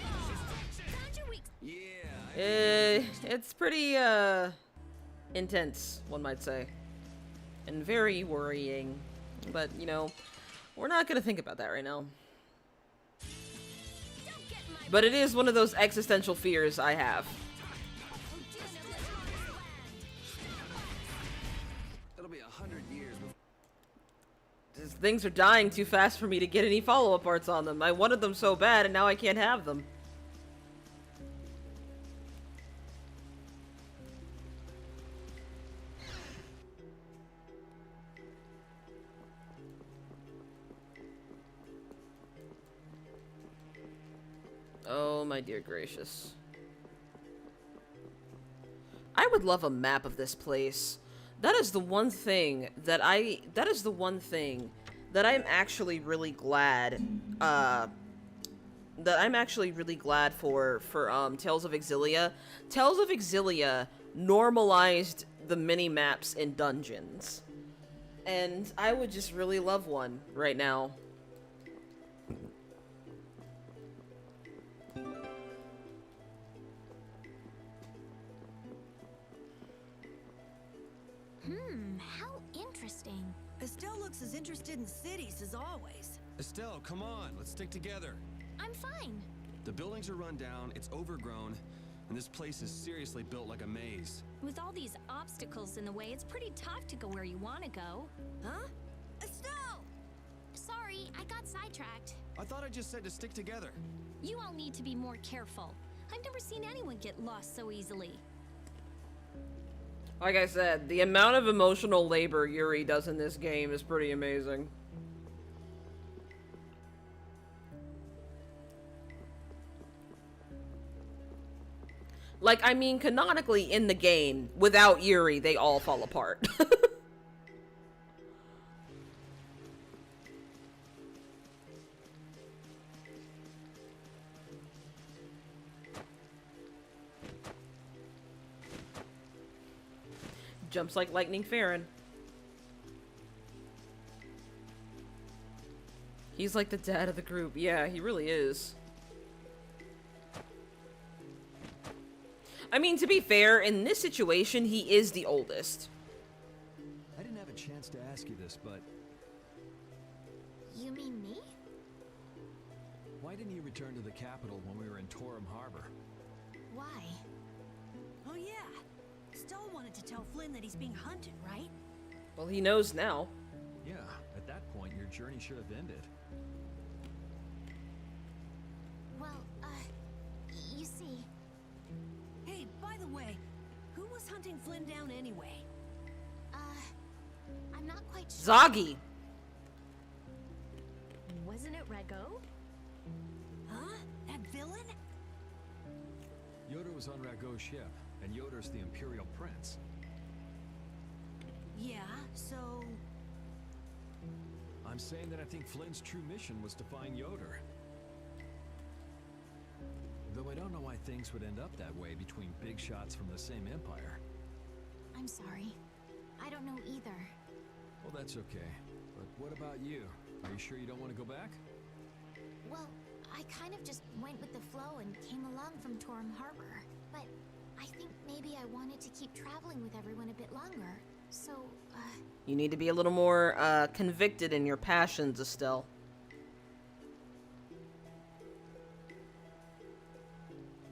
It's pretty, intense, one might say. And very worrying. But, you know, we're not gonna think about that right now. But it is one of those existential fears I have. It'll be 100 years before... Things are dying too fast for me to get any follow-up parts on them. I wanted them so bad, and now I can't have them. Oh, my dear gracious. I would love a map of this place. That is the one thing that I'm actually really glad, for Tales of Exilia. Tales of Exilia normalized the mini-maps in dungeons. And I would just really love one right now. How interesting. Estelle looks as interested in cities as always. Estelle, come on, let's stick together. I'm fine. The buildings are run down, it's overgrown, and this place is seriously built like a maze. With all these obstacles in the way, it's pretty tough to go where you want to go. Huh? Estelle! Sorry, I got sidetracked. I thought I just said to stick together. You all need to be more careful. I've never seen anyone get lost so easily. Like I said, the amount of emotional labor Yuri does in this game is pretty amazing. Like, I mean, canonically in the game, without Yuri, they all fall apart. Jumps like lightning Farron. He's like the dad of the group. Yeah, he really is. I mean, to be fair, in this situation, he is the oldest. I didn't have a chance to ask you this, but You mean me? why didn't you return to the capital when we were in Torum Harbor? Why? Oh yeah. Estelle wanted to tell Flynn that he's being hunted, right? Well, he knows now. Yeah, at that point, your journey should have ended. Well, you see... Hey, by the way, who was hunting hunting Flynn down anyway? I'm not quite sure. Zoggy. Wasn't it Rego? Huh? That villain? Yoder was on Rago's ship, and Yoder's the Imperial Prince. Yeah, so... I'm saying that I think Flynn's true mission was to find Yoder. Though I don't know why things would end up that way between big shots from the same empire. I'm sorry. I don't know either. Well, that's okay. But what about you? Are you sure you don't want to go back? Well, I kind of just went with the flow and came along from Torum Harbor. But I think maybe I wanted to keep traveling with everyone a bit longer. So, You need to be a little more convicted in your passions, Estelle.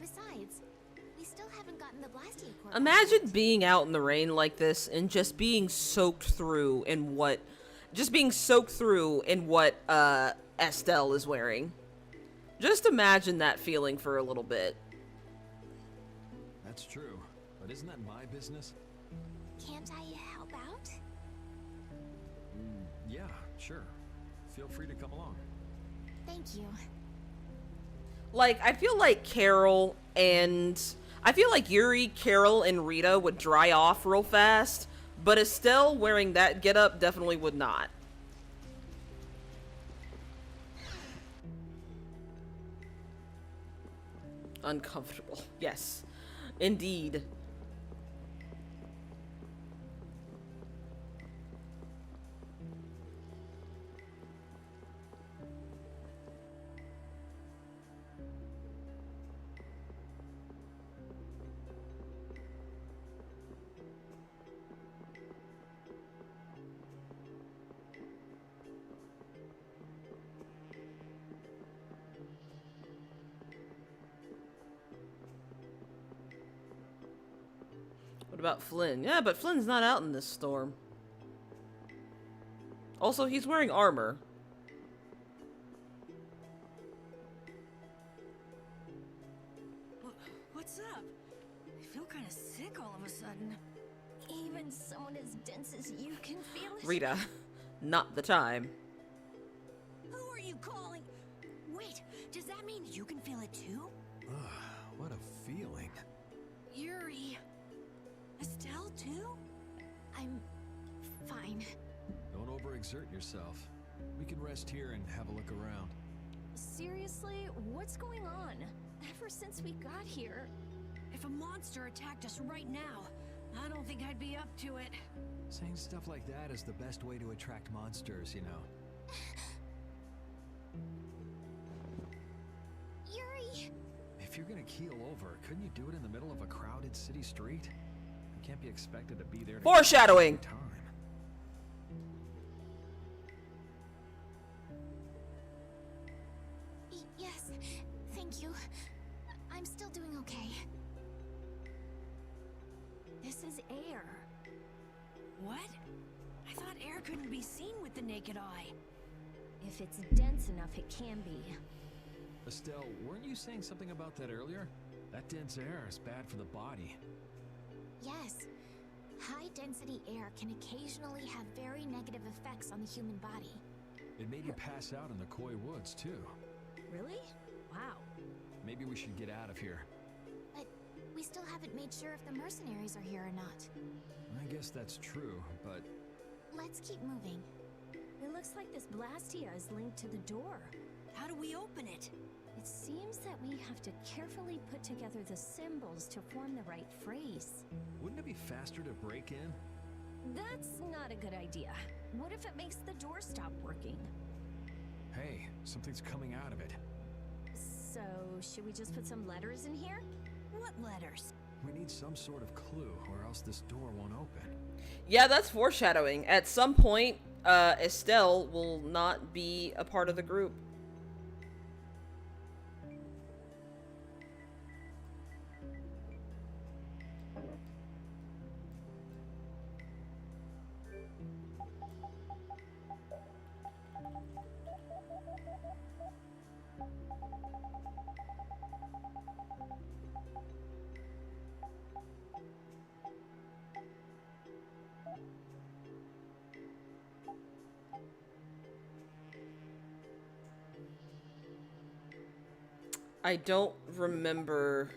Besides, we still haven't gotten the Blastia Corps. Imagine being out in the rain like this and just being soaked through in what Estelle is wearing. Just imagine that feeling for a little bit. That's true, but isn't that my business? Can't I help out? Yeah, sure. Feel free to come along. Thank you. Like, I feel like Yuri, Carol, and Rita would dry off real fast, but Estelle wearing that getup definitely would not. Uncomfortable. Yes, indeed. What about Flynn? Yeah, but Flynn's not out in this storm. Also, he's wearing armor. What's up? I feel kind of sick all of a sudden. Even someone as dense as you can feel it? Rita, not the time. Who are you calling? Wait, does that mean you can feel it too? What a feeling. Yuri. Estelle too? I'm fine. Don't overexert yourself. We can rest here and have a look around. Seriously, what's going on? Ever since we got here... If a monster attacked us right now, I don't think I'd be up to it. Saying stuff like that is the best way to attract monsters, you know. Yuri! If you're gonna keel over, couldn't you do it in the middle of a crowded city street? You can't be expected to be there to Foreshadowing! time. Yes, thank you. I'm still doing okay. This is air. What? I thought air couldn't be seen with the naked eye. If it's dense enough, it can be. Estelle, weren't you saying something about that earlier? That dense air is bad for the body. Yes. High-density air can occasionally have very negative effects on the human body. It made you pass out in the Koi Woods, too. Really? Wow. Maybe we should get out of here. But we still haven't made sure if the mercenaries are here or not. I guess that's true, but... Let's keep moving. It looks like this Blastia is linked to the door. How do we open it? It seems that we have to carefully put together the symbols to form the right phrase. Wouldn't it be faster to break in? That's not a good idea. What if it makes the door stop working? Hey, something's coming out of it. So, should we just put some letters in here? What letters? We need some sort of clue, or else this door won't open. Yeah, that's foreshadowing. At some point, Estelle will not be a part of the group. I don't remember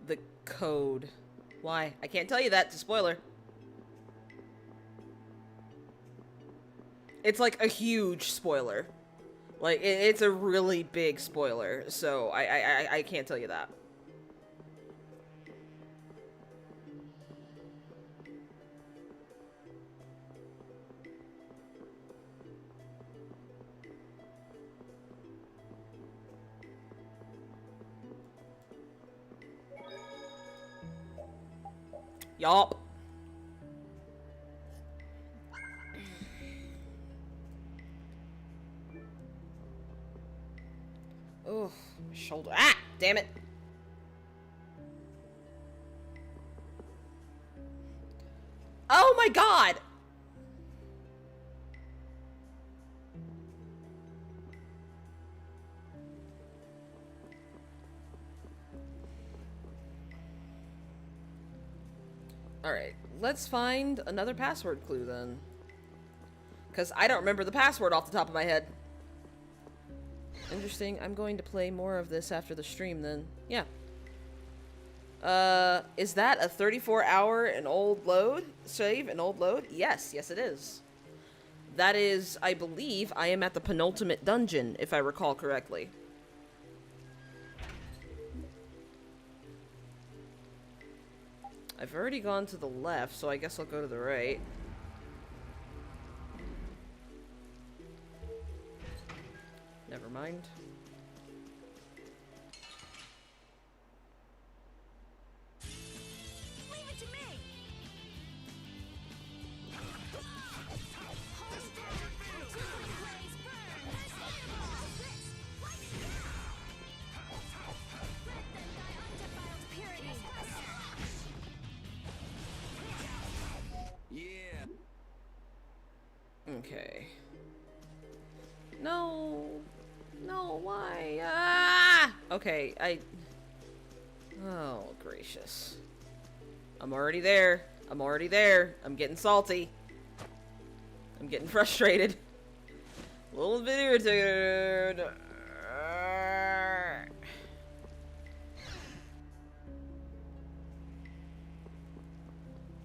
the code. Why? I can't tell you that. It's a spoiler. It's like a huge spoiler. Like, it's a really big spoiler, so I can't tell you that. Yup. Oh, my shoulder. Ah! Damn it. Oh my god! Alright, let's find another password clue then. Because I don't remember the password off the top of my head. Interesting. I'm going to play more of this after the stream then. Yeah. Is that a 34-hour an old load? Save? An old load? Yes. Yes, it is. That is, I believe, I am at the penultimate dungeon, if I recall correctly. I've already gone to the left, so I guess I'll go to the right. Never mind. Leave it to me. Yeah. Okay. No. No, why? Ah! Okay, oh, gracious. I'm already there. I'm already there. I'm getting salty. I'm getting frustrated. A little bit irritated.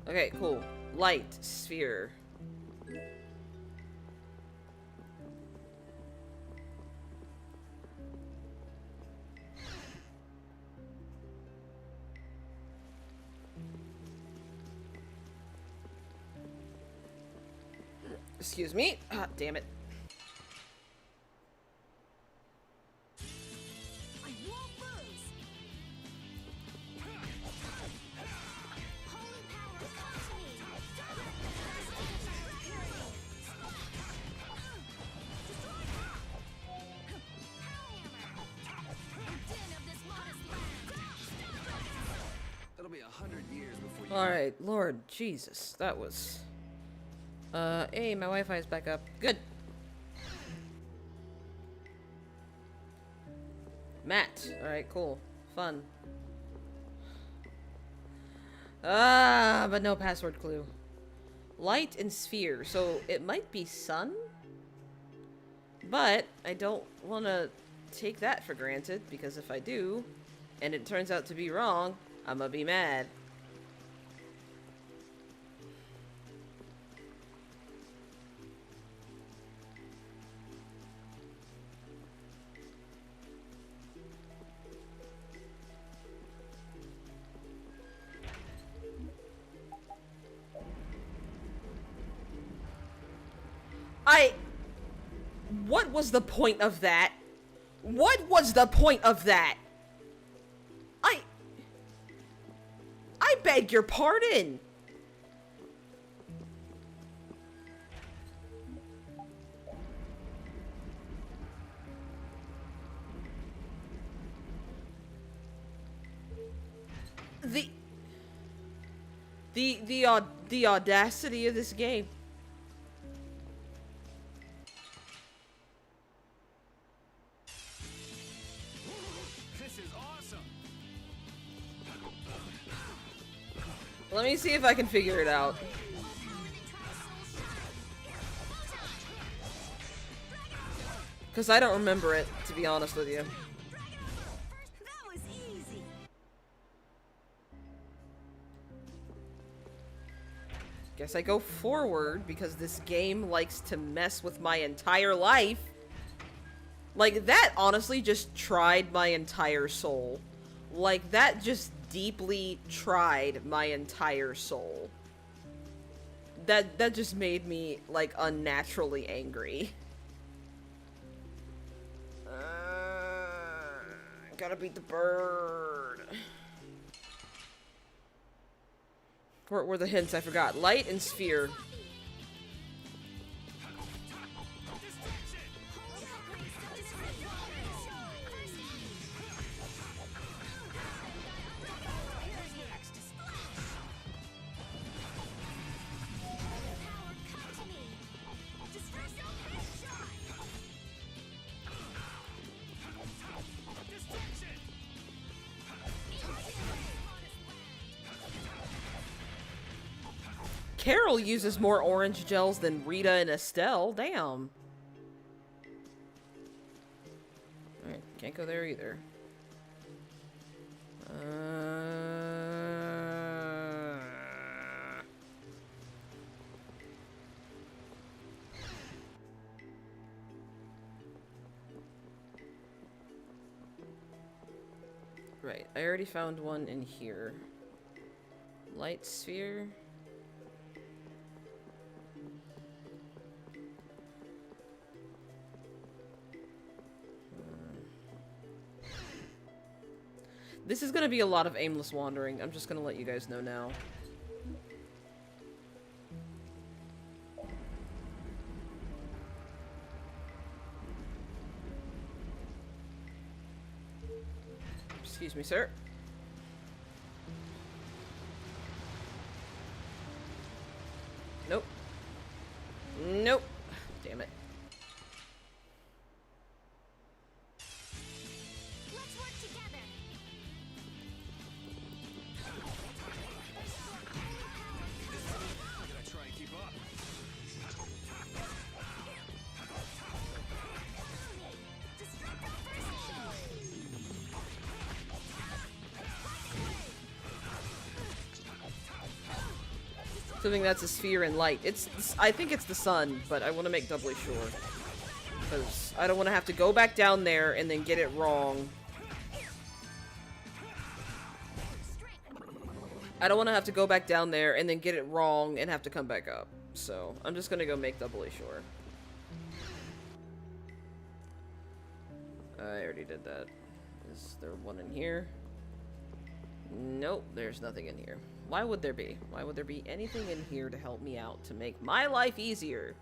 Okay, cool. Light sphere. Excuse me. Ah, damn it. I won't lose. Holy power, come to me. It'll be 100 years before you... Alright, Lord Jesus. That was... hey, my Wi-Fi is back up. Good. Matt. Alright, cool. Fun. Ah, but no password clue. Light and sphere. So, it might be sun? But, I don't want to take that for granted, because if I do, and it turns out to be wrong, I'm gonna be mad. What was the point of that? What was the point of that? I beg your pardon. The audacity of this game. This is awesome. Let me see if I can figure it out. Because I don't remember it, to be honest with you. Guess I go forward because this game likes to mess with my entire life. Like, that honestly just tried my entire soul. Like, that just deeply tried my entire soul. That just made me, like, unnaturally angry. Gotta beat the bird. What were the hints? I forgot. Light and sphere. Carol uses more orange gels than Rita and Estelle. Damn. Alright, can't go there either. Right, I already found one in here. Light sphere. This is gonna be a lot of aimless wandering. I'm just gonna let you guys know now. Excuse me, sir. Nope. Nope. Damn it. Let's work together. I'm gonna try and keep up. Something that's a sphere and light. I think it's the sun, but I want to make doubly sure. Because I don't want to have to go back down there and then get it wrong. I don't want to have to go back down there and then get it wrong and have to come back up. So, I'm just going to go make doubly sure. I already did that. Is there one in here? Nope, there's nothing in here. Why would there be? Why would there be anything in here to help me out to make my life easier?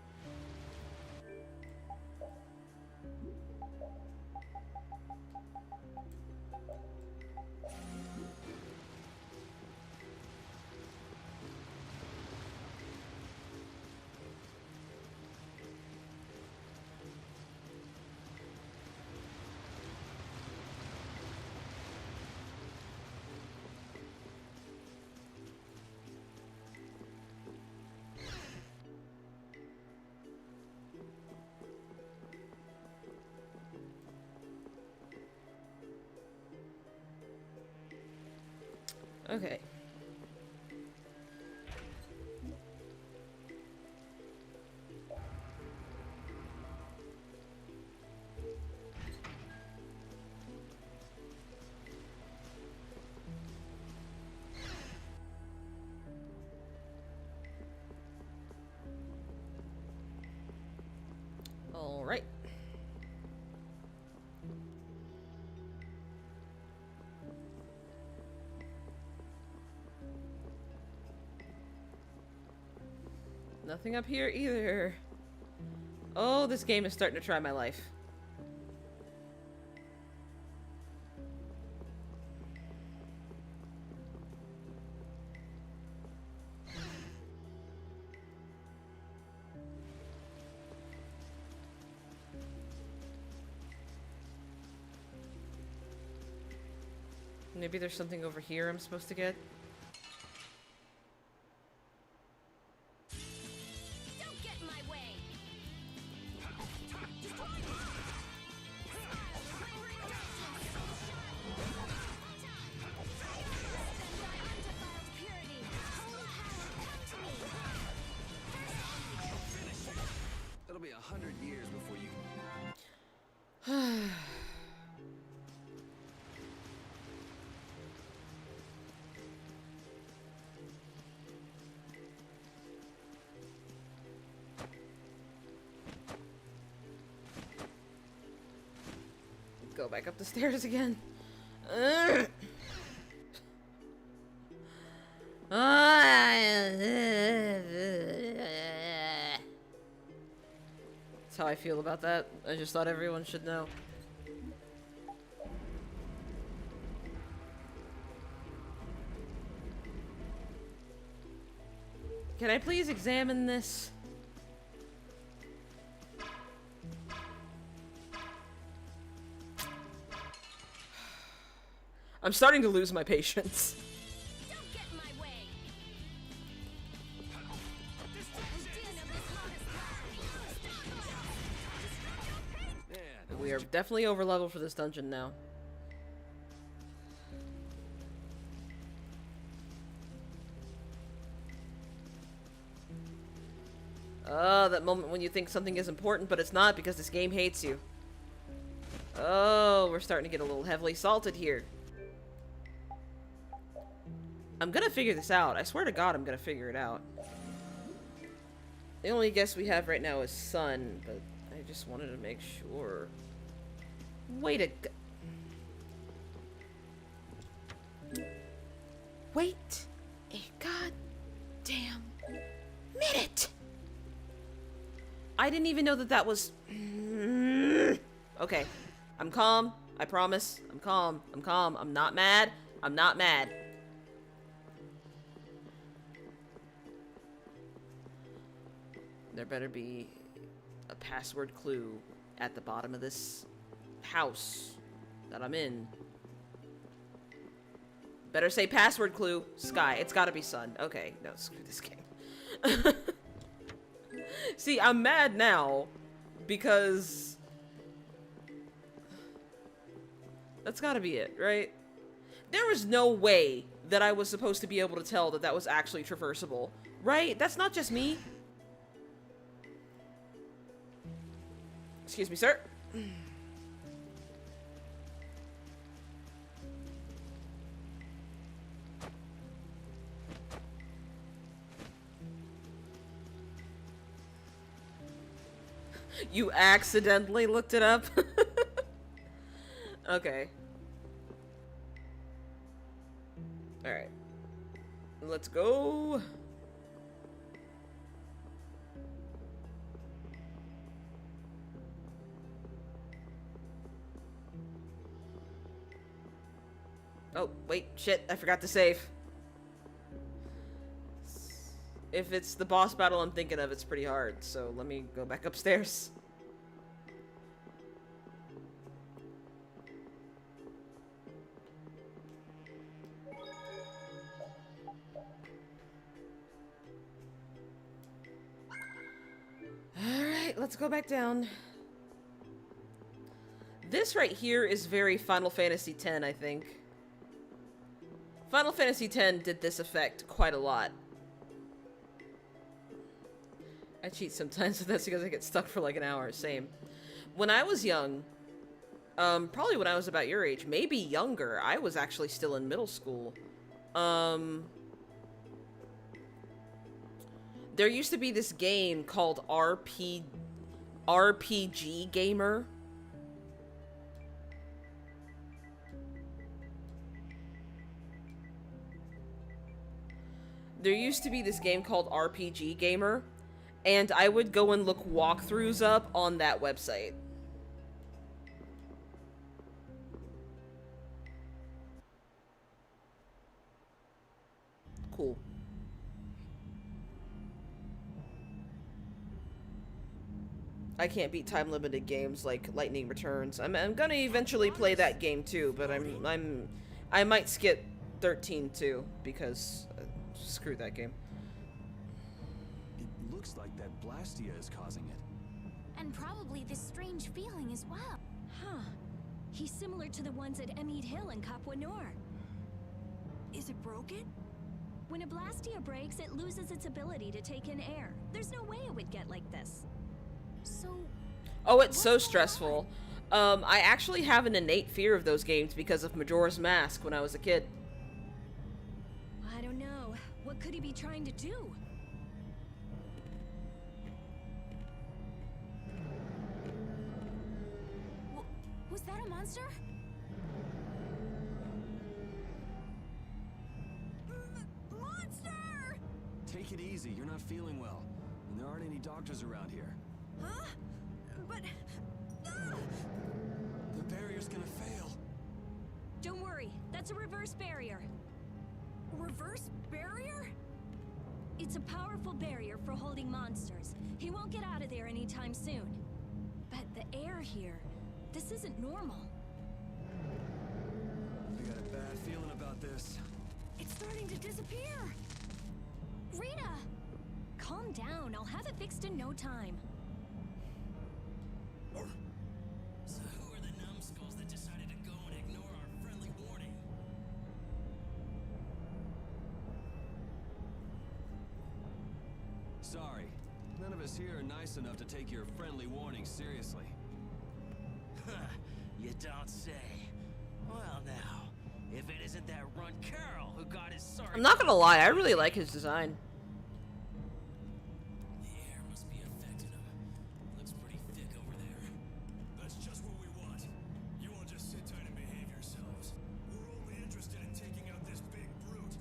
Okay. All right. Nothing up here either. Oh, this game is starting to try my life. Maybe there's something over here I'm supposed to get. go back up the stairs again. Ugh. That's how I feel about that. I just thought everyone should know. Can I please examine this? I'm starting to lose my patience. Don't get in my way. We are definitely over level for this dungeon now. Oh, that moment when you think something is important, but it's not because this game hates you. Oh, we're starting to get a little heavily salted here. I'm gonna figure this out. I swear to God, I'm gonna figure it out. The only guess we have right now is sun, but I just wanted to make sure. Wait a... Wait a goddamn minute! I didn't even know that that was... Okay. I'm calm. I promise. I'm calm. I'm calm. I'm not mad. I'm not mad. There better be a password clue at the bottom of this house that I'm in. Better say password clue. Sky. It's gotta be sun. Okay. No, screw this game. See, I'm mad now because that's gotta be it, right? There was no way that I was supposed to be able to tell that that was actually traversable, right? That's not just me. Excuse me, sir. You accidentally looked it up? Okay. Alright. Let's go. Oh, wait, shit, I forgot to save. If it's the boss battle I'm thinking of, it's pretty hard, so let me go back upstairs. Alright, let's go back down. This right here is very Final Fantasy X, I think. Final Fantasy X did this effect quite a lot. I cheat sometimes, but that's because I get stuck for like an hour. Same. When I was young, probably when I was about your age, maybe younger, I was actually still in middle school. There used to be this game called RPG Gamer. There used to be this game called RPG Gamer, and I would go and look walkthroughs up on that website. Cool. I can't beat time-limited games like Lightning Returns. I'm gonna eventually play that game too, but I might skip 13 too because screw that game. It looks like that Blastia is causing it. And probably this strange feeling as well. Huh. He's similar to the ones at Emmead Hill and Capua Nor. Is it broken? When a Blastia breaks, it loses its ability to take in air. There's no way it would get like this. So... Oh, it's so stressful. I actually have an innate fear of those games because of Majora's Mask when I was a kid. I don't know. What could he be trying to do? Was that a monster? Monster! Take it easy, you're not feeling well. And there aren't any doctors around here. Huh? But... The barrier's gonna fail. Don't worry, that's a reverse barrier. Reverse barrier? It's a powerful barrier for holding monsters. He won't get out of there anytime soon. But the air here, this isn't normal. I got a bad feeling about this. It's starting to disappear. Rita! Calm down, I'll have it fixed in no time. So who are the numbskulls that decided to go and ignore our friendly warning? Sorry, none of us here are nice enough to take your friendly warning seriously. You don't say. Well now, if it isn't that runt Carol who got his sorry... I'm not gonna lie, I really like his design. The air must be affecting him. Looks pretty thick over there. That's just what we want. You all just sit tight and behave yourselves. We're only interested in taking out this big brute.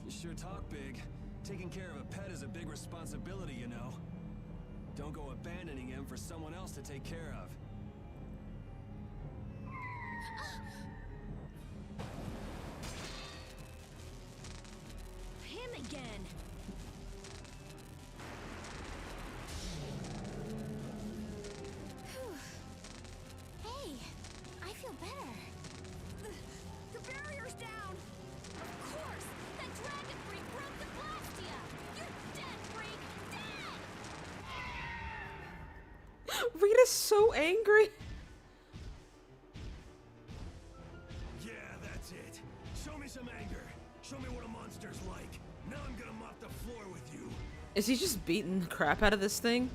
You sure talk big. Taking care of a pet is a big responsibility, you know. Don't go abandoning him for someone else to take care of. Him again! Hey, I feel better. The barrier's down. Of course! That dragon freak broke the Blastia! You're dead, freak! Dead! Rita's so angry. Yeah, that's it. Show me some anger. Show me what a monster's like. Now I'm gonna mop the floor with you. Is he just beating the crap out of this thing?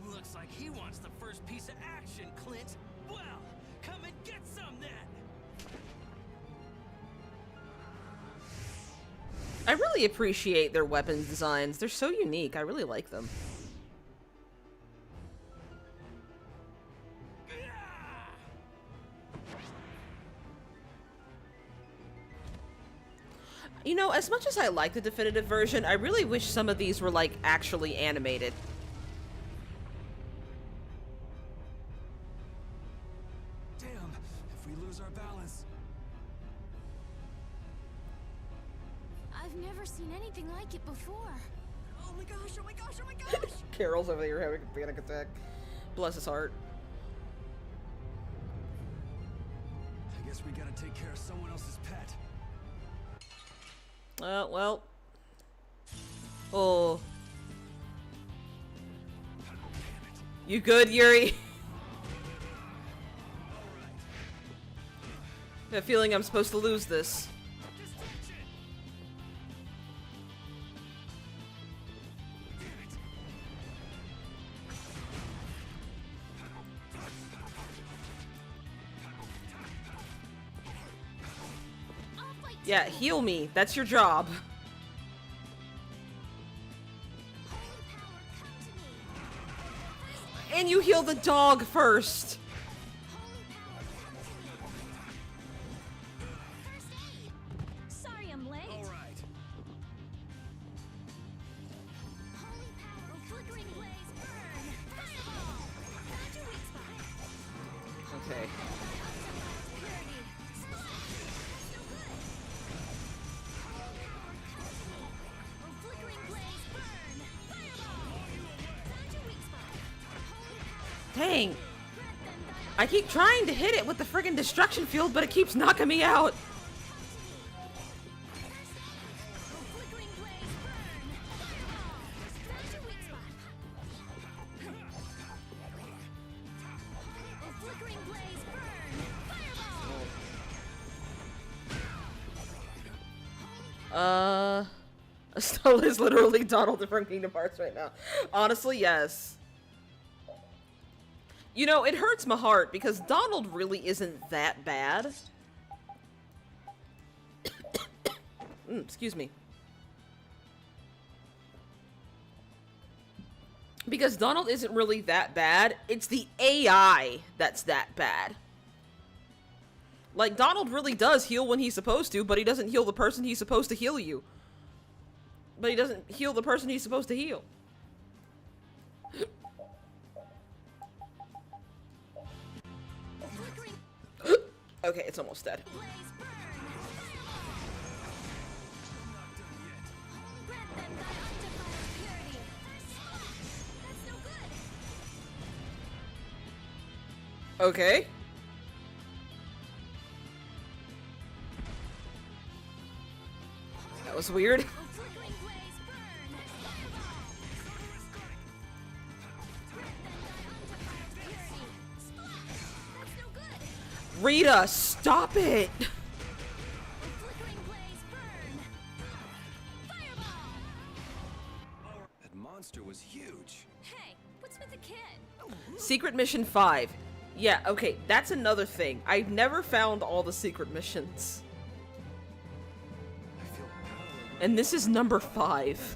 Looks like he wants the first piece of action, Clint. Well, come and get some then. I really appreciate their weapons designs. They're so unique. I really like them. You know, as much as I like the definitive version, I really wish some of these were, like, actually animated. Damn, if we lose our balance. I've never seen anything like it before. Oh my gosh, oh my gosh, oh my gosh! Carol's over there having a panic attack. Bless his heart. I guess we gotta take care of someone else's pet. Well. Oh. You good, Yuri? I have a feeling I'm supposed to lose this. Yeah, heal me. That's your job. And you heal the dog first. Sorry I'm late. All right. Holy power, flickering blaze, burn! Fireball! Found your weak spot. Okay. Purity. No good. Oh, flickering blaze, burn! Fireball! Found your weak spot. Dang. I keep trying to hit it with the friggin' destruction field, but it keeps knocking me out. Flickering blaze, burn! Fireball! Found your weak spot. Oh, flickering blaze, burn! Fireball! Stella is literally Donald from Kingdom Hearts right now. Honestly, yes. You know, it hurts my heart because Donald really isn't that bad. Excuse me. Because Donald isn't really that bad. It's the AI that's that bad. Like, Donald really does heal when he's supposed to, but he doesn't heal the person he's supposed to heal you. But he doesn't heal the person he's supposed to heal. Okay, it's almost dead. Okay. That was weird. Rita, stop it! That monster was huge. Hey, what's with the kid? Secret Mission 5. Yeah, okay, that's another thing. I've never found all the secret missions. And this is number 5.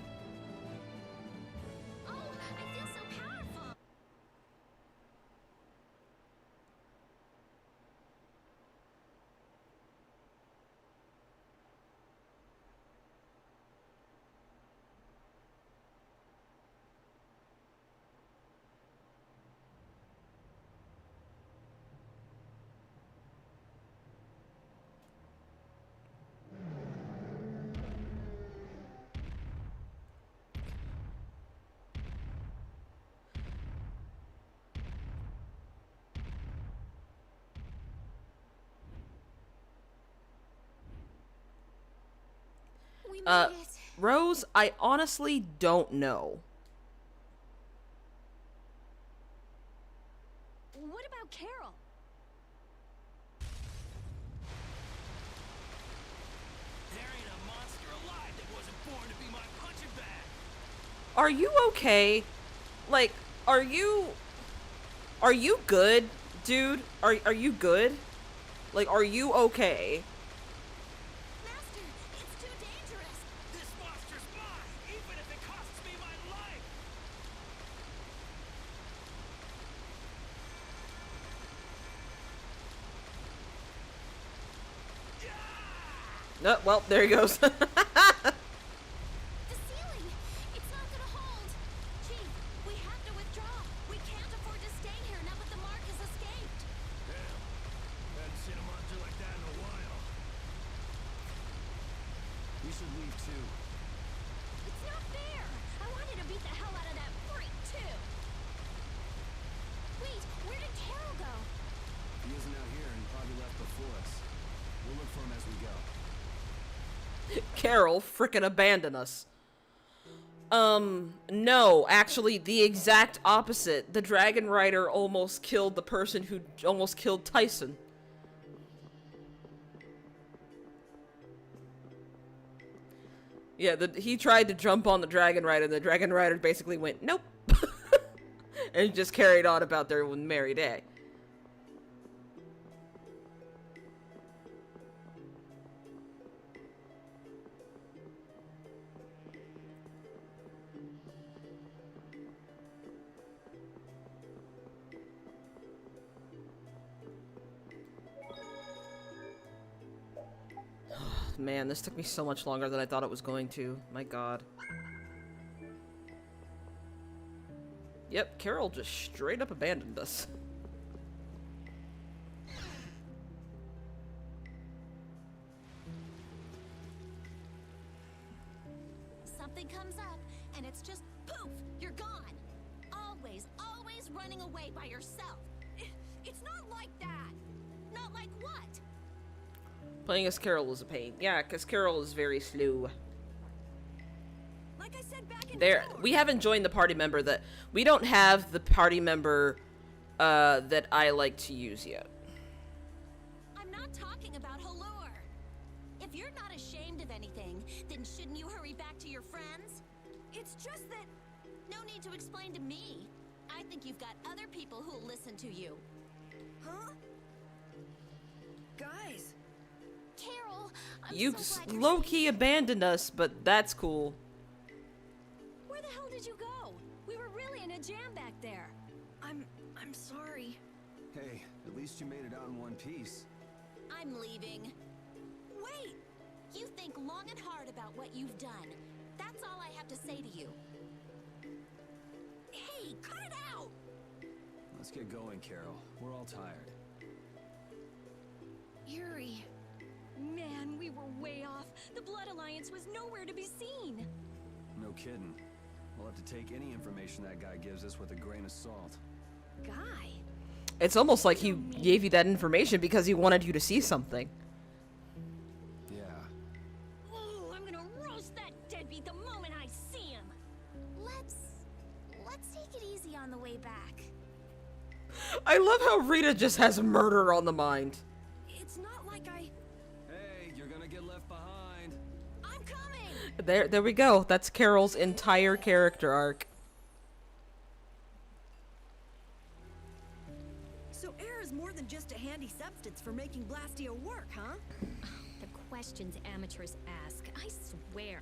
Rose, I honestly don't know. What about Carol? There ain't a monster alive that wasn't born to be my punching bag. Are you okay? Like, are you good, dude? Are you good? Like, are you okay? Oh, well, there he goes. The ceiling! It's not gonna hold! Chief, we have to withdraw. We can't afford to stay here now that the mark has escaped. Damn. Haven't seen a monster like that in a while. We should leave too. It's not fair! I wanted to beat the hell out of that freak, too! Wait, where did Carol go? He isn't out here and probably left before us. We'll look for him as we go. Carol frickin' abandoned us. No, actually, the exact opposite. The Dragon Rider almost killed the person who almost killed Tyson. Yeah, he tried to jump on the Dragon Rider, and the Dragon Rider basically went, nope. And just carried on about their merry day. Man, this took me so much longer than I thought it was going to. My god. Yep, Carol just straight up abandoned us. Something comes up, and it's just poof, you're gone. Always, always running away by yourself. It's not like that. Not like what? Playing as Carol is a pain. Yeah, because Carol is very slow. Like I said back in There, we haven't joined the party member that... We don't have the party member that I like to use yet. I'm not talking about Halor. If you're not ashamed of anything, then shouldn't you hurry back to your friends? It's just that... No need to explain to me. I think you've got other people who'll listen to you. Huh? Guys! Carol, You low-key abandoned us, but that's cool. Where the hell did you go? We were really in a jam back there. I'm sorry. Hey, at least you made it out in one piece. I'm leaving. Wait! You think long and hard about what you've done. That's all I have to say to you. Hey, cut it out! Let's get going, Carol. We're all tired. Yuri. Man, we were way off. The Blood Alliance was nowhere to be seen. No kidding. We'll have to take any information that guy gives us with a grain of salt. Guy? It's almost like he gave you that information because he wanted you to see something. Yeah. Ooh, I'm gonna roast that deadbeat the moment I see him. Let's take it easy on the way back. I love how Rita just has murder on the mind. It's not like I... Hey, you're gonna get left behind. I'm coming! There we go. That's Carol's entire character arc. So air is more than just a handy substance for making Blastia work, huh? The questions amateurs ask, I swear.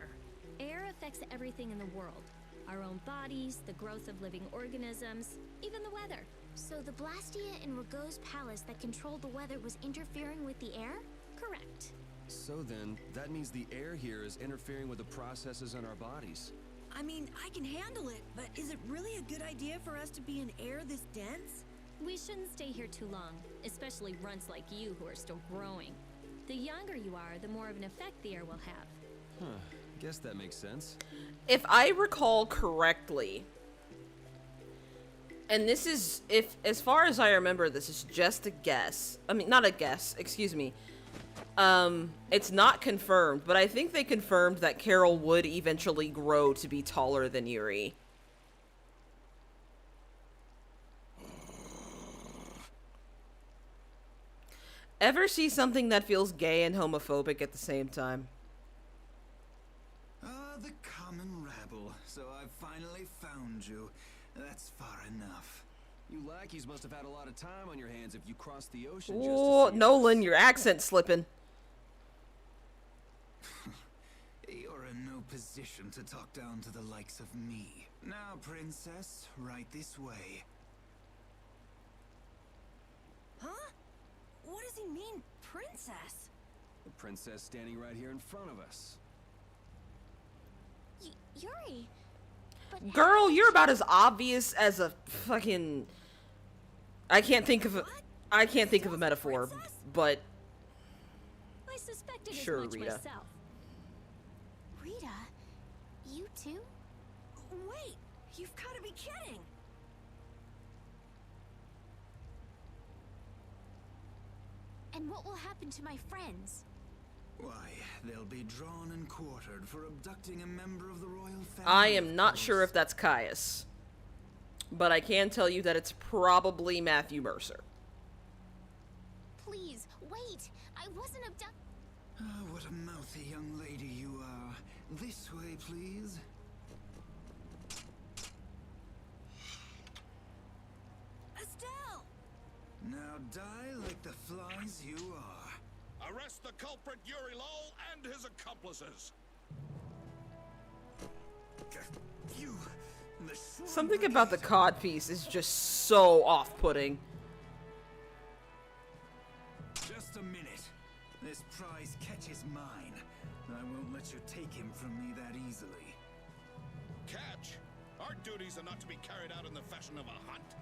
Air affects everything in the world. Our own bodies, the growth of living organisms, even the weather. So the Blastia in Rago's palace that controlled the weather was interfering with the air? Correct. So then, that means the air here is interfering with the processes in our bodies. I mean, I can handle it, but is it really a good idea for us to be in air this dense? We shouldn't stay here too long, especially runts like you who are still growing. The younger you are, the more of an effect the air will have. Huh. Guess that makes sense. If I recall correctly, and this is, as far as I remember, this is just a guess. I mean, not a guess, excuse me. It's not confirmed, but I think they confirmed that Carol would eventually grow to be taller than Yuri. Ever see something that feels gay and homophobic at the same time? Ah, the common rabble. So I've finally found you. That's far enough. You lackeys must have had a lot of time on your hands if you crossed the ocean Oh, just to see Nolan, us. your accent's slipping. You're in no position to talk down to the likes of me. Now, princess, right this way. Huh? What does he mean, princess? The princess standing right here in front of us. Yuri! But Girl, you're about as obvious as a fucking... I can't think of a metaphor, but I suspected sure, as much Rita. myself. Rita, you too? Wait, you've got to be kidding! And what will happen to my friends? Why, they'll be drawn and quartered for abducting a member of the royal family. I am not sure if that's Caius. But I can tell you that it's probably Matthew Mercer. Please, wait! I wasn't abducted. Ah, what a mouthy young lady you are. This way, please. Estelle! Now die like the flies you are. Arrest the culprit Yuri Lowell and his accomplices. You, Something about the codpiece is just so off-putting. Just a minute. This prize catches mine. I won't let you take him from me that easily. Catch? Our duties are not to be carried out in the fashion of a hunt.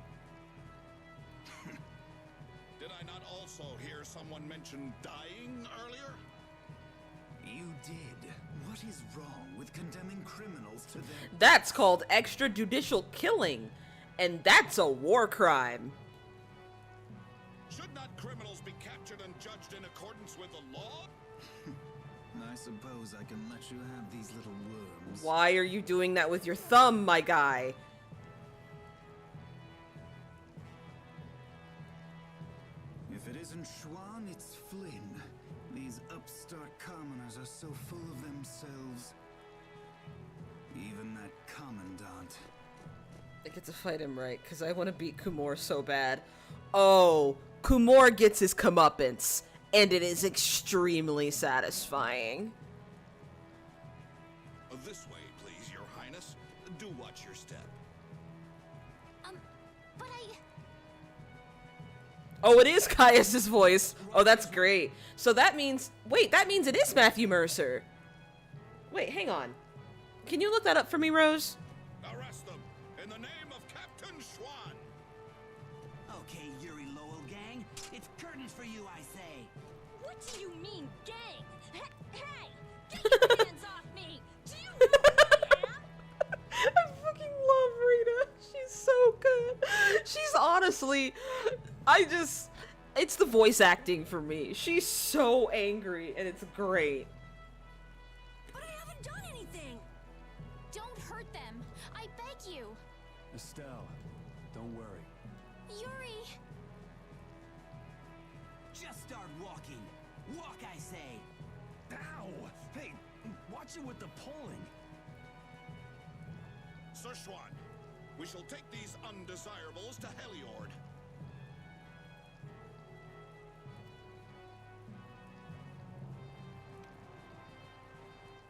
Did I not also hear someone mention dying earlier? You did. What is wrong with condemning criminals to their... That's called extrajudicial killing. And that's a war crime. Should not criminals be captured and judged in accordance with the law? I suppose I can let you have these little worms. Why are you doing that with your thumb, my guy? If it isn't Schwan, it's Flynn. These upstart commoners are so full of themselves. Even that commandant. I get to fight him right, because I want to beat Kumor so bad. Oh, Kumor gets his comeuppance, and it is extremely satisfying. This way, please, Your Highness. Do watch your step. But Oh, it is Caius's voice. Oh, that's great. So that means... Wait, that means it is Matthew Mercer. Wait, hang on. Can you look that up for me, Rose? Arrest them in the name of Captain Schwan. Okay, Yuri Lowell gang. It's curtains for you, I say. What do you mean, gang? Hey! Get your hands off me! Do you know who I am? I fucking love Rita. She's so good. She's honestly... It's the voice acting for me. She's so angry, and it's great. But I haven't done anything! don't hurt them. I beg you. Estelle, don't worry. Yuri. Just start walking. Walk, I say. Ow! Hey, watch it with the pulling. Sir Schwan, we shall take these undesirables to Heliord.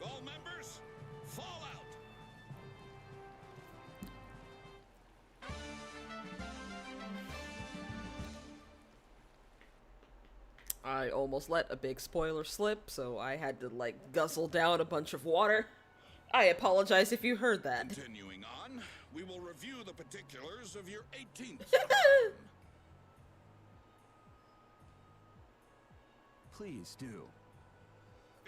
All members, fall out! I almost let a big spoiler slip, so I had to, like, guzzle down a bunch of water. I apologize if you heard that. Continuing on, we will review the particulars of your 18th. Please do.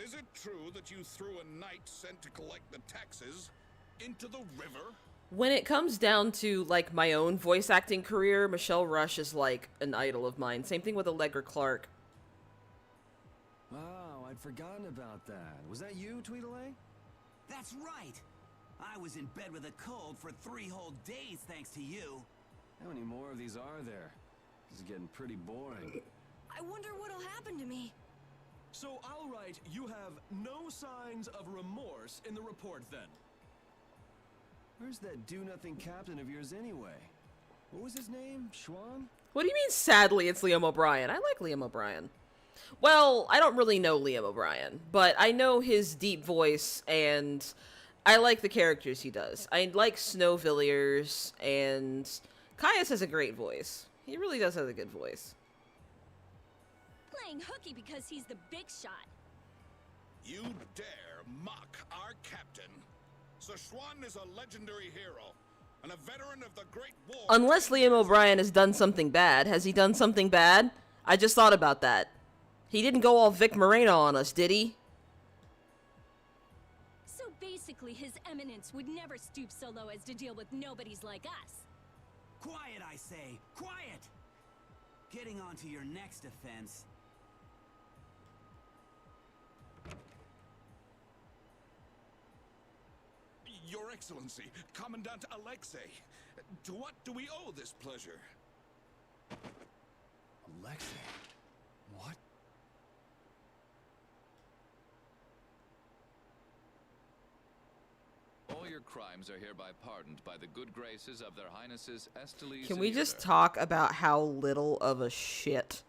Is it true that you threw a knight sent to collect the taxes into the river? When it comes down to, like, my own voice acting career, Michelle Rush is, like, an idol of mine. Same thing with Allegra Clark. Wow, I'd forgotten about that. Was that you, Tweedledee? That's right. I was in bed with a cold for 3 whole days thanks to you. How many more of these are there? This is getting pretty boring. I wonder what'll happen to me. So I'll write, you have no signs of remorse in the report then. Where's that do-nothing captain of yours anyway? What was his name? Schwan? What do you mean, sadly, it's Liam O'Brien? I like Liam O'Brien. Well, I don't really know Liam O'Brien, but I know his deep voice, and I like the characters he does. I like Snowvilliers, and Caius has a great voice. He really does have a good voice. Playing hooky because he's the big shot. You dare mock our captain. Sir Schwan is a legendary hero and a veteran of the Great War. Unless Liam O'Brien has done something bad. Has he done something bad? I just thought about that. He didn't go all Vic Moreno on us, did he? So basically, His Eminence would never stoop so low as to deal with nobodies like us. Quiet, I say. Quiet! Getting on to your next offense. Your Excellency, Commandant Alexei, to what do we owe this pleasure? Alexei? What? All your crimes are hereby pardoned by the good graces of their highnesses Estelles. Can we just talk about how little of a shit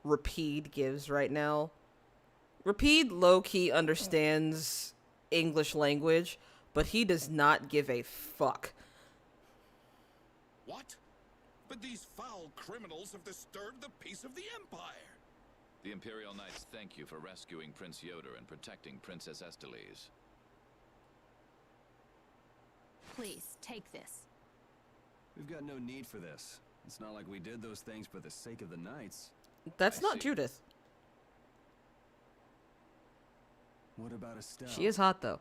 Rapide gives right now? Rapide low-key understands English language, but he does not give a fuck. What? But these foul criminals have disturbed the peace of the Empire. The Imperial Knights thank you for rescuing Prince Yoder and protecting Princess Estelles. Please, take this. We've got no need for this. It's not like we did those things for the sake of the Knights. That's not Judith. What about Estelle? She is hot, though.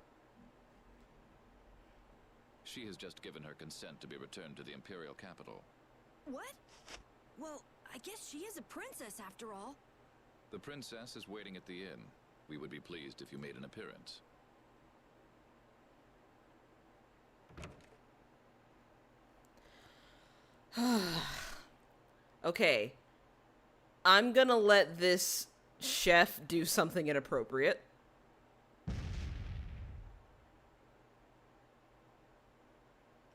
She has just given her consent to be returned to the Imperial capital. What? Well, I guess she is a princess after all. The princess is waiting at the inn. We would be pleased if you made an appearance. Okay. I'm gonna let this chef do something inappropriate.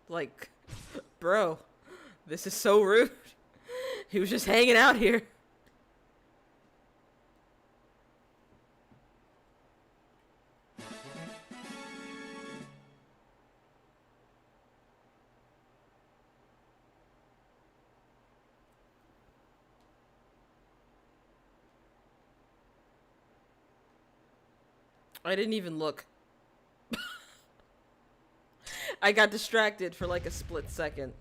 Like, Bro, this is so rude. He was just hanging out here. I didn't even look. I got distracted for like a split second.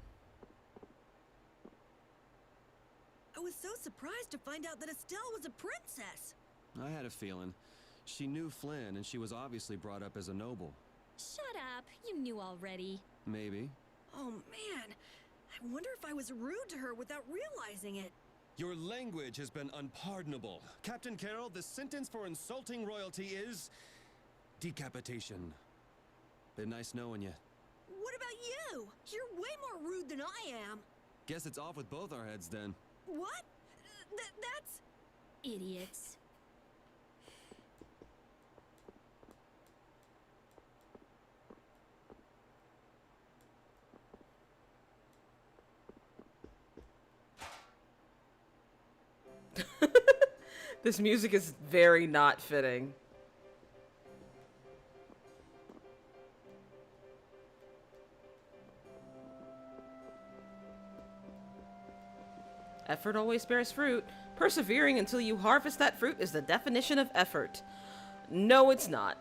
I was so surprised to find out that Estelle was a princess. I had a feeling. She knew Flynn, and she was obviously brought up as a noble. Shut up. You knew already. Maybe. Oh man, I wonder if I was rude to her without realizing it. Your language has been unpardonable. Captain Carroll, the sentence for insulting royalty is... decapitation. Been nice knowing you. What about you? You're way more rude than I am. Guess it's off with both our heads then. What? That's... Idiots. This music is very not fitting. Effort always bears fruit. Persevering until you harvest that fruit is the definition of effort. No, it's not.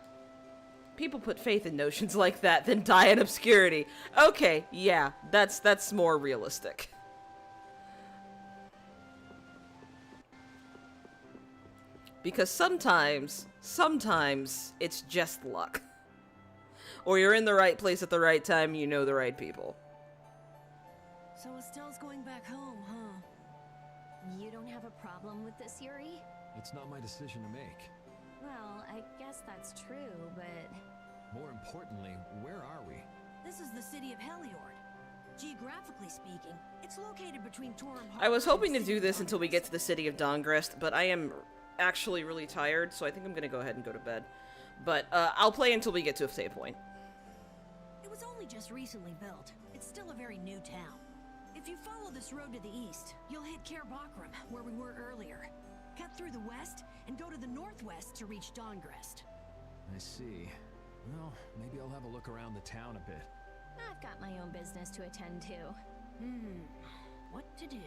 People put faith in notions like that, then die in obscurity. Okay, yeah, that's more realistic. Because sometimes it's just luck. Or you're in the right place at the right time, you know the right people. So Estelle's going back home, huh? You don't have a problem with this, Yuri? It's not my decision to make. Well, I guess that's true, but... More importantly, where are we? This is the city of Heliord. Geographically speaking, it's located between Torum Harbor. I was hoping to do this until we get to the city of Dongrest, but I am actually really tired, so I think I'm gonna go ahead and go to bed. But I'll play until we get to a save point. It was only just recently built. It's still a very new town. If you follow this road to the east, you'll hit Cair Bakram, where we were earlier. Cut through the west and go to the northwest to reach Dongrest. I see. Well, maybe I'll have a look around the town a bit. I've got my own business to attend to. What to do?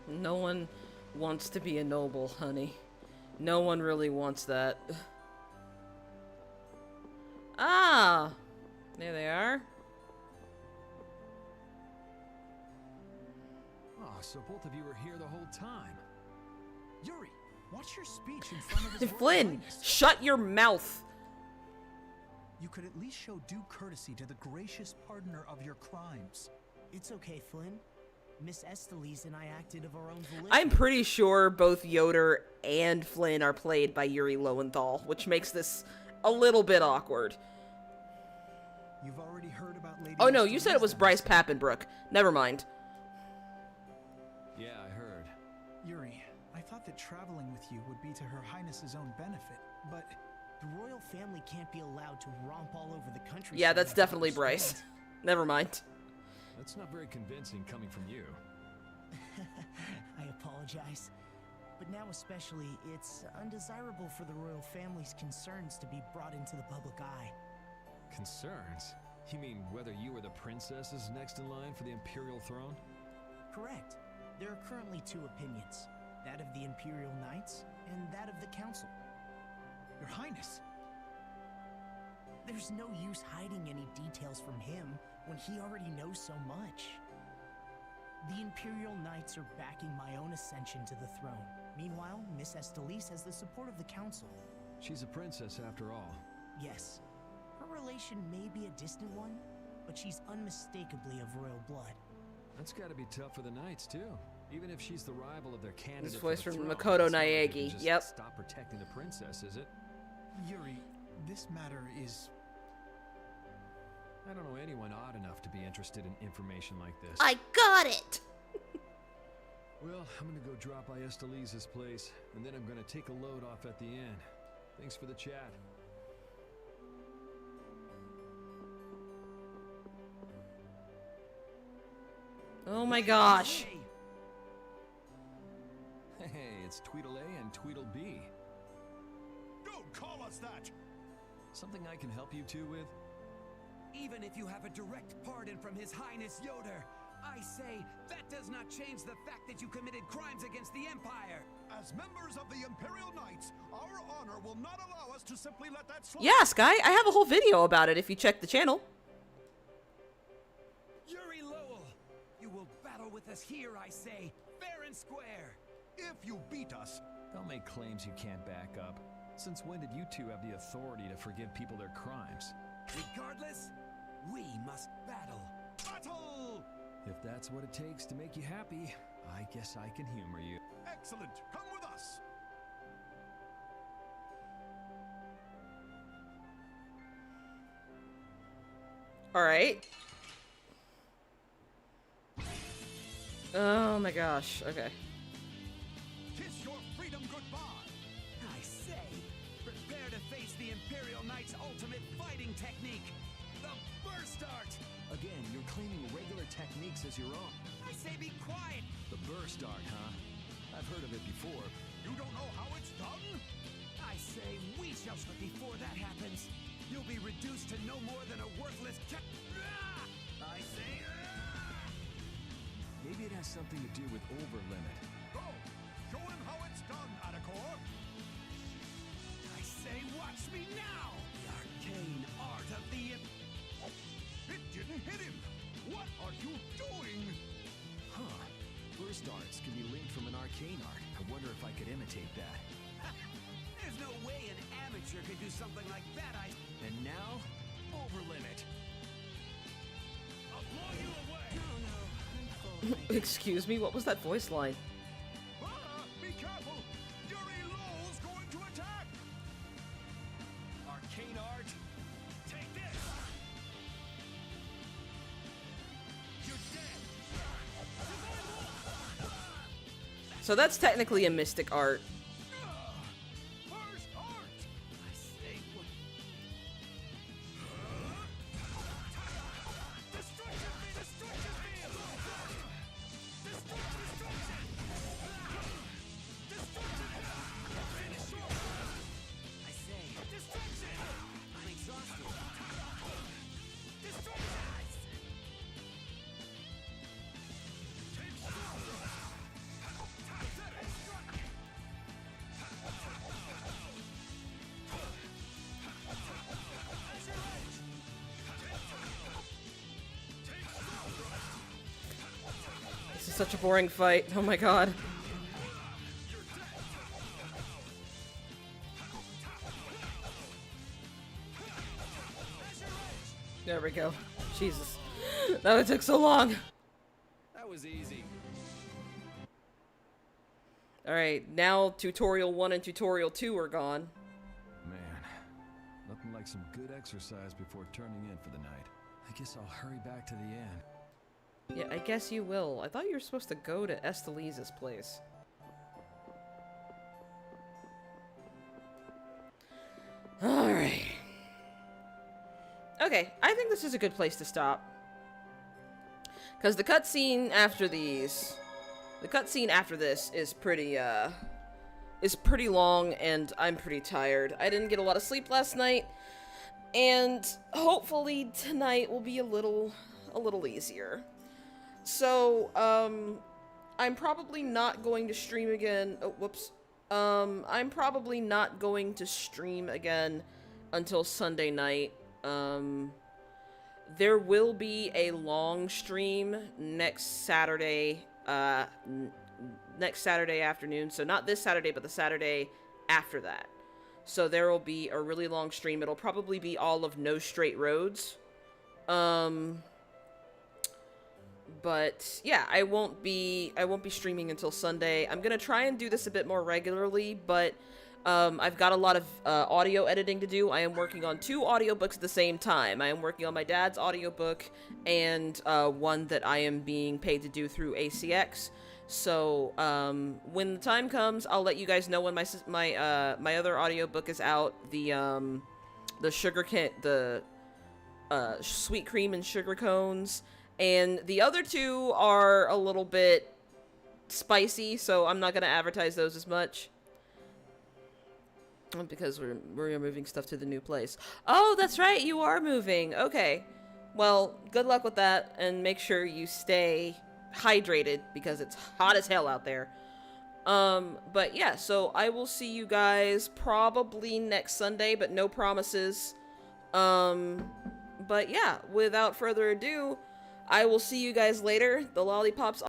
No one wants to be a noble, honey. No one really wants that. Ah! There they are. Oh, so both of you were here the whole time. Yuri, watch your speech in front of his Flynn, Royal Highness. shut your mouth! You could at least show due courtesy to the gracious pardoner of your crimes. It's okay, Flynn. Miss Estelise and I acted of our own volition. I'm pretty sure both Yoder and Flynn are played by Yuri Lowenthal, which makes this a little bit awkward. You've already heard about Lady Oh no, you said it Estelise, was then, Bryce I see. Papenbrook. Never mind. Yeah, I heard. Yuri, I thought that traveling with you would be to Her Highness's own benefit, but... The royal family can't be allowed to romp all over the country. Yeah, that's definitely Bryce. Never mind. That's not very convincing coming from you. I apologize. But now especially, it's undesirable for the royal family's concerns to be brought into the public eye. Concerns? You mean whether you or the princess is next in line for the imperial throne? Correct. There are currently two opinions. That of the Imperial Knights, and that of the Council. Your Highness! There's no use hiding any details from him when he already knows so much. The Imperial Knights are backing my own ascension to the throne. Meanwhile, Miss Estelise has the support of the Council. She's a princess after all. Yes. Her relation may be a distant one, but she's unmistakably of royal blood. That's gotta be tough for the Knights, too. Even if she's the rival of their candidate This for voice the from throne, Makoto it's not like they can Naegi. just Yep. Stop protecting the princess, is it? Yuri, this matter is... I don't know anyone odd enough to be interested in information like this. I got it! Well, I'm gonna go drop by Estelise's place, and then I'm gonna take a load off at the inn. Thanks for the chat. Oh my gosh. Hey, it's Tweedle-A and Tweedle-B. Don't call us that! Something I can help you two with? Even if you have a direct pardon from His Highness Yoder, I say that does not change the fact that you committed crimes against the Empire. As members of the Imperial Knights, our honor will not allow us to simply let that slide. Yeah, Sky, I have a whole video about it if you check the channel. Yuri Lowell, you will battle with us here, I say, fair and square. If you beat us, Don't make claims you can't back up. Since when did you two have the authority to forgive people their crimes? Regardless, we must battle. battle! If that's what it takes to make you happy, I guess I can humor you. Excellent. Come with us. All right. Oh my gosh. Okay. Kiss your freedom goodbye. I say, prepare to face the Imperial Knight's ultimate fighting technique, the Burst Art. Again, you're claiming regular techniques as your own. I say be quiet. The burst art, huh? I've heard of it before. You don't know how it's done? I say we shall, but before that happens, you'll be reduced to no more than a worthless cat. I say, Maybe it has something to do with overlimit. Go! Show him how it's done, Adacor! I say, watch me now! The arcane art of the... It didn't hit him! What are you doing? Huh. Burst arts can be linked from an arcane art. I wonder if I could imitate that. There's no way an amateur could do something like that, And now, overlimit. I'll blow you away! No, Excuse me, what was that voice line? Ah, be careful! Yuri Lowell's going to attack! Arcane art, take this! You're dead! So that's technically a mystic art. First art! I say, what? Destruction! Destruction! I say, destruction! I'm exhausted. Destruction! This is such a boring fight. Oh my god. There we go. Jesus. That took so long. That was easy. Alright, now Tutorial 1 and Tutorial 2 are gone. Man, nothing like some good exercise before turning in for the night. I guess I'll hurry back to the inn. Yeah, I guess you will. I thought you were supposed to go to Estelise's place. Alright. Okay, I think this is a good place to stop. Because the cutscene after these... The cutscene after this is pretty long, and I'm pretty tired. I didn't get a lot of sleep last night, and hopefully tonight will be a little easier. So, I'm probably not going to stream again. Oh, whoops. I'm probably not going to stream again until Sunday night. There will be a long stream next Saturday, next Saturday afternoon. So not this Saturday, but the Saturday after that. So there will be a really long stream. It'll probably be all of No Straight Roads. But yeah, I won't be streaming until Sunday. I'm gonna try and do this a bit more regularly, but I've got a lot of audio editing to do. I am working on 2 audiobooks at the same time. I am working on my dad's audiobook and one that I am being paid to do through ACX. So when the time comes, I'll let you guys know when my other audiobook is out. The sweet cream and sugar cones, and the other 2 are a little bit spicy, so I'm not gonna advertise those as much. Because we're moving stuff to the new place. Oh, that's right, you are moving. Okay. Well, good luck with that, and make sure you stay hydrated, because it's hot as hell out there. But yeah, so I will see you guys probably next Sunday, but no promises. But yeah, without further ado, I will see you guys later. The lollipops